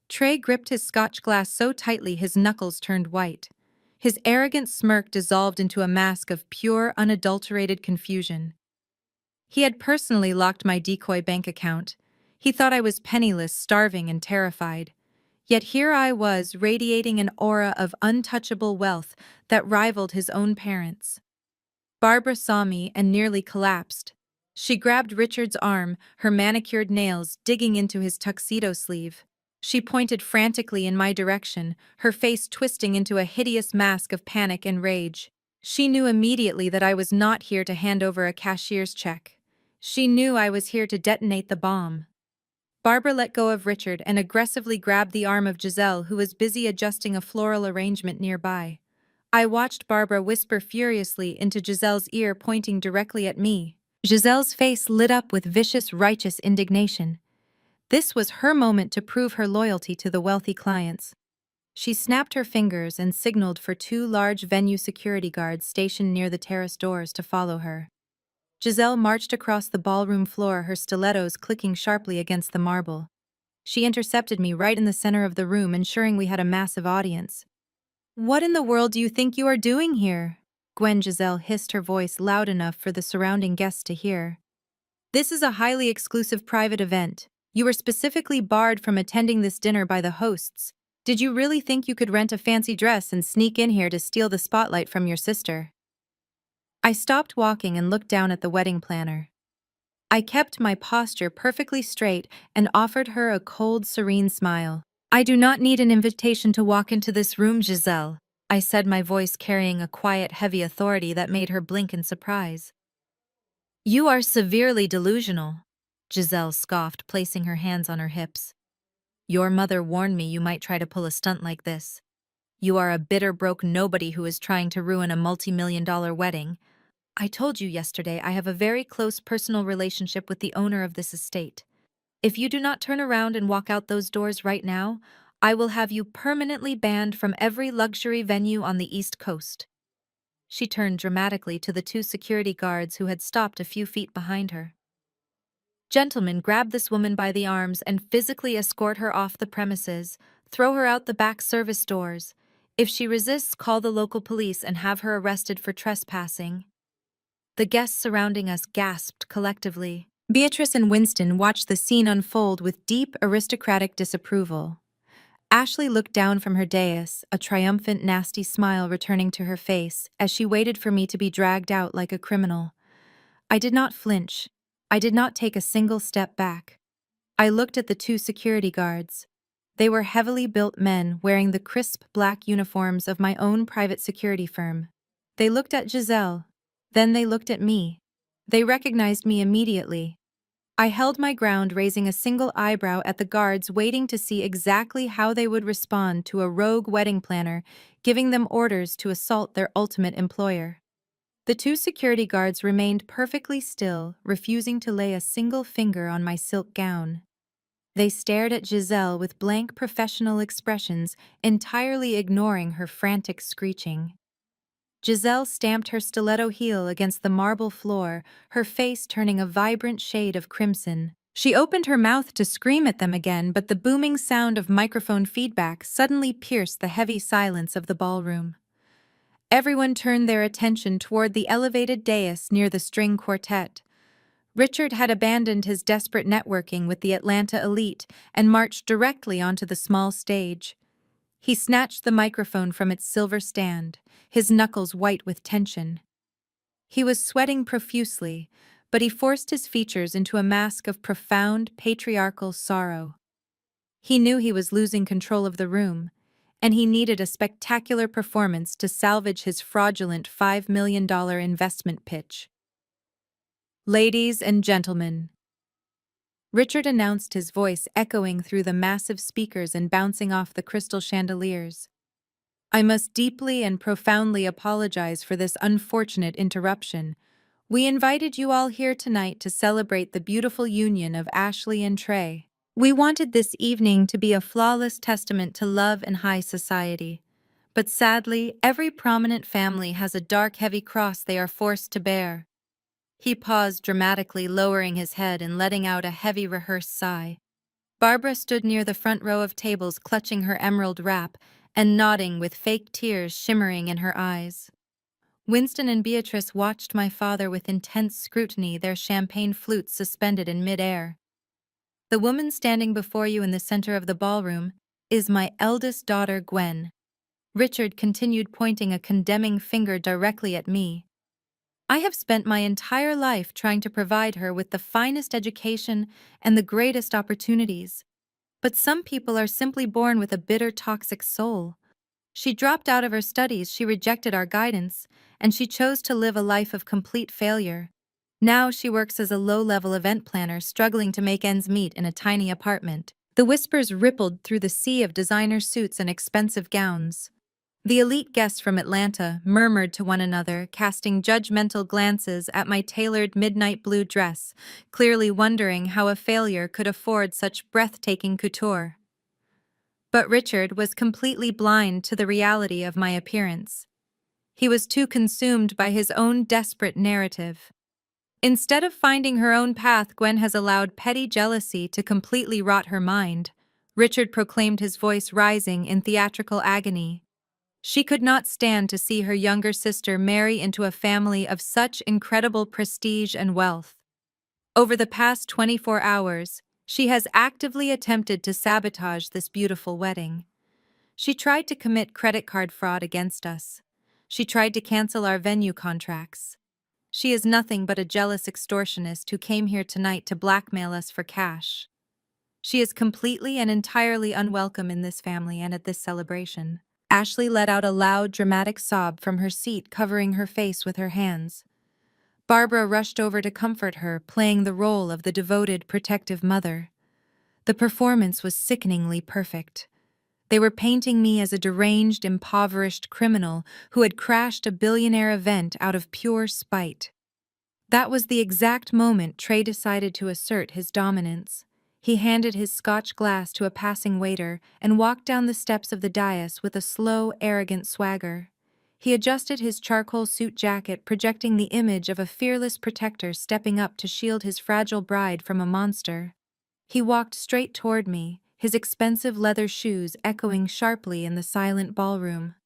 Trey gripped his scotch glass so tightly his knuckles turned white. His arrogant smirk dissolved into a mask of pure, unadulterated confusion. He had personally locked my decoy bank account. He thought I was penniless, starving, and terrified. Yet here I was, radiating an aura of untouchable wealth that rivaled his own parents. Barbara saw me and nearly collapsed. She grabbed Richard's arm, her manicured nails digging into his tuxedo sleeve. She pointed frantically in my direction, her face twisting into a hideous mask of panic and rage. She knew immediately that I was not here to hand over a cashier's check. She knew I was here to detonate the bomb. Barbara let go of Richard and aggressively grabbed the arm of Giselle, who was busy adjusting a floral arrangement nearby. I watched Barbara whisper furiously into Giselle's ear, pointing directly at me. Giselle's face lit up with vicious, righteous indignation. This was her moment to prove her loyalty to the wealthy clients. She snapped her fingers and signaled for two large venue security guards stationed near the terrace doors to follow her. Giselle marched across the ballroom floor, her stilettos clicking sharply against the marble. She intercepted me right in the center of the room, ensuring we had a massive audience. "What in the world do you think you are doing here?" Giselle hissed, her voice loud enough for the surrounding guests to hear. "This is a highly exclusive private event. You were specifically barred from attending this dinner by the hosts. Did you really think you could rent a fancy dress and sneak in here to steal the spotlight from your sister?" I stopped walking and looked down at the wedding planner. I kept my posture perfectly straight and offered her a cold, serene smile. "I do not need an invitation to walk into this room, Giselle," I said, my voice carrying a quiet, heavy authority that made her blink in surprise. "You are severely delusional," Giselle scoffed, placing her hands on her hips. "Your mother warned me you might try to pull a stunt like this. You are a bitter, broke nobody who is trying to ruin a multi-million-dollar wedding. I told you yesterday I have a very close personal relationship with the owner of this estate. If you do not turn around and walk out those doors right now, I will have you permanently banned from every luxury venue on the East Coast." She turned dramatically to the two security guards who had stopped a few feet behind her. "Gentlemen, grab this woman by the arms and physically escort her off the premises. Throw her out the back service doors. If she resists, call the local police and have her arrested for trespassing." The guests surrounding us gasped collectively. Beatrice and Winston watched the scene unfold with deep, aristocratic disapproval. Ashley looked down from her dais, a triumphant, nasty smile returning to her face as she waited for me to be dragged out like a criminal. I did not flinch. I did not take a single step back. I looked at the two security guards. They were heavily built men wearing the crisp black uniforms of my own private security firm. They looked at Giselle. Then they looked at me. They recognized me immediately. I held my ground, raising a single eyebrow at the guards, waiting to see exactly how they would respond to a rogue wedding planner, giving them orders to assault their ultimate employer. The two security guards remained perfectly still, refusing to lay a single finger on my silk gown. They stared at Giselle with blank professional expressions, entirely ignoring her frantic screeching. Giselle stamped her stiletto heel against the marble floor, her face turning a vibrant shade of crimson. She opened her mouth to scream at them again, but the booming sound of microphone feedback suddenly pierced the heavy silence of the ballroom. Everyone turned their attention toward the elevated dais near the string quartet. Richard had abandoned his desperate networking with the Atlanta elite and marched directly onto the small stage. He snatched the microphone from its silver stand, his knuckles white with tension. He was sweating profusely, but he forced his features into a mask of profound, patriarchal sorrow. He knew he was losing control of the room, and he needed a spectacular performance to salvage his fraudulent $5 million investment pitch. "Ladies and gentlemen," Richard announced, his voice echoing through the massive speakers and bouncing off the crystal chandeliers. "I must deeply and profoundly apologize for this unfortunate interruption. We invited you all here tonight to celebrate the beautiful union of Ashley and Trey. We wanted this evening to be a flawless testament to love and high society. But sadly, every prominent family has a dark, heavy cross they are forced to bear." He paused dramatically, lowering his head and letting out a heavy, rehearsed sigh. Barbara stood near the front row of tables, clutching her emerald wrap and nodding with fake tears shimmering in her eyes. Winston and Beatrice watched my father with intense scrutiny, their champagne flutes suspended in mid-air. "The woman standing before you in the center of the ballroom is my eldest daughter, Gwen." Richard continued, pointing a condemning finger directly at me. "I have spent my entire life trying to provide her with the finest education and the greatest opportunities. But some people are simply born with a bitter, toxic soul. She dropped out of her studies, she rejected our guidance, and she chose to live a life of complete failure. Now she works as a low-level event planner, struggling to make ends meet in a tiny apartment." The whispers rippled through the sea of designer suits and expensive gowns. The elite guests from Atlanta murmured to one another, casting judgmental glances at my tailored midnight blue dress, clearly wondering how a failure could afford such breathtaking couture. But Richard was completely blind to the reality of my appearance. He was too consumed by his own desperate narrative. Instead of finding her own path, Gwen has allowed petty jealousy to completely rot her mind, Richard proclaimed, his voice rising in theatrical agony. She could not stand to see her younger sister marry into a family of such incredible prestige and wealth. Over the past 24 hours, she has actively attempted to sabotage this beautiful wedding. She tried to commit credit card fraud against us. She tried to cancel our venue contracts. She is nothing but a jealous extortionist who came here tonight to blackmail us for cash. She is completely and entirely unwelcome in this family and at this celebration." Ashley let out a loud, dramatic sob from her seat, covering her face with her hands. Barbara rushed over to comfort her, playing the role of the devoted, protective mother. The performance was sickeningly perfect. They were painting me as a deranged, impoverished criminal who had crashed a billionaire event out of pure spite. That was the exact moment Trey decided to assert his dominance. He handed his scotch glass to a passing waiter and walked down the steps of the dais with a slow, arrogant swagger. He adjusted his charcoal suit jacket, projecting the image of a fearless protector stepping up to shield his fragile bride from a monster. He walked straight toward me, his expensive leather shoes echoing sharply in the silent ballroom.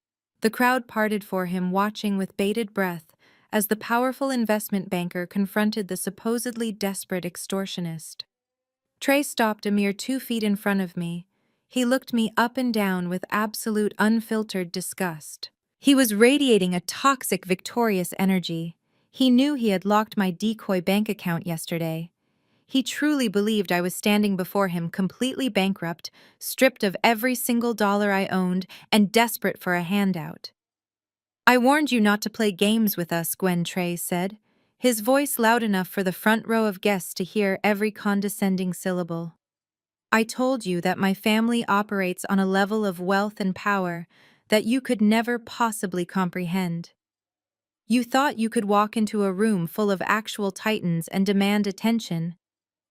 The crowd parted for him, watching with bated breath as the powerful investment banker confronted the supposedly desperate extortionist. Trey stopped a mere 2 feet in front of me. He looked me up and down with absolute unfiltered disgust. He was radiating a toxic, victorious energy. He knew he had locked my decoy bank account yesterday. He truly believed I was standing before him completely bankrupt, stripped of every single dollar I owned, and desperate for a handout. "I warned you not to play games with us," Gwen Trey said, his voice loud enough for the front row of guests to hear every condescending syllable. "I told you that my family operates on a level of wealth and power that you could never possibly comprehend. You thought you could walk into a room full of actual titans and demand attention.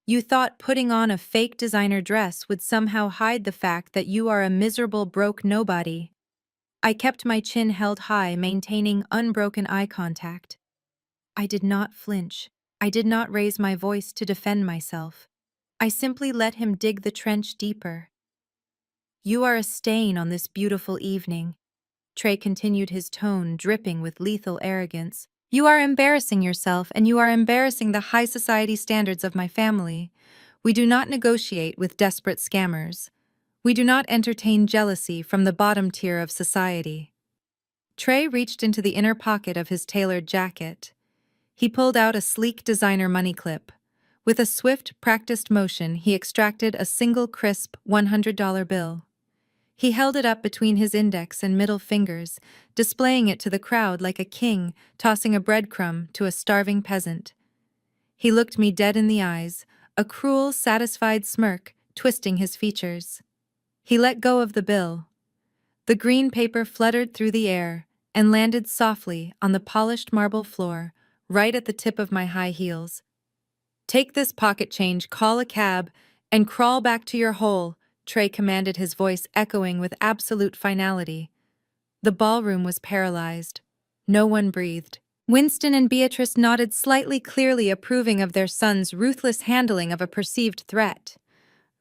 You thought putting on a fake designer dress would somehow hide the fact that you are a miserable broke nobody." I kept my chin held high, maintaining unbroken eye contact. I did not flinch. I did not raise my voice to defend myself. I simply let him dig the trench deeper. "You are a stain on this beautiful evening." Trey continued, his tone dripping with lethal arrogance. "You are embarrassing yourself, and you are embarrassing the high society standards of my family. We do not negotiate with desperate scammers. We do not entertain jealousy from the bottom tier of society." Trey reached into the inner pocket of his tailored jacket. He pulled out a sleek designer money clip. With a swift, practiced motion, he extracted a single crisp $100 bill. He held it up between his index and middle fingers, displaying it to the crowd like a king tossing a breadcrumb to a starving peasant. He looked me dead in the eyes, a cruel, satisfied smirk twisting his features. He let go of the bill. The green paper fluttered through the air and landed softly on the polished marble floor, right at the tip of my high heels. "Take this pocket change, call a cab, and crawl back to your hole," Trey commanded, his voice echoing with absolute finality. The ballroom was paralyzed. No one breathed. Winston and Beatrice nodded slightly, clearly approving of their son's ruthless handling of a perceived threat.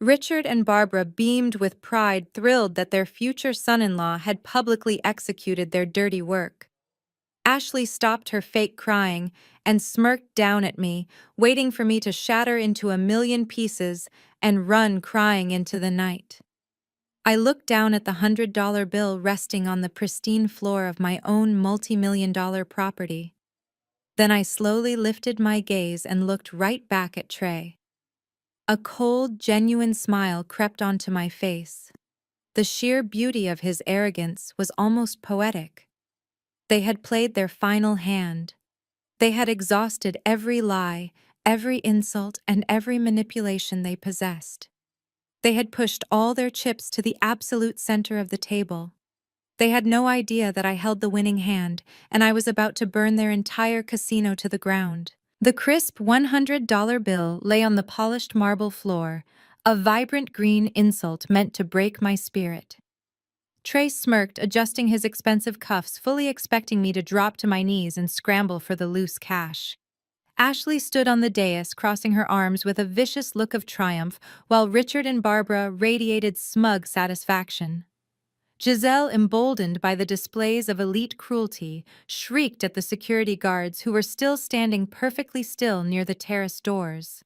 Richard and Barbara beamed with pride, thrilled that their future son-in-law had publicly executed their dirty work. Ashley stopped her fake crying and smirked down at me, waiting for me to shatter into a million pieces and run crying into the night. I looked down at the $100 bill resting on the pristine floor of my own multi-million-dollar property. Then I slowly lifted my gaze and looked right back at Trey. A cold, genuine smile crept onto my face. The sheer beauty of his arrogance was almost poetic. They had played their final hand. They had exhausted every lie, every insult, and every manipulation they possessed. They had pushed all their chips to the absolute center of the table. They had no idea that I held the winning hand, and I was about to burn their entire casino to the ground. The crisp $100 bill lay on the polished marble floor, a vibrant green insult meant to break my spirit. Trey smirked, adjusting his expensive cuffs, fully expecting me to drop to my knees and scramble for the loose cash. Ashley stood on the dais, crossing her arms with a vicious look of triumph, while Richard and Barbara radiated smug satisfaction. Giselle, emboldened by the displays of elite cruelty, shrieked at the security guards who were still standing perfectly still near the terrace doors.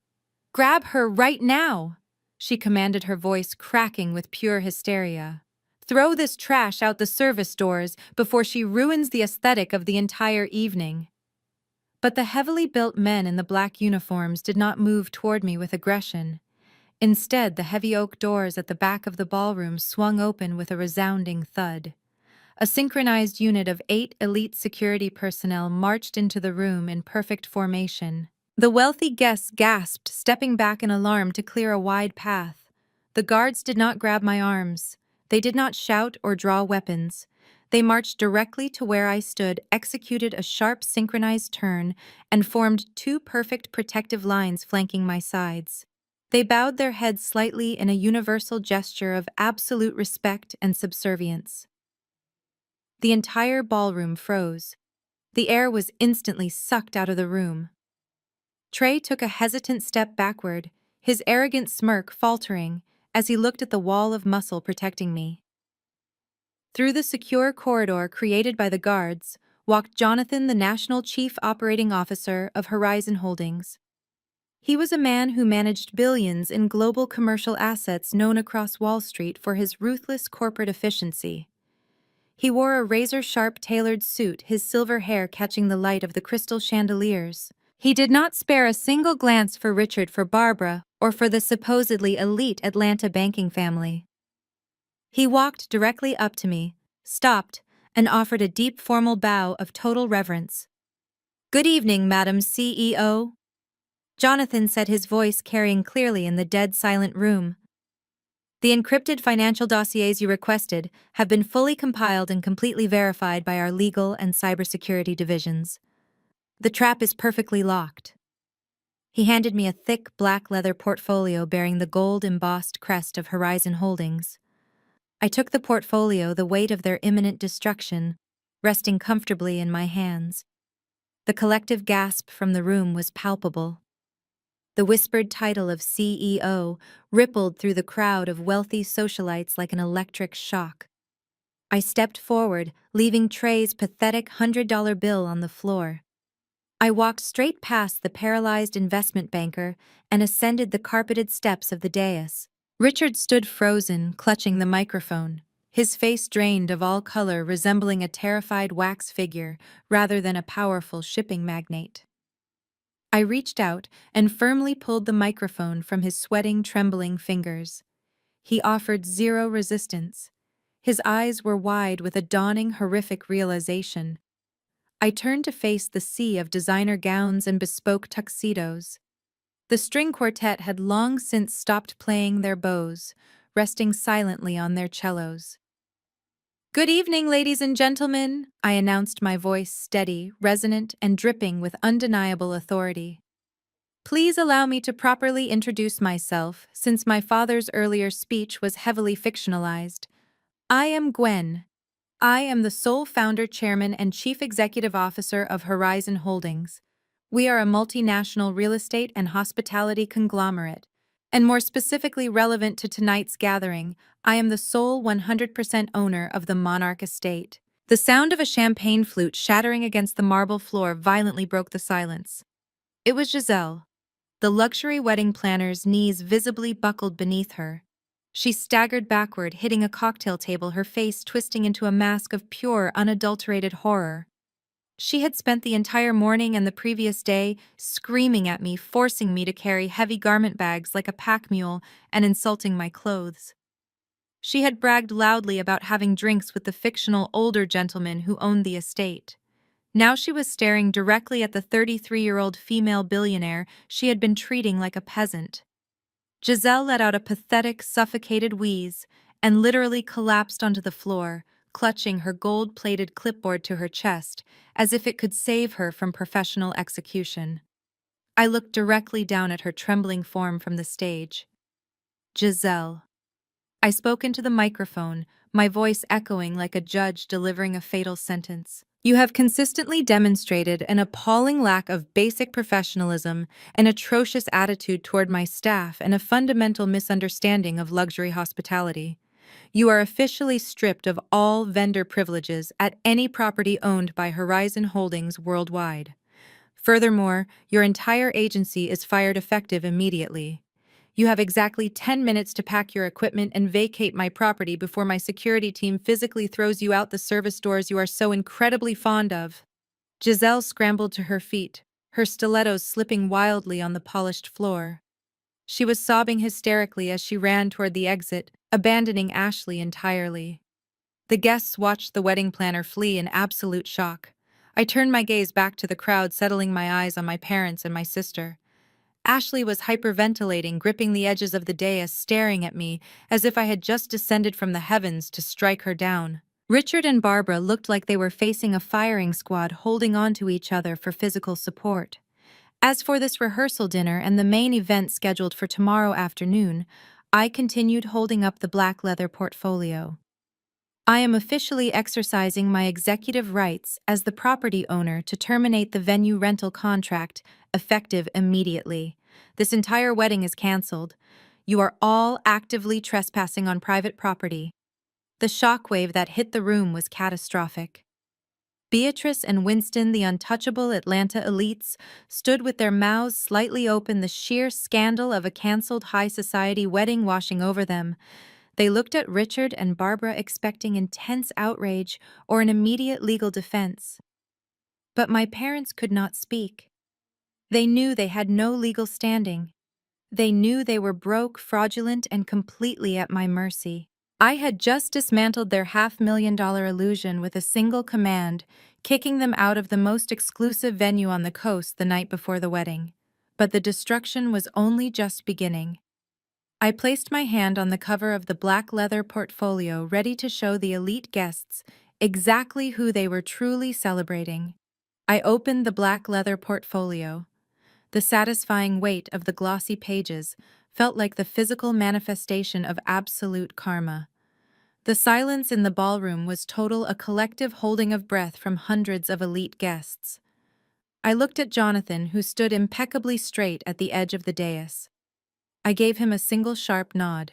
"Grab her right now!" she commanded, her voice cracking with pure hysteria. "Throw this trash out the service doors before she ruins the aesthetic of the entire evening." But the heavily built men in the black uniforms did not move toward me with aggression. Instead, the heavy oak doors at the back of the ballroom swung open with a resounding thud. A synchronized unit of 8 elite security personnel marched into the room in perfect formation. The wealthy guests gasped, stepping back in alarm to clear a wide path. The guards did not grab my arms. They did not shout or draw weapons. They marched directly to where I stood, executed a sharp synchronized turn, and formed 2 perfect protective lines flanking my sides. They bowed their heads slightly in a universal gesture of absolute respect and subservience. The entire ballroom froze. The air was instantly sucked out of the room. Trey took a hesitant step backward, his arrogant smirk faltering as he looked at the wall of muscle protecting me. Through the secure corridor created by the guards walked Jonathan, the National Chief Operating Officer of Horizon Holdings. He was a man who managed billions in global commercial assets, known across Wall Street for his ruthless corporate efficiency. He wore a razor-sharp tailored suit, his silver hair catching the light of the crystal chandeliers. He did not spare a single glance for Richard, for Barbara, or for the supposedly elite Atlanta banking family. He walked directly up to me, stopped, and offered a deep formal bow of total reverence. "Good evening, Madam CEO," Jonathan said, his voice carrying clearly in the dead silent room. "The encrypted financial dossiers you requested have been fully compiled and completely verified by our legal and cybersecurity divisions. The trap is perfectly locked." He handed me a thick black leather portfolio bearing the gold-embossed crest of Horizon Holdings. I took the portfolio, the weight of their imminent destruction, resting comfortably in my hands. The collective gasp from the room was palpable. The whispered title of CEO rippled through the crowd of wealthy socialites like an electric shock. I stepped forward, leaving Trey's pathetic $100 bill on the floor. I walked straight past the paralyzed investment banker and ascended the carpeted steps of the dais. Richard stood frozen, clutching the microphone, his face drained of all color, resembling a terrified wax figure rather than a powerful shipping magnate. I reached out and firmly pulled the microphone from his sweating, trembling fingers. He offered zero resistance. His eyes were wide with a dawning, horrific realization. I turned to face the sea of designer gowns and bespoke tuxedos. The string quartet had long since stopped playing their bows, resting silently on their cellos. "Good evening, ladies and gentlemen," I announced, my voice steady, resonant, and dripping with undeniable authority. "Please allow me to properly introduce myself, since my father's earlier speech was heavily fictionalized. I am Gwen. I am the sole founder, chairman, and chief executive officer of Horizon Holdings. We are a multinational real estate and hospitality conglomerate. And more specifically relevant to tonight's gathering, I am the sole 100% owner of the Monarch Estate." The sound of a champagne flute shattering against the marble floor violently broke the silence. It was Giselle. The luxury wedding planner's knees visibly buckled beneath her. She staggered backward, hitting a cocktail table, her face twisting into a mask of pure, unadulterated horror. She had spent the entire morning and the previous day screaming at me, forcing me to carry heavy garment bags like a pack mule, and insulting my clothes. She had bragged loudly about having drinks with the fictional older gentleman who owned the estate. Now she was staring directly at the 33-year-old female billionaire she had been treating like a peasant. Giselle let out a pathetic, suffocated wheeze and literally collapsed onto the floor, clutching her gold-plated clipboard to her chest, as if it could save her from professional execution. I looked directly down at her trembling form from the stage. "Giselle." I spoke into the microphone, my voice echoing like a judge delivering a fatal sentence. "You have consistently demonstrated an appalling lack of basic professionalism, an atrocious attitude toward my staff, and a fundamental misunderstanding of luxury hospitality. You are officially stripped of all vendor privileges at any property owned by Horizon Holdings worldwide. Furthermore, your entire agency is fired effective immediately. You have exactly 10 minutes to pack your equipment and vacate my property before my security team physically throws you out the service doors you are so incredibly fond of." Giselle scrambled to her feet, her stilettos slipping wildly on the polished floor. She was sobbing hysterically as she ran toward the exit, abandoning Ashley entirely. The guests watched the wedding planner flee in absolute shock. I turned my gaze back to the crowd, settling my eyes on my parents and my sister. Ashley was hyperventilating, gripping the edges of the dais, staring at me as if I had just descended from the heavens to strike her down. Richard and Barbara looked like they were facing a firing squad, holding on to each other for physical support. As for this rehearsal dinner and the main event scheduled for tomorrow afternoon, I continued holding up the black leather portfolio. "I am officially exercising my executive rights as the property owner to terminate the venue rental contract, effective immediately. This entire wedding is canceled. You are all actively trespassing on private property." The shockwave that hit the room was catastrophic. Beatrice and Winston, the untouchable Atlanta elites, stood with their mouths slightly open, the sheer scandal of a canceled high society wedding washing over them. They looked at Richard and Barbara, expecting intense outrage or an immediate legal defense. But my parents could not speak. They knew they had no legal standing. They knew they were broke, fraudulent, and completely at my mercy. I had just dismantled their $500,000 illusion with a single command, kicking them out of the most exclusive venue on the coast the night before the wedding. But the destruction was only just beginning. I placed my hand on the cover of the black leather portfolio, ready to show the elite guests exactly who they were truly celebrating. I opened the black leather portfolio. The satisfying weight of the glossy pages felt like the physical manifestation of absolute karma. The silence in the ballroom was total, a collective holding of breath from hundreds of elite guests. I looked at Jonathan, who stood impeccably straight at the edge of the dais. I gave him a single sharp nod.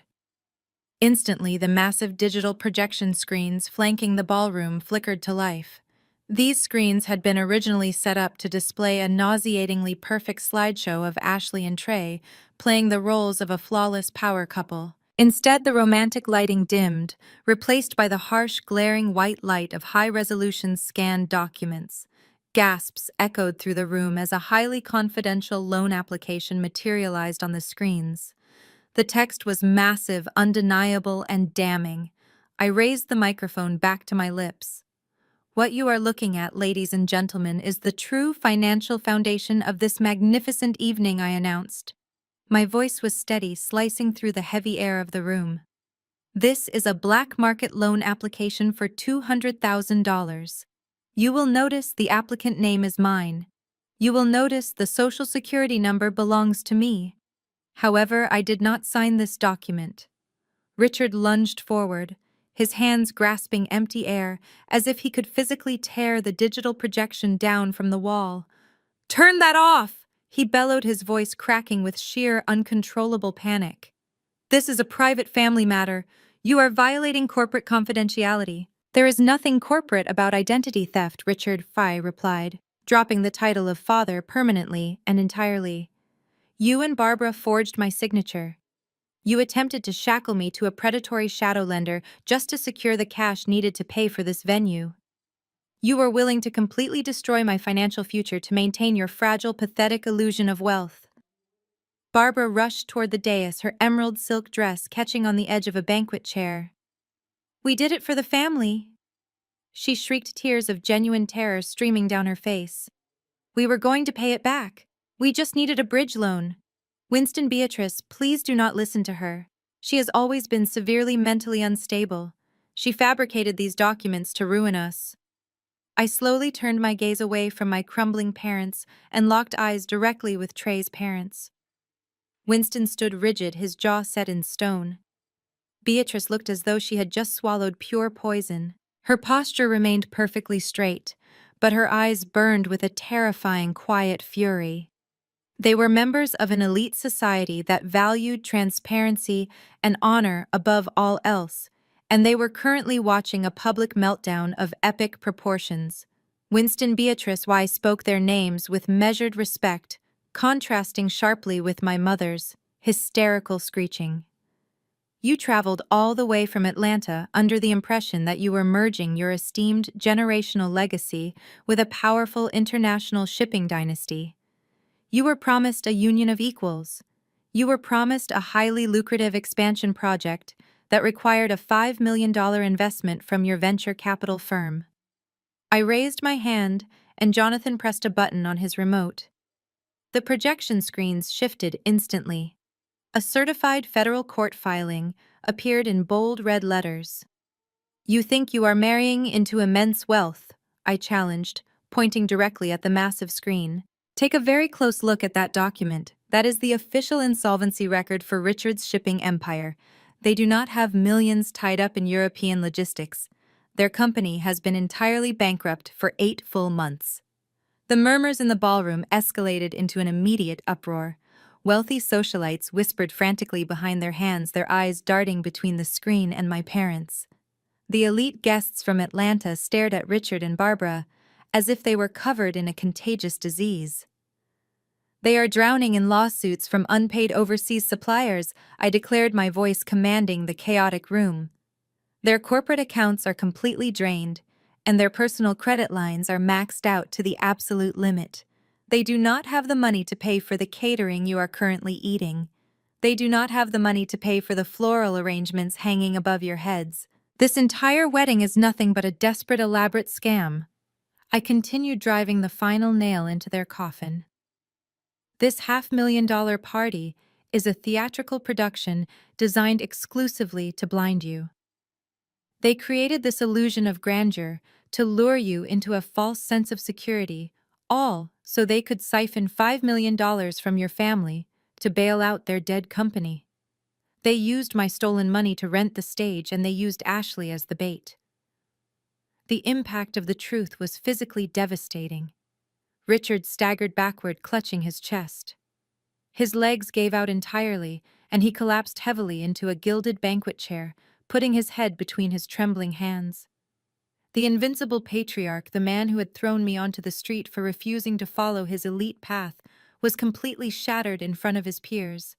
Instantly, the massive digital projection screens flanking the ballroom flickered to life. These screens had been originally set up to display a nauseatingly perfect slideshow of Ashley and Trey playing the roles of a flawless power couple. Instead, the romantic lighting dimmed, replaced by the harsh, glaring white light of high-resolution scanned documents. Gasps echoed through the room as a highly confidential loan application materialized on the screens. The text was massive, undeniable, and damning. I raised the microphone back to my lips. What you are looking at, ladies and gentlemen, is the true financial foundation of this magnificent evening, I announced. My voice was steady, slicing through the heavy air of the room. This is a black market loan application for $200,000. You will notice the applicant name is mine. You will notice the social security number belongs to me. However, I did not sign this document. Richard lunged forward, his hands grasping empty air as if he could physically tear the digital projection down from the wall. "Turn that off!" he bellowed, his voice cracking with sheer, uncontrollable panic. "This is a private family matter. You are violating corporate confidentiality." "There is nothing corporate about identity theft," Richard Fye replied, dropping the title of father permanently and entirely. "You and Barbara forged my signature. You attempted to shackle me to a predatory shadow lender just to secure the cash needed to pay for this venue. You were willing to completely destroy my financial future to maintain your fragile, pathetic illusion of wealth." Barbara rushed toward the dais, her emerald silk dress catching on the edge of a banquet chair. "We did it for the family," she shrieked, tears of genuine terror streaming down her face. "We were going to pay it back. We just needed a bridge loan." "Winston, Beatrice, please do not listen to her. She has always been severely mentally unstable. She fabricated these documents to ruin us." I slowly turned my gaze away from my crumbling parents and locked eyes directly with Trey's parents. Winston stood rigid, his jaw set in stone. Beatrice looked as though she had just swallowed pure poison. Her posture remained perfectly straight, but her eyes burned with a terrifying, quiet fury. They were members of an elite society that valued transparency and honor above all else, and they were currently watching a public meltdown of epic proportions. Winston, Beatrice, Why spoke their names with measured respect, contrasting sharply with my mother's hysterical screeching. "You traveled all the way from Atlanta under the impression that you were merging your esteemed generational legacy with a powerful international shipping dynasty. You were promised a union of equals. You were promised a highly lucrative expansion project that required a $5 million investment from your venture capital firm." I raised my hand, and Jonathan pressed a button on his remote. The projection screens shifted instantly. A certified federal court filing appeared in bold red letters. "You think you are marrying into immense wealth," I challenged, pointing directly at the massive screen. "Take a very close look at that document. That is the official insolvency record for Richard's shipping empire. They do not have millions tied up in European logistics. Their company has been entirely bankrupt for 8 full months." The murmurs in the ballroom escalated into an immediate uproar. Wealthy socialites whispered frantically behind their hands, their eyes darting between the screen and my parents. The elite guests from Atlanta stared at Richard and Barbara as if they were covered in a contagious disease. "They are drowning in lawsuits from unpaid overseas suppliers," I declared, my voice commanding the chaotic room. "Their corporate accounts are completely drained, and their personal credit lines are maxed out to the absolute limit. They do not have the money to pay for the catering you are currently eating. They do not have the money to pay for the floral arrangements hanging above your heads. This entire wedding is nothing but a desperate, elaborate scam. I continued driving the final nail into their coffin. This $500,000 party is a theatrical production designed exclusively to blind you. They created this illusion of grandeur to lure you into a false sense of security, all so they could siphon $5 million from your family to bail out their dead company. They used my stolen money to rent the stage, and they used Ashley as the bait. The impact of the truth was physically devastating. Richard staggered backward, clutching his chest. His legs gave out entirely, and he collapsed heavily into a gilded banquet chair, putting his head between his trembling hands. The invincible patriarch, the man who had thrown me onto the street for refusing to follow his elite path, was completely shattered in front of his peers.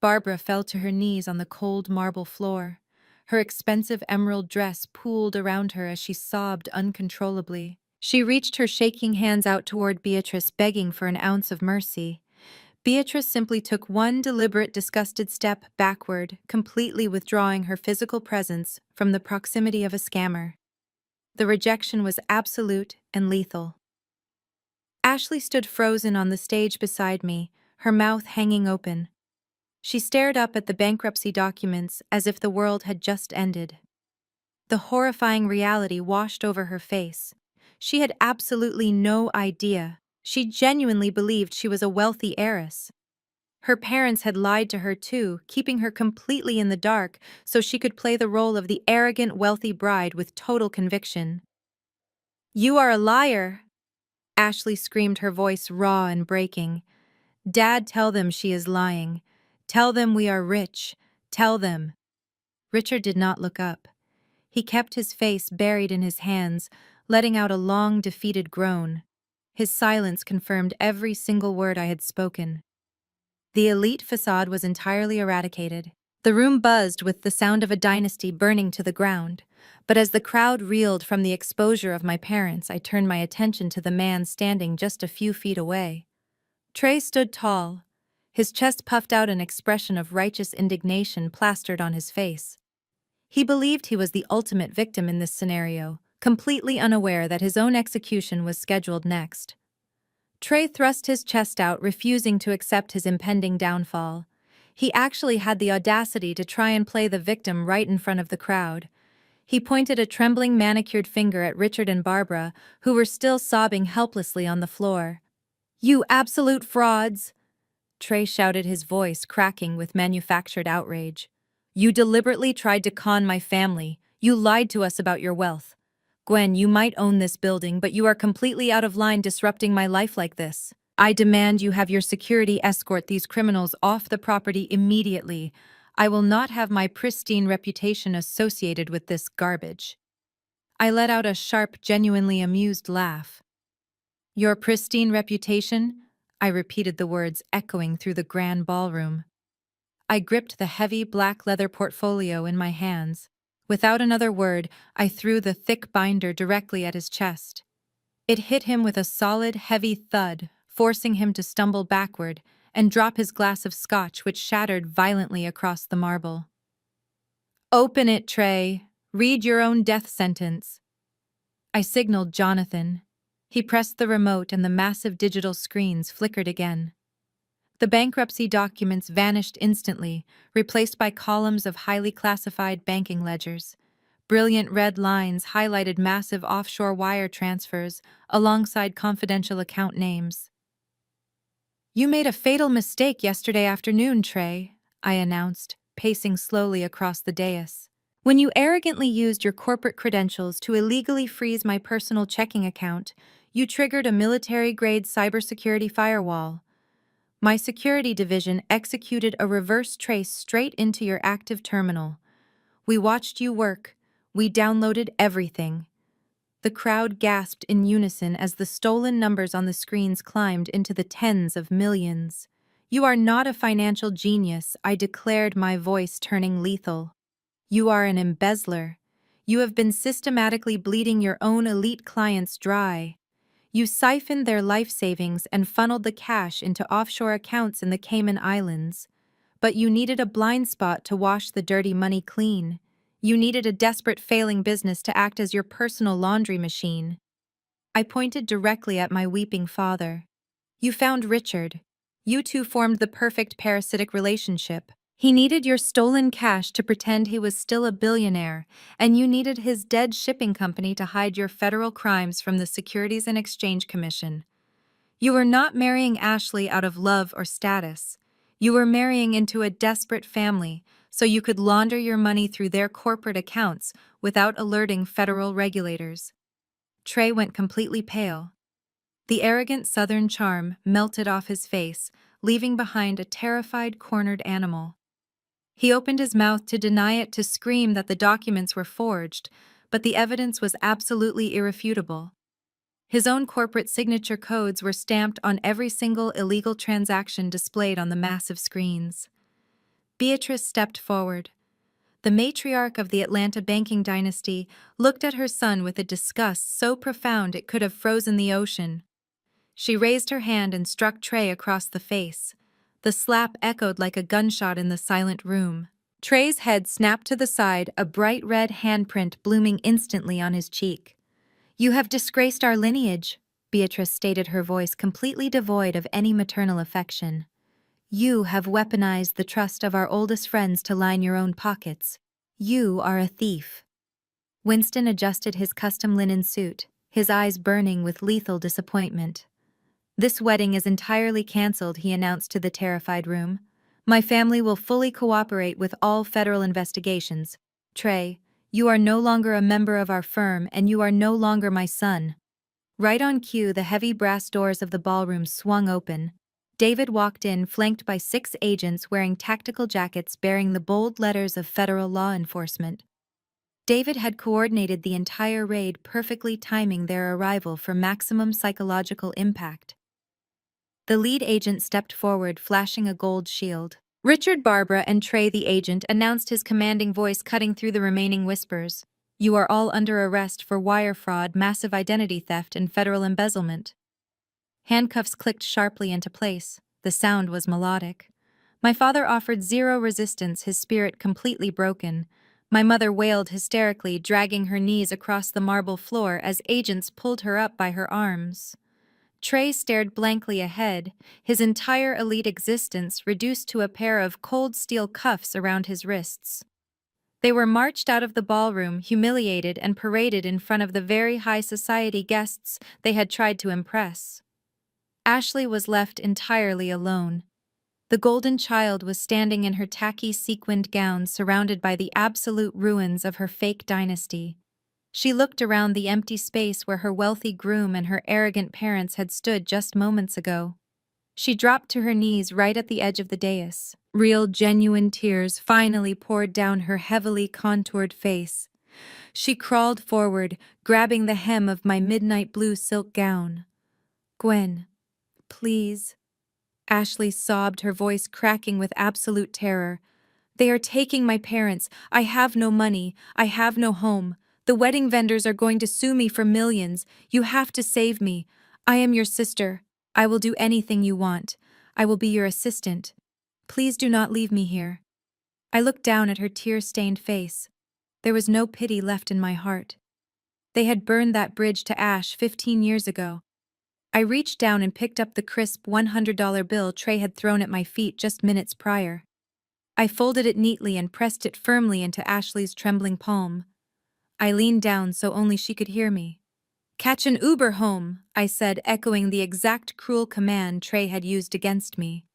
Barbara fell to her knees on the cold marble floor. Her expensive emerald dress pooled around her as she sobbed uncontrollably. She reached her shaking hands out toward Beatrice, begging for an ounce of mercy. Beatrice simply took one deliberate, disgusted step backward, completely withdrawing her physical presence from the proximity of a scammer. The rejection was absolute and lethal. Ashley stood frozen on the stage beside me, her mouth hanging open. She stared up at the bankruptcy documents as if the world had just ended. The horrifying reality washed over her face. She had absolutely no idea. She genuinely believed she was a wealthy heiress. Her parents had lied to her too, keeping her completely in the dark so she could play the role of the arrogant, wealthy bride with total conviction. "You are a liar!" Ashley screamed, her voice raw and breaking. "Dad, tell them she is lying. Tell them we are rich. Tell them." Richard did not look up. He kept his face buried in his hands, letting out a long, defeated groan. His silence confirmed every single word I had spoken. The elite facade was entirely eradicated. The room buzzed with the sound of a dynasty burning to the ground. But as the crowd reeled from the exposure of my parents, I turned my attention to the man standing just a few feet away. Trey stood tall, his chest puffed out, an expression of righteous indignation plastered on his face. He believed he was the ultimate victim in this scenario, completely unaware that his own execution was scheduled next. Trey thrust his chest out, refusing to accept his impending downfall. He actually had the audacity to try and play the victim right in front of the crowd. He pointed a trembling, manicured finger at Richard and Barbara, who were still sobbing helplessly on the floor. "You absolute frauds!" Trey shouted, his voice cracking with manufactured outrage. "You deliberately tried to con my family. You lied to us about your wealth. Gwen, you might own this building, but you are completely out of line disrupting my life like this. I demand you have your security escort these criminals off the property immediately. I will not have my pristine reputation associated with this garbage." I let out a sharp, genuinely amused laugh. "Your pristine reputation?" I repeated the words, echoing through the grand ballroom. I gripped the heavy black leather portfolio in my hands. Without another word, I threw the thick binder directly at his chest. It hit him with a solid, heavy thud, forcing him to stumble backward and drop his glass of scotch, which shattered violently across the marble. "Open it, Trey. Read your own death sentence." I signaled Jonathan. He pressed the remote and the massive digital screens flickered again. The bankruptcy documents vanished instantly, replaced by columns of highly classified banking ledgers. Brilliant red lines highlighted massive offshore wire transfers alongside confidential account names. "You made a fatal mistake yesterday afternoon, Trey," I announced, pacing slowly across the dais. "When you arrogantly used your corporate credentials to illegally freeze my personal checking account, you triggered a military-grade cybersecurity firewall. My security division executed a reverse trace straight into your active terminal. We watched you work. We downloaded everything." The crowd gasped in unison as the stolen numbers on the screens climbed into the tens of millions. "You are not a financial genius," I declared, my voice turning lethal. "You are an embezzler. You have been systematically bleeding your own elite clients dry. You siphoned their life savings and funneled the cash into offshore accounts in the Cayman Islands. But you needed a blind spot to wash the dirty money clean. You needed a desperate failing business to act as your personal laundry machine. I pointed directly at my weeping father. You found Richard. You two formed the perfect parasitic relationship. He needed your stolen cash to pretend he was still a billionaire, and you needed his dead shipping company to hide your federal crimes from the Securities and Exchange Commission. You were not marrying Ashley out of love or status. You were marrying into a desperate family so you could launder your money through their corporate accounts without alerting federal regulators. Trey went completely pale. The arrogant southern charm melted off his face, leaving behind a terrified, cornered animal. He opened his mouth to deny it, to scream that the documents were forged, but the evidence was absolutely irrefutable. His own corporate signature codes were stamped on every single illegal transaction displayed on the massive screens. Beatrice stepped forward. The matriarch of the Atlanta banking dynasty looked at her son with a disgust so profound it could have frozen the ocean. She raised her hand and struck Trey across the face. The slap echoed like a gunshot in the silent room. Trey's head snapped to the side, a bright red handprint blooming instantly on his cheek. "You have disgraced our lineage," Beatrice stated, her voice completely devoid of any maternal affection. "You have weaponized the trust of our oldest friends to line your own pockets. You are a thief." Winston adjusted his custom linen suit, his eyes burning with lethal disappointment. "This wedding is entirely cancelled," he announced to the terrified room. "My family will fully cooperate with all federal investigations. Trey, you are no longer a member of our firm and you are no longer my son." Right on cue, the heavy brass doors of the ballroom swung open. David walked in, flanked by 6 agents wearing tactical jackets bearing the bold letters of federal law enforcement. David had coordinated the entire raid, perfectly timing their arrival for maximum psychological impact. The lead agent stepped forward, flashing a gold shield. Richard Barbara and Trey, the agent, announced, his commanding voice cutting through the remaining whispers. "You are all under arrest for wire fraud, massive identity theft, and federal embezzlement." Handcuffs clicked sharply into place. The sound was melodic. My father offered zero resistance, his spirit completely broken. My mother wailed hysterically, dragging her knees across the marble floor as agents pulled her up by her arms. Trey stared blankly ahead, his entire elite existence reduced to a pair of cold steel cuffs around his wrists. They were marched out of the ballroom, humiliated and paraded in front of the very high society guests they had tried to impress. Ashley was left entirely alone. The golden child was standing in her tacky sequined gown, surrounded by the absolute ruins of her fake dynasty. She looked around the empty space where her wealthy groom and her arrogant parents had stood just moments ago. She dropped to her knees right at the edge of the dais. Real, genuine tears finally poured down her heavily contoured face. She crawled forward, grabbing the hem of my midnight blue silk gown. "Gwen, please," Ashley sobbed, her voice cracking with absolute terror. "They are taking my parents. I have no money. I have no home. The wedding vendors are going to sue me for millions. You have to save me. I am your sister. I will do anything you want. I will be your assistant. Please do not leave me here." I looked down at her tear-stained face. There was no pity left in my heart. They had burned that bridge to ash 15 years ago. I reached down and picked up the crisp $100 bill Trey had thrown at my feet just minutes prior. I folded it neatly and pressed it firmly into Ashley's trembling palm. I leaned down so only she could hear me. "Catch an Uber home," I said, echoing the exact cruel command Trey had used against me.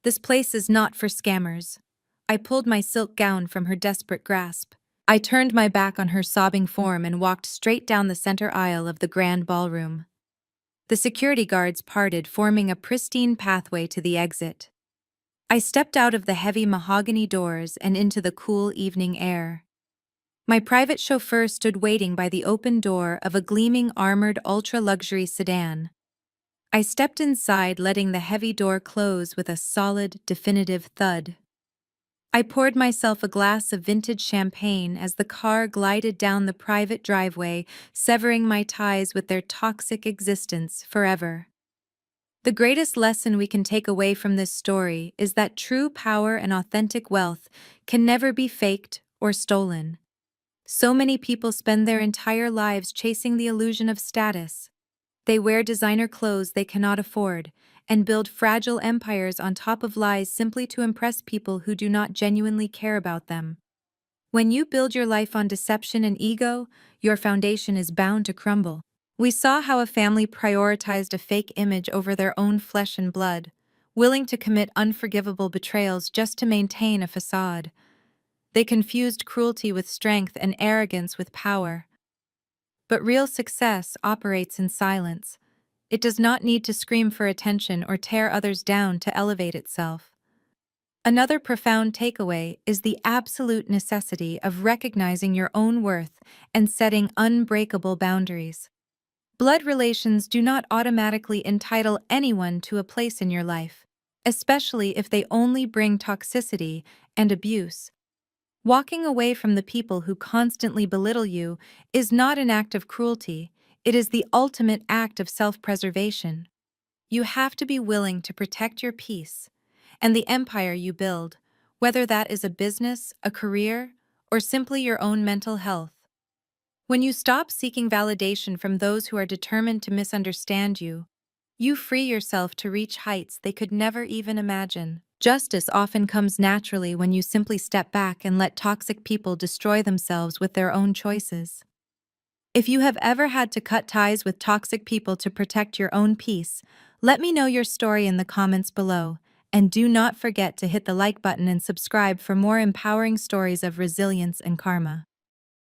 "This place is not for scammers." I pulled my silk gown from her desperate grasp. I turned my back on her sobbing form and walked straight down the center aisle of the grand ballroom. The security guards parted, forming a pristine pathway to the exit. I stepped out of the heavy mahogany doors and into the cool evening air. My private chauffeur stood waiting by the open door of a gleaming armored ultra-luxury sedan. I stepped inside, letting the heavy door close with a solid, definitive thud. I poured myself a glass of vintage champagne as the car glided down the private driveway, severing my ties with their toxic existence forever. The greatest lesson we can take away from this story is that true power and authentic wealth can never be faked or stolen. So many people spend their entire lives chasing the illusion of status. They wear designer clothes they cannot afford and build fragile empires on top of lies simply to impress people who do not genuinely care about them. When you build your life on deception and ego, your foundation is bound to crumble. We saw how a family prioritized a fake image over their own flesh and blood, willing to commit unforgivable betrayals just to maintain a facade. They confused cruelty with strength and arrogance with power. But real success operates in silence. It does not need to scream for attention or tear others down to elevate itself. Another profound takeaway is the absolute necessity of recognizing your own worth and setting unbreakable boundaries. Blood relations do not automatically entitle anyone to a place in your life, especially if they only bring toxicity and abuse. Walking away from the people who constantly belittle you is not an act of cruelty, it is the ultimate act of self-preservation. You have to be willing to protect your peace and the empire you build, whether that is a business, a career, or simply your own mental health. When you stop seeking validation from those who are determined to misunderstand you, you free yourself to reach heights they could never even imagine. Justice often comes naturally when you simply step back and let toxic people destroy themselves with their own choices. If you have ever had to cut ties with toxic people to protect your own peace, let me know your story in the comments below, and do not forget to hit the like button and subscribe for more empowering stories of resilience and karma.